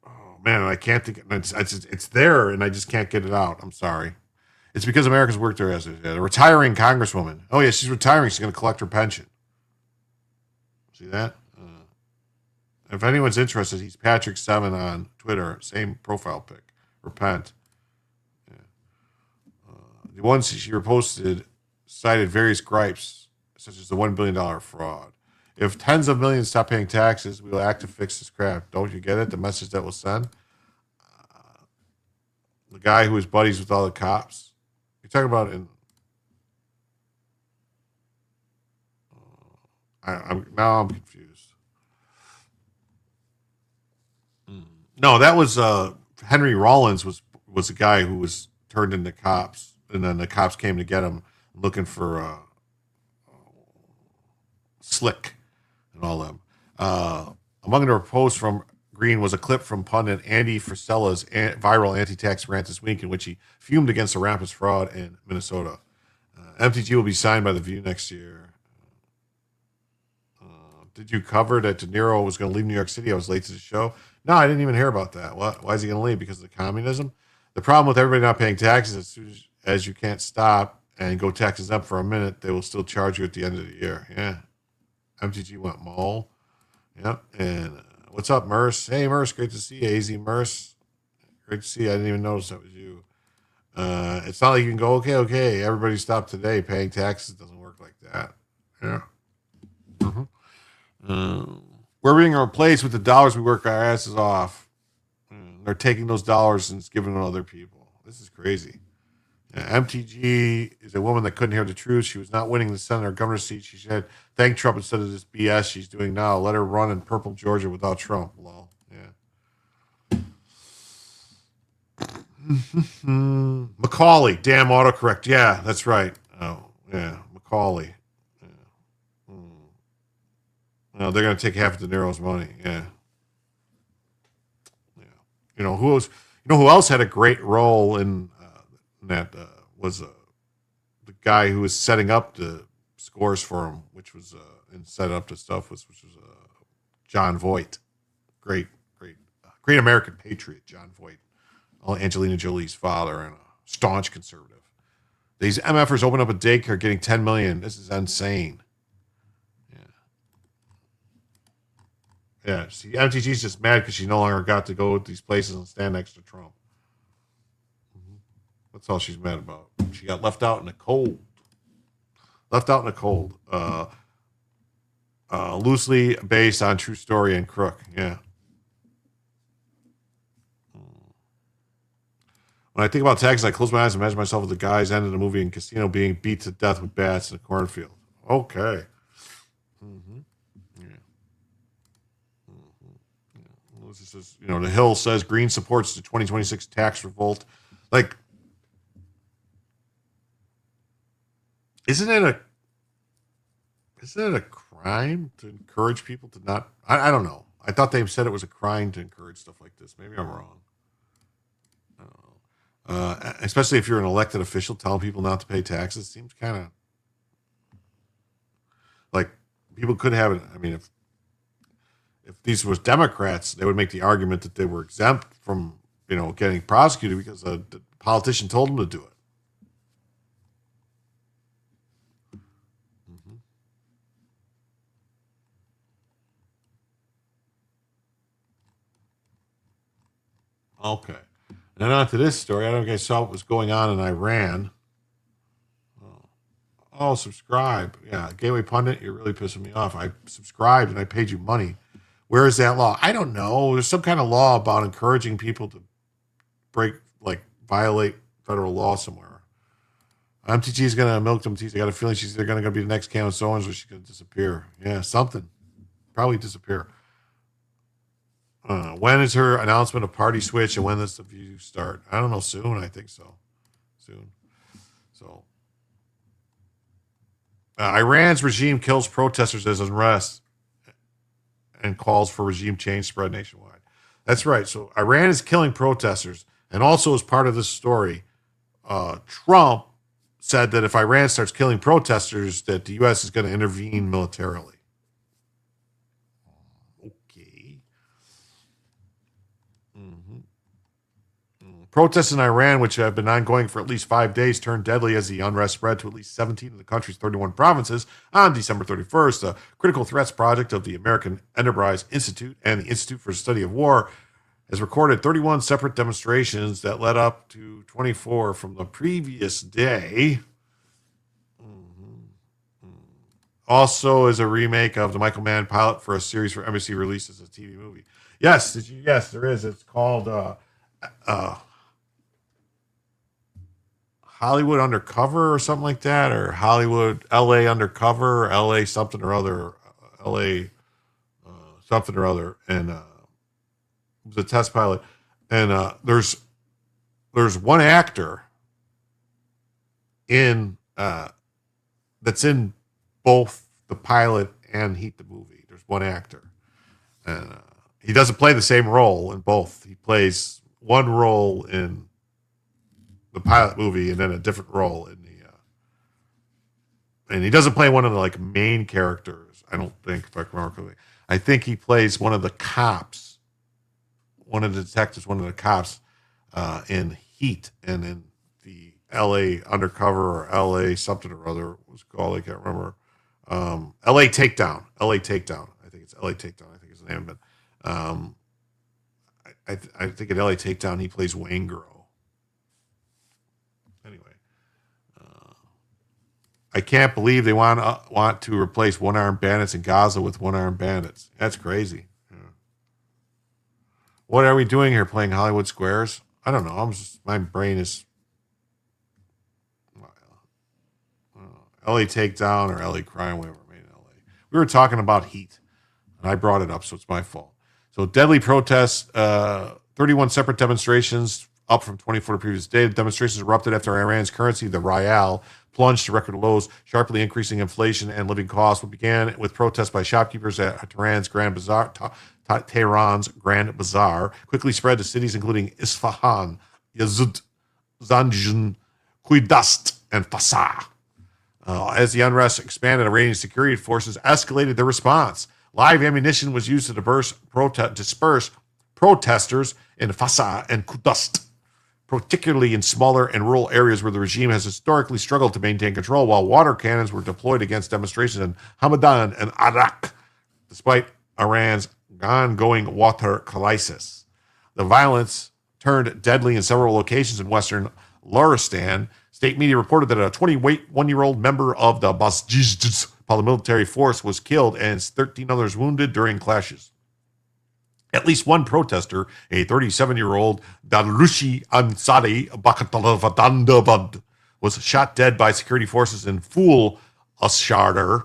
oh man, I can't think. It's there, and I just can't get it out. I'm sorry. It's because Americans work their asses. Yeah, a retiring congresswoman. Oh yeah, she's retiring. She's going to collect her pension. See that? If anyone's interested, he's Patrick7 on Twitter. Same profile pic. Repent. Yeah. The ones she reposted cited various gripes, such as the $1 billion fraud. If tens of millions stop paying taxes, we will act to fix this crap. Don't you get it? The message that we'll send? The guy who is buddies with all the cops. You're talking about in... I'm confused. No, that was Henry Rollins was the guy who was turned into cops, and then the cops came to get him, looking for Slick and all them. Among the posts from Green was a clip from pundit Andy Frisella's viral anti-tax rant this week, in which he fumed against the rampant fraud in Minnesota. MTG will be signed by the View next year. Did you cover that De Niro was going to leave New York City? I was late to the show. No, I didn't even hear about that. Why is he going to leave? Because of the communism? The problem with everybody not paying taxes, as soon as you can't stop and go taxes up for a minute, they will still charge you at the end of the year. Yeah. MTG went mole. Yep. And what's up, Merce? Hey, Merce, great to see you. AZ Merce. Great to see you. I didn't even notice that was you. It's not like you can go, okay, everybody stop today. Paying taxes doesn't work like that. Yeah. Mm-hmm. We're being replaced with the dollars we work our asses off. They're taking those dollars and giving them to other people. This is crazy. MTG is a woman that couldn't hear the truth. She was not winning the Senate or governor seat. She said, thank Trump instead of this BS she's doing now. Let her run in purple Georgia without Trump. Lol. Yeah. Macaulay. Damn autocorrect. Yeah, that's right. Oh, yeah. Macaulay. No, they're going to take half of De Niro's money. Yeah. You know who else had a great role in and that was the guy who was setting up the scores for him, which was and set up the stuff which was John Voight, great American patriot, John Voight, Angelina Jolie's father, and a staunch conservative. These MFers open up a daycare getting $10 million. This is insane. Yeah. See, MTG's just mad because she no longer got to go to these places and stand next to Trump. That's all she's mad about. She got left out in the cold. Loosely based on true story and crook. Yeah. When I think about taxes, I close my eyes and imagine myself as the guys ended the movie in Casino being beat to death with bats in a cornfield. Okay. This is, the Hill says Green supports the 2026 tax revolt. Like, isn't it a crime to encourage people to not? I don't know. I thought they said it was a crime to encourage stuff like this. Maybe I'm wrong. I don't know. Especially if you're an elected official, telling people not to pay taxes seems kind of like people could have it. I mean, if these was Democrats, they would make the argument that they were exempt from, getting prosecuted because the politician told them to do it. Okay. And then on to this story. I don't know if you guys saw what was going on in Iran. Oh, subscribe. Yeah, Gateway Pundit, you're really pissing me off. I subscribed and I paid you money. Where is that law? I don't know. There's some kind of law about encouraging people to violate federal law somewhere. MTG is going to milk them teeth. I got a feeling they're going to be the next Candace Owens, or she's going to disappear. Yeah, something. Probably disappear. When is her announcement of party switch, and when does the View start? I don't know. Soon, I think so. Soon. So, Iran's regime kills protesters as unrest and calls for regime change spread nationwide. That's right. So Iran is killing protesters, and also as part of this story, Trump said that if Iran starts killing protesters, that the U.S. is going to intervene militarily. Protests in Iran, which have been ongoing for at least 5 days, turned deadly as the unrest spread to at least 17 of the country's 31 provinces on December 31st. The Critical Threats Project of the American Enterprise Institute and the Institute for the Study of War has recorded 31 separate demonstrations that led up to 24 from the previous day. Also is a remake of the Michael Mann pilot for a series for NBC released as a TV movie. Yes, there is. It's called Hollywood Undercover or something like that, or Hollywood LA Undercover, LA something or other, LA something or other, and it was a test pilot. And there's one actor in that's in both the pilot and Heat the movie. There's one actor, and he doesn't play the same role in both. He plays one role in the pilot movie and then a different role in the and he doesn't play one of the main characters, I don't think, if I remember correctly. I think he plays one of the cops, one of the detectives, one of the cops in Heat, and in the LA Undercover or LA something or other it was called, I can't remember. LA Takedown. I think it's LA Takedown, I think it's the name of it. I think in LA Takedown he plays Wayne Girl. Anyway, I can't believe they want to replace one-armed bandits in Gaza with one-armed bandits. That's crazy. Yeah. What are we doing here, playing Hollywood Squares? I don't know. My brain is LA Takedown or LA Crime, whatever made in LA. We were talking about Heat, and I brought it up, so it's my fault. So deadly protests, 31 separate demonstrations, up from 24 the previous day. The demonstrations erupted after Iran's currency, the rial, plunged to record lows, sharply increasing inflation and living costs. What began with protests by shopkeepers at Tehran's Grand Bazaar, quickly spread to cities including Isfahan, Yazd, Zanjan, Qudust, and Fasa. As the unrest expanded, Iranian security forces escalated their response. Live ammunition was used to disperse protesters in Fasa and Qudust, particularly in smaller and rural areas where the regime has historically struggled to maintain control, while water cannons were deployed against demonstrations in Hamadan and Arak, despite Iran's ongoing water crisis. The violence turned deadly in several locations in western Luristan. State media reported that a 21-year-old member of the Basij paramilitary force was killed and 13 others wounded during clashes. At least one protester, a 37-year-old Darushi Ansari Bakatalvadandabad, was shot dead by security forces in Ful Ashardar,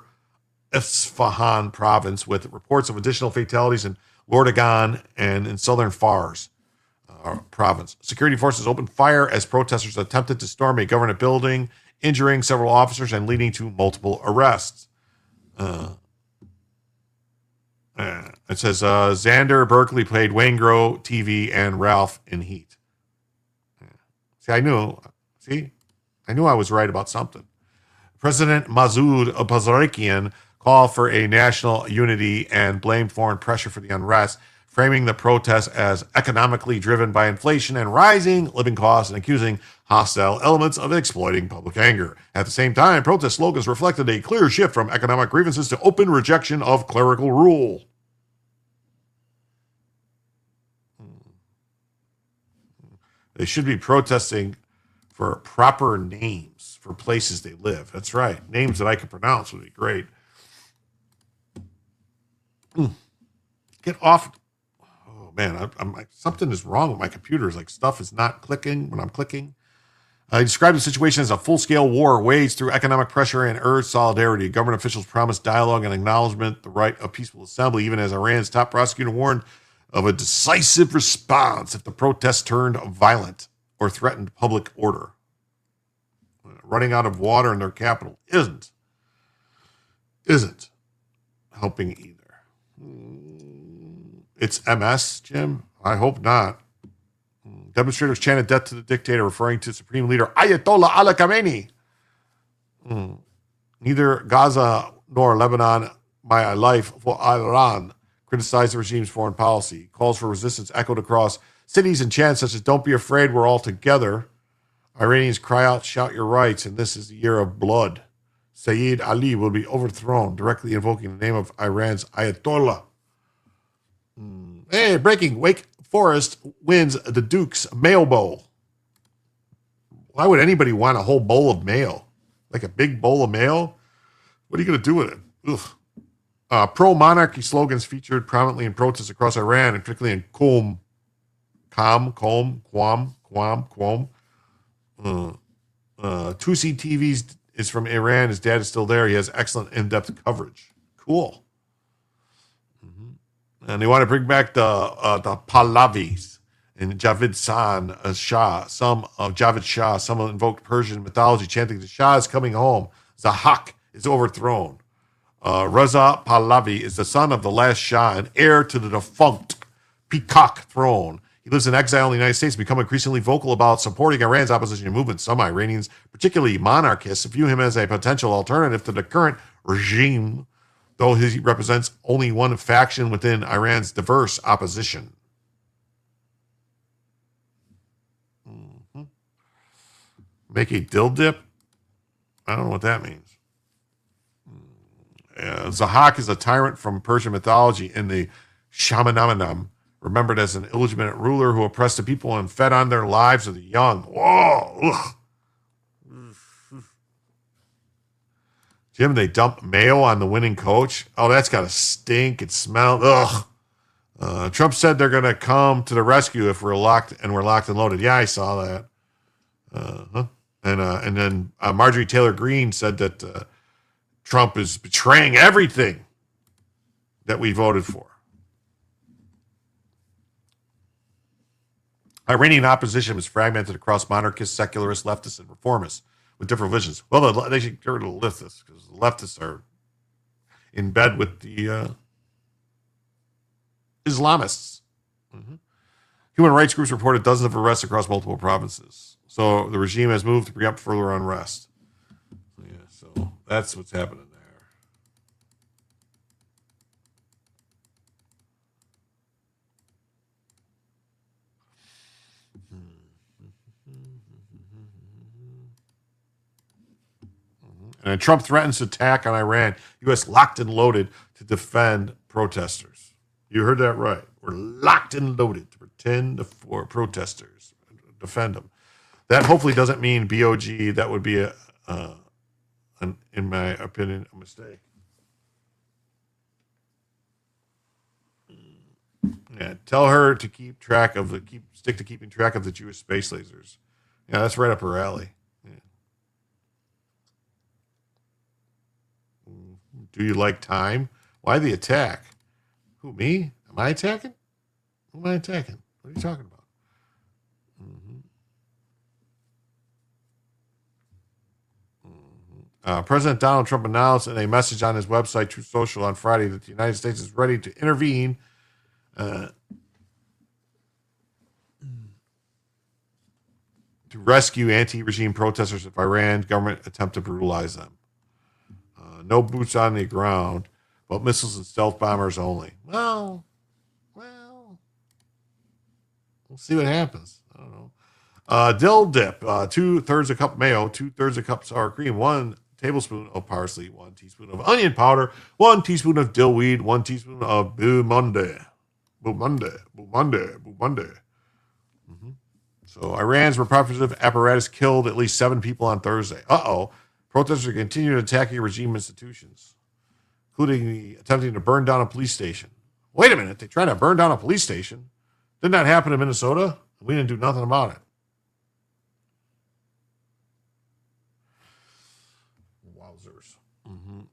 Isfahan province, with reports of additional fatalities in Lordagan and in southern Fars province. Security forces opened fire as protesters attempted to storm a government building, injuring several officers and leading to multiple arrests. It says Xander Berkeley played Wayne Grow, TV, and Ralph in Heat. See, I knew I was right about something. President Masoud Pezeshkian called for a national unity and blamed foreign pressure for the unrest, framing the protests as economically driven by inflation and rising living costs and accusing hostile elements of exploiting public anger. At the same time, protest slogans reflected a clear shift from economic grievances to open rejection of clerical rule. They should be protesting for proper names for places they live. That's right. Names that I can pronounce would be great. Get off. Oh, man. I'm like, something is wrong with my computer. Like, stuff is not clicking when I'm clicking. He described the situation as a full-scale war waged through economic pressure and urged solidarity. Government officials promised dialogue and acknowledgement the right of peaceful assembly, even as Iran's top prosecutor warned of a decisive response if the protests turned violent or threatened public order. Running out of water in their capital isn't helping either. It's MS, Jim? I hope not. Demonstrators chanted death to the dictator, referring to Supreme Leader Ayatollah Ali Khamenei. Neither Gaza nor Lebanon, my life for Iran, criticized the regime's foreign policy. Calls for resistance echoed across cities and chants such as "Don't be afraid, we're all together." Iranians cry out, "Shout your rights," and this is the year of blood. Sayyid Ali will be overthrown, directly invoking the name of Iran's Ayatollah. Hey, breaking. Wake Forest wins the Duke's Mayo Bowl. Why would anybody want a whole bowl of mayo? Like a big bowl of mayo? What are you going to do with it? Ugh. Pro-monarchy slogans featured prominently in protests across Iran, and particularly in Qom. Tusi TV's is from Iran. His dad is still there. He has excellent in-depth coverage. Cool. And they want to bring back the Pahlavis and Javid Shah. Some invoked Persian mythology, chanting, "The Shah is coming home. Zahak is overthrown." Reza Pahlavi is the son of the last Shah and heir to the defunct Peacock throne. He lives in exile in the United States, become increasingly vocal about supporting Iran's opposition movement. Some Iranians, particularly monarchists, view him as a potential alternative to the current regime, though he represents only one faction within Iran's diverse opposition. Make a dill dip? I don't know what that means. Zahak is a tyrant from Persian mythology in the Shahmanamanam, remembered as an illegitimate ruler who oppressed the people and fed on their lives of the young. Whoa! Ugh. Jim, they dump mayo on the winning coach. Oh, that's got to stink and smell. Ugh. Trump said they're going to come to the rescue if we're locked and loaded. Yeah, I saw that. And then Marjorie Taylor Greene said that Trump is betraying everything that we voted for. Iranian opposition was fragmented across monarchists, secularists, leftists, and reformists with different visions. Well, they should get rid of the leftists because the leftists are in bed with the Islamists. Human rights groups reported dozens of arrests across multiple provinces. So the regime has moved to preempt further unrest. Yeah, so that's what's happening there. And Trump threatens attack on Iran. U.S. locked and loaded to defend protesters. You heard that right. We're locked and loaded to pretend for protesters, defend them. That hopefully doesn't mean BOG. That would be in my opinion, a mistake. Yeah, tell her to stick to keeping track of the Jewish space lasers. Yeah, that's right up her alley. Yeah. Do you like time? Why the attack? Who, me? Am I attacking? Who am I attacking? What are you talking about? President Donald Trump announced in a message on his website, Truth Social, on Friday that the United States is ready to intervene to rescue anti-regime protesters if Iran government attempt to brutalize them. No boots on the ground, but missiles and stealth bombers only. Well, we'll see what happens. I don't know. Dill dip, 2/3 a cup mayo, 2/3 a cup sour cream, 1 tablespoon of parsley, 1 teaspoon of onion powder, 1 teaspoon of dill weed, 1 teaspoon of boumonde. So Iran's repressive apparatus killed at least 7 people on Thursday. Protesters continue attacking regime institutions, including attempting to burn down a police station. Wait a minute, they tried to burn down a police station? Didn't that happen in Minnesota? We didn't do nothing about it. Wowzers.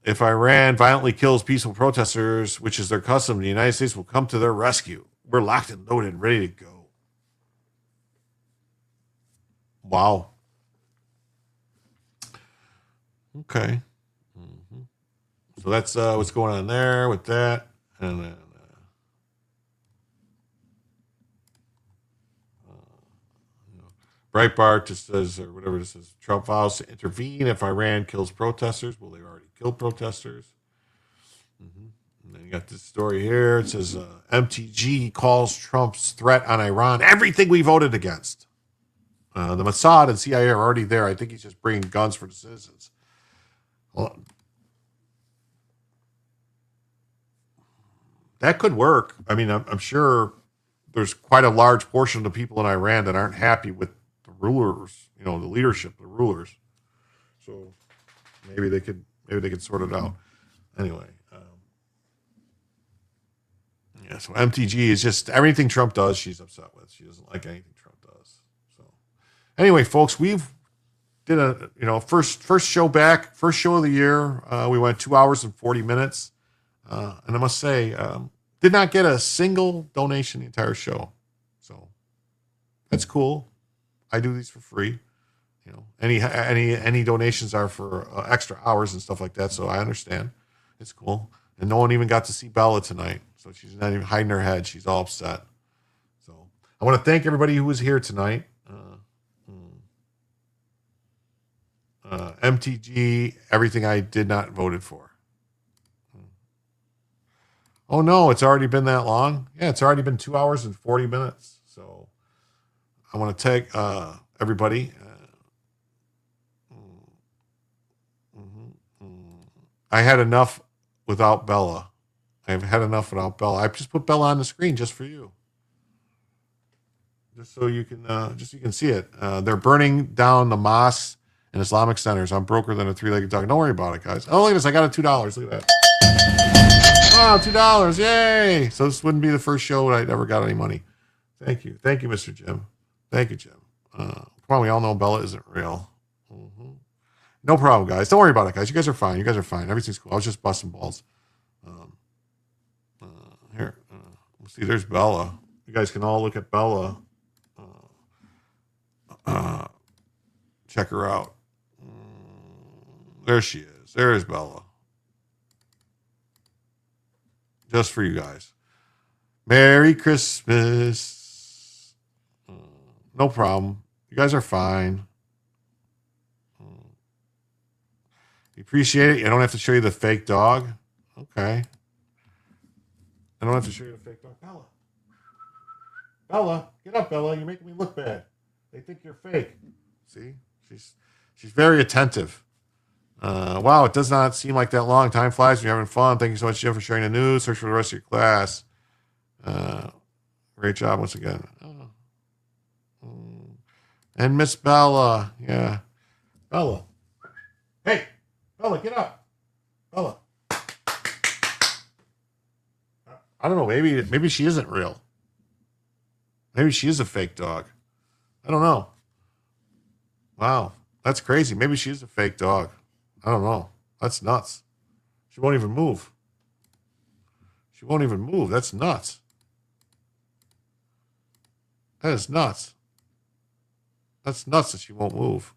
If Iran violently kills peaceful protesters, which is their custom, the United States will come to their rescue. We're locked and loaded and ready to go. Wow. Okay. So that's what's going on there with that. And then Breitbart just says, or whatever it says, Trump vows to intervene if Iran kills protesters. Well, they already killed protesters. And then you got this story here. It says MTG calls Trump's threat on Iran everything we voted against. The Mossad and CIA are already there. I think he's just bringing guns for the citizens. Well, that could work. I mean, I'm sure there's quite a large portion of the people in Iran that aren't happy with the rulers, the leadership, the rulers. So maybe they could sort it out. Anyway, so MTG is just everything Trump does, she's upset with. She doesn't like anything Trump does. So anyway, folks, we've did a first show back, first show of the year. We went 2 hours and 40 minutes. And I must say, did not get a single donation the entire show. So that's cool. I do these for free. Any donations are for extra hours and stuff like that. So I understand. It's cool. And no one even got to see Bella tonight. So she's not even hiding her head. She's all upset. So I want to thank everybody who was here tonight. MTG, everything I did not voted for. Oh no, it's already been that long? Yeah, it's already been 2 hours and 40 minutes. So I want to thank everybody. I had enough without Bella. I've had enough without Bella. I just put Bella on the screen just for you. Just so you can see it. They're burning down the mosques and Islamic centers. I'm broker than a 3-legged dog. Don't worry about it, guys. Oh, look at this. I got a $2. Look at that. Oh, $2. Yay. So this wouldn't be the first show that I ever got any money. Thank you. Thank you, Mr. Jim. Thank you, Jim. Come on, we all know Bella isn't real. No problem, guys. Don't worry about it, guys. You guys are fine. Everything's cool. I was just busting balls. Here. See, there's Bella. You guys can all look at Bella. Check her out. There she is. There's Bella. Just for you guys. Merry Christmas. No problem. You guys are fine. We appreciate it. I don't have to show you the fake dog. Okay. I don't have to show you the fake dog. Bella. Bella, get up, Bella. You're making me look bad. They think you're fake. See? She's very attentive. Wow, it does not seem like that long. Time flies when you're having fun. Thank you so much, Jim, for sharing the news. Search for the rest of your class. Great job once again. And Miss Bella. Yeah. Bella. Hey, Bella, get up. Bella. I don't know. Maybe she isn't real. Maybe she is a fake dog. I don't know. Wow. That's crazy. Maybe she is a fake dog. I don't know. That's nuts. She won't even move. She won't even move. That's nuts. That is nuts. That's nuts that she won't move.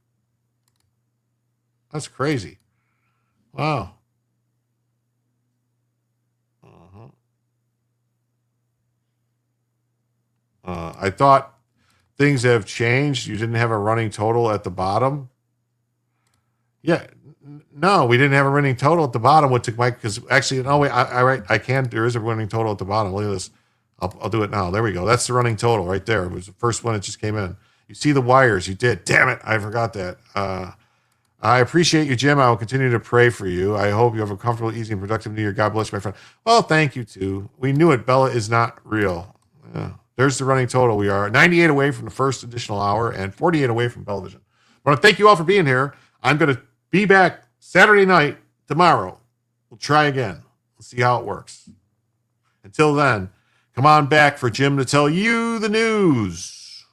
That's crazy. Wow. I thought things have changed. You didn't have a running total at the bottom. Yeah. No, we didn't have a running total at the bottom. What took Mike? Because actually, no, wait. I can. There is a running total at the bottom. Look at this. I'll do it now. There we go. That's the running total right there. It was the first one that just came in. You see the wires. You did. Damn it. I forgot that. I appreciate you, Jim. I will continue to pray for you. I hope you have a comfortable, easy, and productive New Year. God bless you, my friend. Well, thank you, too. We knew it. Bella is not real. Yeah. There's the running total. We are 98 away from the first additional hour and 48 away from television. I want to thank you all for being here. I'm going to be back Saturday night tomorrow. We'll try again. We'll see how it works. Until then, come on back for Jim to tell you the news.